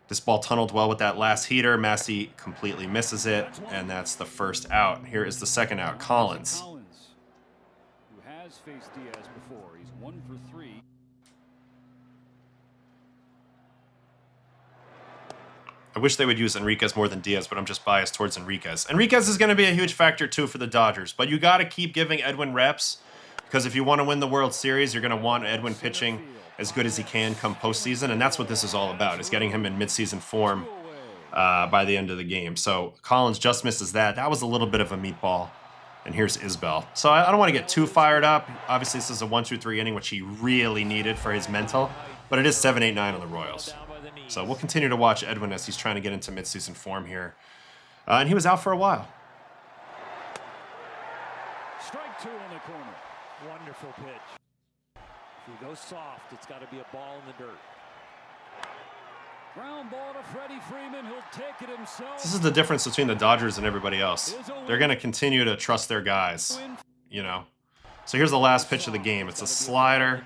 This ball tunneled well with that last heater. Massey completely misses it, and that's the first out. Here is the second out, Collins. Who has faced Diaz before. He's 1 for 3. I wish they would use Enriquez more than Diaz, but I'm just biased towards Enriquez. Enriquez is going to be a huge factor, too, for the Dodgers, but you got to keep giving Edwin reps, because if you want to win the World Series, you're going to want Edwin pitching as good as he can come postseason, and that's what this is all about, is getting him in midseason form by the end of the game. So Collins just misses that. That was a little bit of a meatball. And here's Isbell. So I don't want to get too fired up. Obviously, this is a 1-2-3 inning, which he really needed for his mental, but it is 7-8-9 on the Royals. So we'll continue to watch Edwin as he's trying to get into midseason form here. And he was out for a while. Strike 2 on the corner. Wonderful pitch. If he goes soft, it's got to be a ball in the dirt. Ground ball to Freddie Freeman. He'll take it himself. This is the difference between the Dodgers and everybody else. They're going to continue to trust their guys, you know. So here's the last pitch of the game. It's a slider.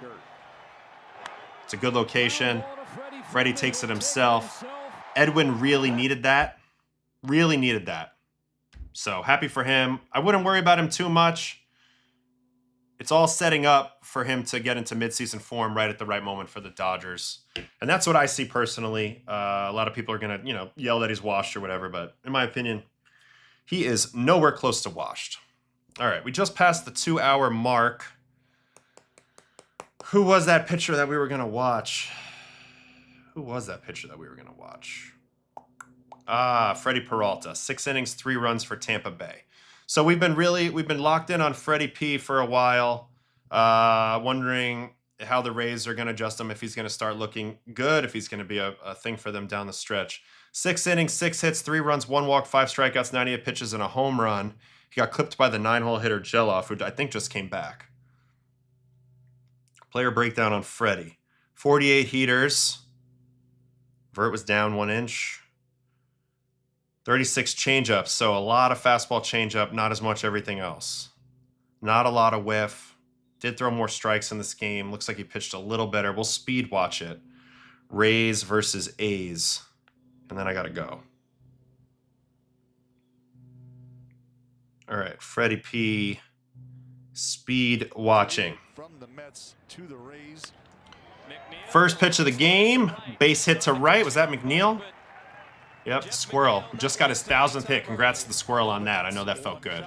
It's a good location. Freddie takes it himself. Edwin really needed that. Really needed that. So happy for him. I wouldn't worry about him too much. It's all setting up for him to get into midseason form right at the right moment for the Dodgers. And that's what I see personally. A lot of people are going to, yell that he's washed or whatever, but in my opinion, he is nowhere close to washed. All right, we just passed the 2-hour mark. Who was that pitcher that we were going to watch? Freddy Peralta. 6 innings, 3 runs for Tampa Bay. So we've been locked in on Freddie P for a while, wondering how the Rays are going to adjust him, if he's going to start looking good, if he's going to be a thing for them down the stretch. 6 innings, 6 hits, 3 runs, 1 walk, 5 strikeouts, 98 pitches, and a home run. He got clipped by the 9-hole hitter Geloff, who I think just came back. Player breakdown on Freddie. 48 heaters. Vert was down 1 inch. 36 changeups, so a lot of fastball changeup, not as much everything else. Not a lot of whiff. Did throw more strikes in this game. Looks like he pitched a little better. We'll speed watch it. Rays versus A's. And then I got to go. All right, Freddie P. Speed watching. From the Mets to the Rays. First pitch of the game. Base hit to right. Was that McNeil? Yep, Squirrel. Just got his 1,000th hit. Congrats to the Squirrel on that. I know that felt good.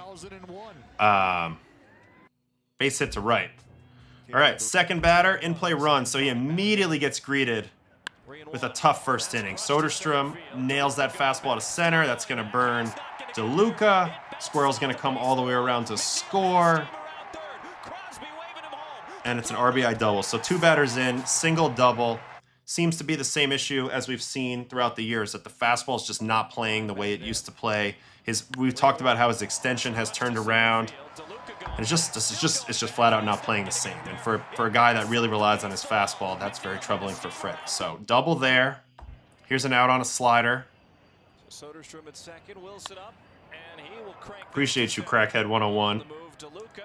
Base hit to right. All right, second batter, in-play run. So he immediately gets greeted with a tough first inning. Soderstrom nails that fastball to center. That's going to burn DeLuca. Squirrel's going to come all the way around to score. And it's an RBI double. So 2 batters in, single, double. Seems to be the same issue as we've seen throughout the years, that the fastball is just not playing the way it used to play. We've talked about how his extension has turned around. And it's just flat out not playing the same. And for a guy that really relies on his fastball, that's very troubling for Freddy. So double there. Here's an out on a slider. Soderstrom at second, Wilson up, and he will crank. Appreciate you, Crackhead 101.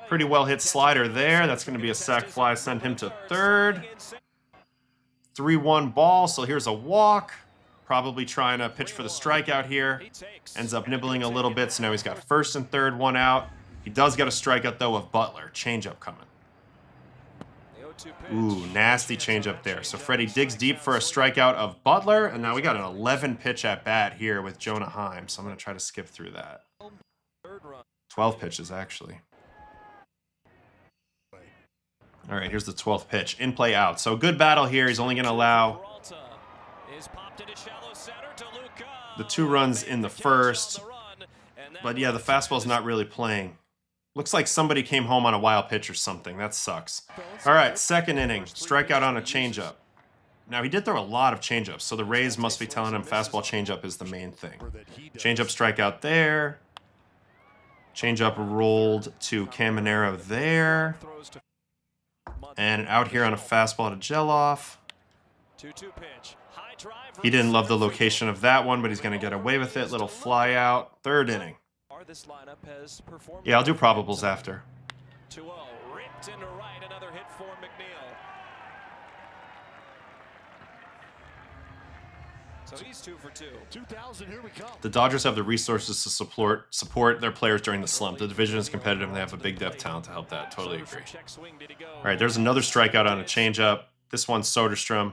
Pretty well hit slider there. That's going to be a sac fly. Send him to third. 3-1 ball. So here's a walk. Probably trying to pitch for the strikeout here. Ends up nibbling a little bit. So now he's got first and third, 1 out. He does get a strikeout, though, of Butler. Changeup coming. Ooh, nasty changeup there. So Freddy digs deep for a strikeout of Butler. And now we got an 11-pitch at-bat here with Jonah Heim. So I'm going to try to skip through that. 12 pitches, actually. All right, here's the 12th pitch. In play out. So good battle here. He's only going to allow the 2 runs in the first. But yeah, the fastball's not really playing. Looks like somebody came home on a wild pitch or something. That sucks. All right, second inning. Strikeout on a changeup. Now, he did throw a lot of changeups, so the Rays must be telling him fastball changeup is the main thing. Changeup strikeout there. Changeup rolled to Caminero there. And out here on a fastball to Geloff. He didn't love the location of that one, but he's going to get away with it. Little fly out. Third inning. Yeah, I'll do probables after. 2-0, ripped into right, another hit for McNeil. So he's 2 for 2. 2000, here we come. The Dodgers have the resources to support their players during the slump. The division is competitive, and they have a big depth talent to help that. Totally agree. All right, there's another strikeout on a changeup. This one's Soderstrom.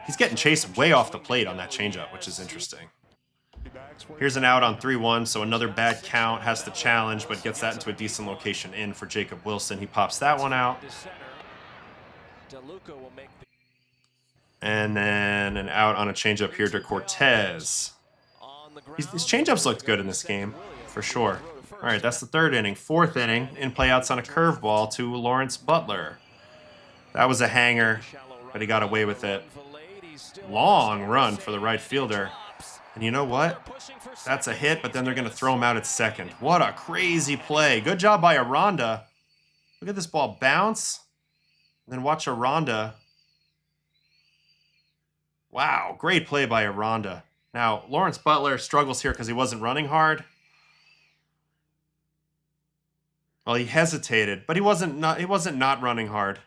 He's getting chased way off the plate on that changeup, which is interesting. Here's an out on 3-1, so another bad count. Has to challenge, but gets that into a decent location in for Jacob Wilson. He pops that one out. And then an out on a changeup here to Cortez. His changeups looked good in this game, for sure. All right, that's the third inning. Fourth inning, in play outs on a curveball to Lawrence Butler. That was a hanger, but he got away with it. Long run for the right fielder. And you know what? That's a hit, but then they're going to throw him out at second. What a crazy play. Good job by Aranda. Look at this ball bounce. And then watch Aranda. Wow, great play by Aranda. Now, Lawrence Butler struggles here because he wasn't running hard. Well, he hesitated, but he wasn't not running hard.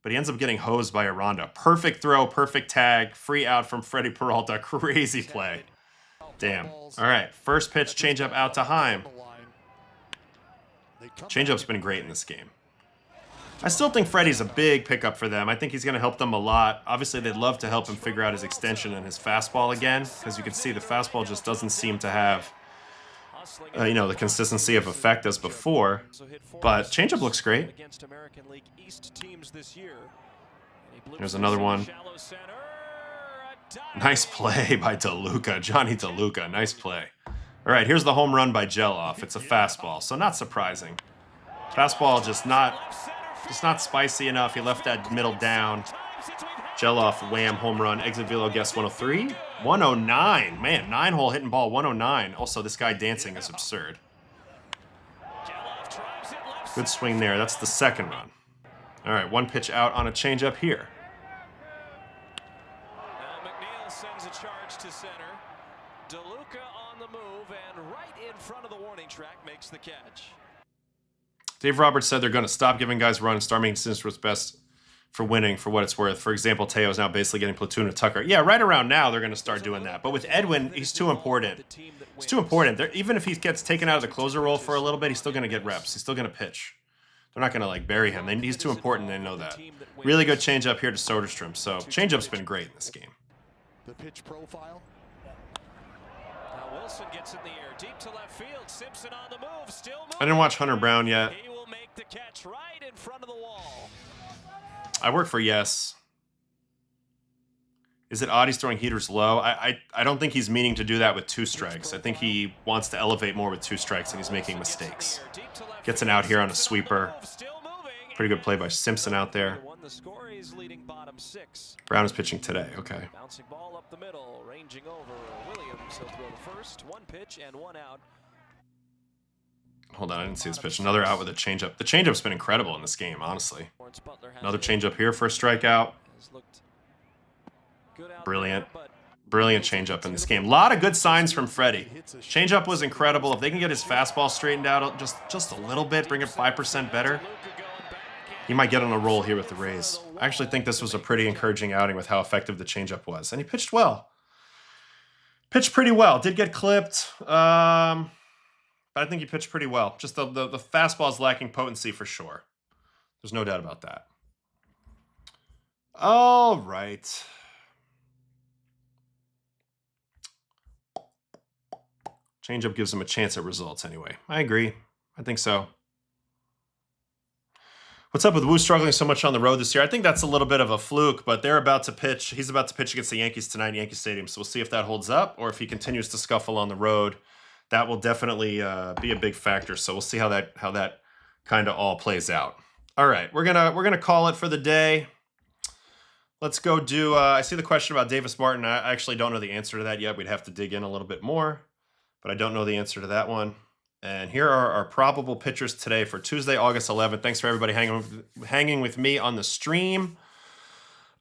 But he ends up getting hosed by Aranda. Perfect throw, perfect tag, free out from Freddy Peralta. Crazy play. Damn. All right, first pitch, changeup out to Heim. Changeup's been great in this game. I still think Freddy's a big pickup for them. I think he's going to help them a lot. Obviously, they'd love to help him figure out his extension and his fastball again, because you can see the fastball just doesn't seem to have, the consistency of effect as before. But changeup looks great. There's another one. Nice play by DeLuca. Johnny DeLuca. Nice play. All right, here's the home run by Geloff. It's a fastball, so not surprising. Fastball just not spicy enough. He left that middle down. Geloff, wham, home run. Exit velo, guess 103? 109. Man, 9-hole hitting ball, 109. Also, this guy dancing is absurd. Good swing there. That's the second run. All right, one pitch out on a changeup here. Now McNeil sends a charge to center. DeLuca on the move and right in front of the warning track makes the catch. Dave Roberts said they're going to stop giving guys runs, start making decisions what's best for winning, for what it's worth. For example, Teo's now basically getting platoon to Tucker. Yeah, right around now they're going to start doing that. But with Edwin, he's too important. He's too important. Even if he gets taken out of the closer role for a little bit, he's still going to get reps. He's still going to pitch. They're not going to bury him. He's too important. They know that. Really good changeup here to Soderstrom. So changeup's been great in this game. The pitch profile. Wilson gets in the air, deep to left field. Simpson on the move, still moving. I didn't watch Hunter Brown yet. He will make the catch right in front of the wall. I work for Yes. Is it odd he's throwing heaters low? I don't think he's meaning to do that with 2 strikes. I think he wants to elevate more with 2 strikes, and he's making mistakes. Gets an out here on a sweeper. Pretty good play by Simpson out there. Brown is pitching today. Okay. Bouncing ball up the middle, ranging over Williams. He'll throw the first. 1 pitch and 1 out. Hold on, I didn't see this pitch. Another out with a changeup. The changeup's been incredible in this game, honestly. Another changeup here for a strikeout. Brilliant. Brilliant changeup in this game. A lot of good signs from Freddy. Changeup was incredible. If they can get his fastball straightened out just a little bit, bring it 5% better, he might get on a roll here with the Rays. I actually think this was a pretty encouraging outing with how effective the changeup was. And he pitched well. Pitched pretty well. Did get clipped. But I think he pitched pretty well. Just the fastball is lacking potency for sure. There's no doubt about that. All right. Changeup gives him a chance at results anyway. I agree. I think so. What's up with Wu struggling so much on the road this year? I think that's a little bit of a fluke, but they're about to pitch. He's about to pitch against the Yankees tonight in Yankee Stadium, so we'll see if that holds up or if he continues to scuffle on the road. That will definitely be a big factor. So we'll see how that kind of all plays out. All right, we're gonna call it for the day. Let's go do. I see the question about Davis Martin. I actually don't know the answer to that yet. We'd have to dig in a little bit more, but I don't know the answer to that one. And here are our probable pitchers today for Tuesday, August 11th. Thanks for everybody hanging with me on the stream.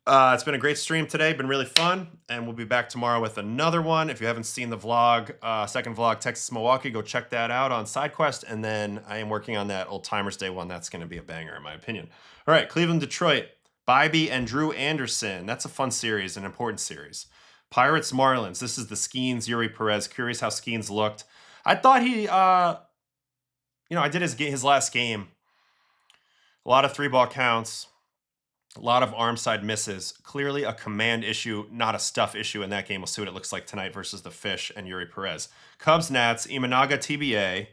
It's been a great stream today. Been really fun. And we'll be back tomorrow with another one. If you haven't seen the vlog, second vlog, Texas-Milwaukee, go check that out on SideQuest. And then I am working on that Old Timers Day one. That's going to be a banger, in my opinion. All right, Cleveland-Detroit. Bybee and Drew Anderson. That's a fun series, an important series. Pirates-Marlins. This is the Skeens, Yuri Perez. Curious how Skeens looked. I thought he, I did his last game. A lot of 3-ball counts. A lot of arm side misses. Clearly a command issue, not a stuff issue in that game. We'll see what it looks like tonight versus the Fish and Yuri Perez. Cubs, Nats, Imanaga, TBA.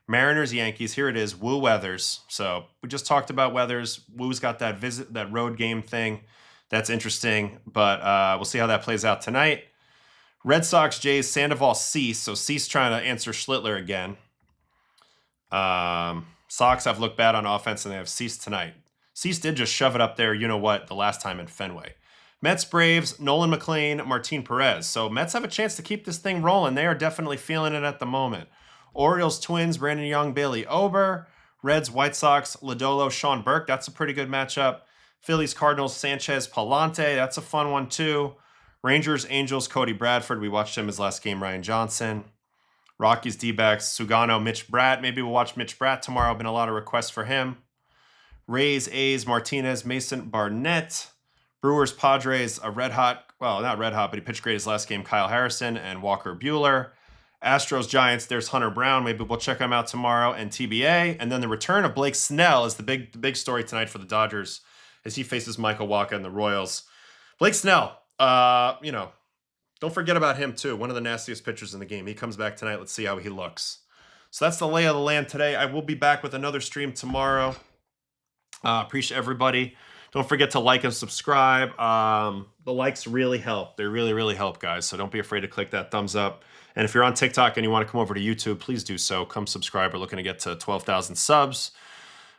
Mariners, Yankees. Here it is, Wu Weathers. So we just talked about Weathers. Wu's got that road game thing. That's interesting, but we'll see how that plays out tonight. Red Sox, Jays, Sandoval, Cease. So Cease trying to answer Schlittler again. Sox have looked bad on offense, and they have Cease tonight. Cease did just shove it up there, you know what, the last time in Fenway. Mets, Braves, Nolan McLean, Martin Perez. So Mets have a chance to keep this thing rolling. They are definitely feeling it at the moment. Orioles, Twins, Brandon Young, Bailey Ober. Reds, White Sox, Lodolo, Sean Burke. That's a pretty good matchup. Phillies, Cardinals, Sanchez, Palante. That's a fun one too. Rangers, Angels, Cody Bradford. We watched him his last game, Ryan Johnson. Rockies, D-backs, Sugano, Mitch Bratt. Maybe we'll watch Mitch Bratt tomorrow. Been a lot of requests for him. Rays, A's, Martinez, Mason, Barnett. Brewers, Padres, a red hot, well, not red hot, but he pitched great his last game, Kyle Harrison and Walker Buehler. Astros, Giants, there's Hunter Brown. Maybe we'll check him out tomorrow, and TBA. And then the return of Blake Snell is the big story tonight for the Dodgers as he faces Michael Wacha and the Royals. Blake Snell, don't forget about him too. One of the nastiest pitchers in the game. He comes back tonight. Let's see how he looks. So that's the lay of the land today. I will be back with another stream tomorrow. Appreciate everybody. Don't forget to like and subscribe. The likes really help. They really, really help, guys. So don't be afraid to click that thumbs up. And if you're on TikTok and you want to come over to YouTube, please do so. Come subscribe. We're looking to get to 12,000 subs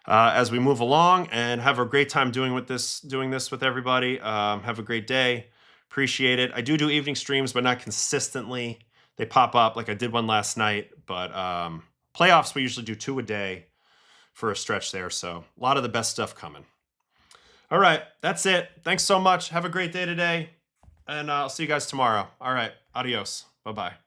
as we move along, and have a great time doing this with everybody. Have a great day. Appreciate it. I do evening streams, but not consistently. They pop up, like I did one last night. But playoffs, we usually do 2 a day for a stretch there. So a lot of the best stuff coming. All right, that's it. Thanks so much. Have a great day today, and I'll see you guys tomorrow. All right, adios. Bye-bye.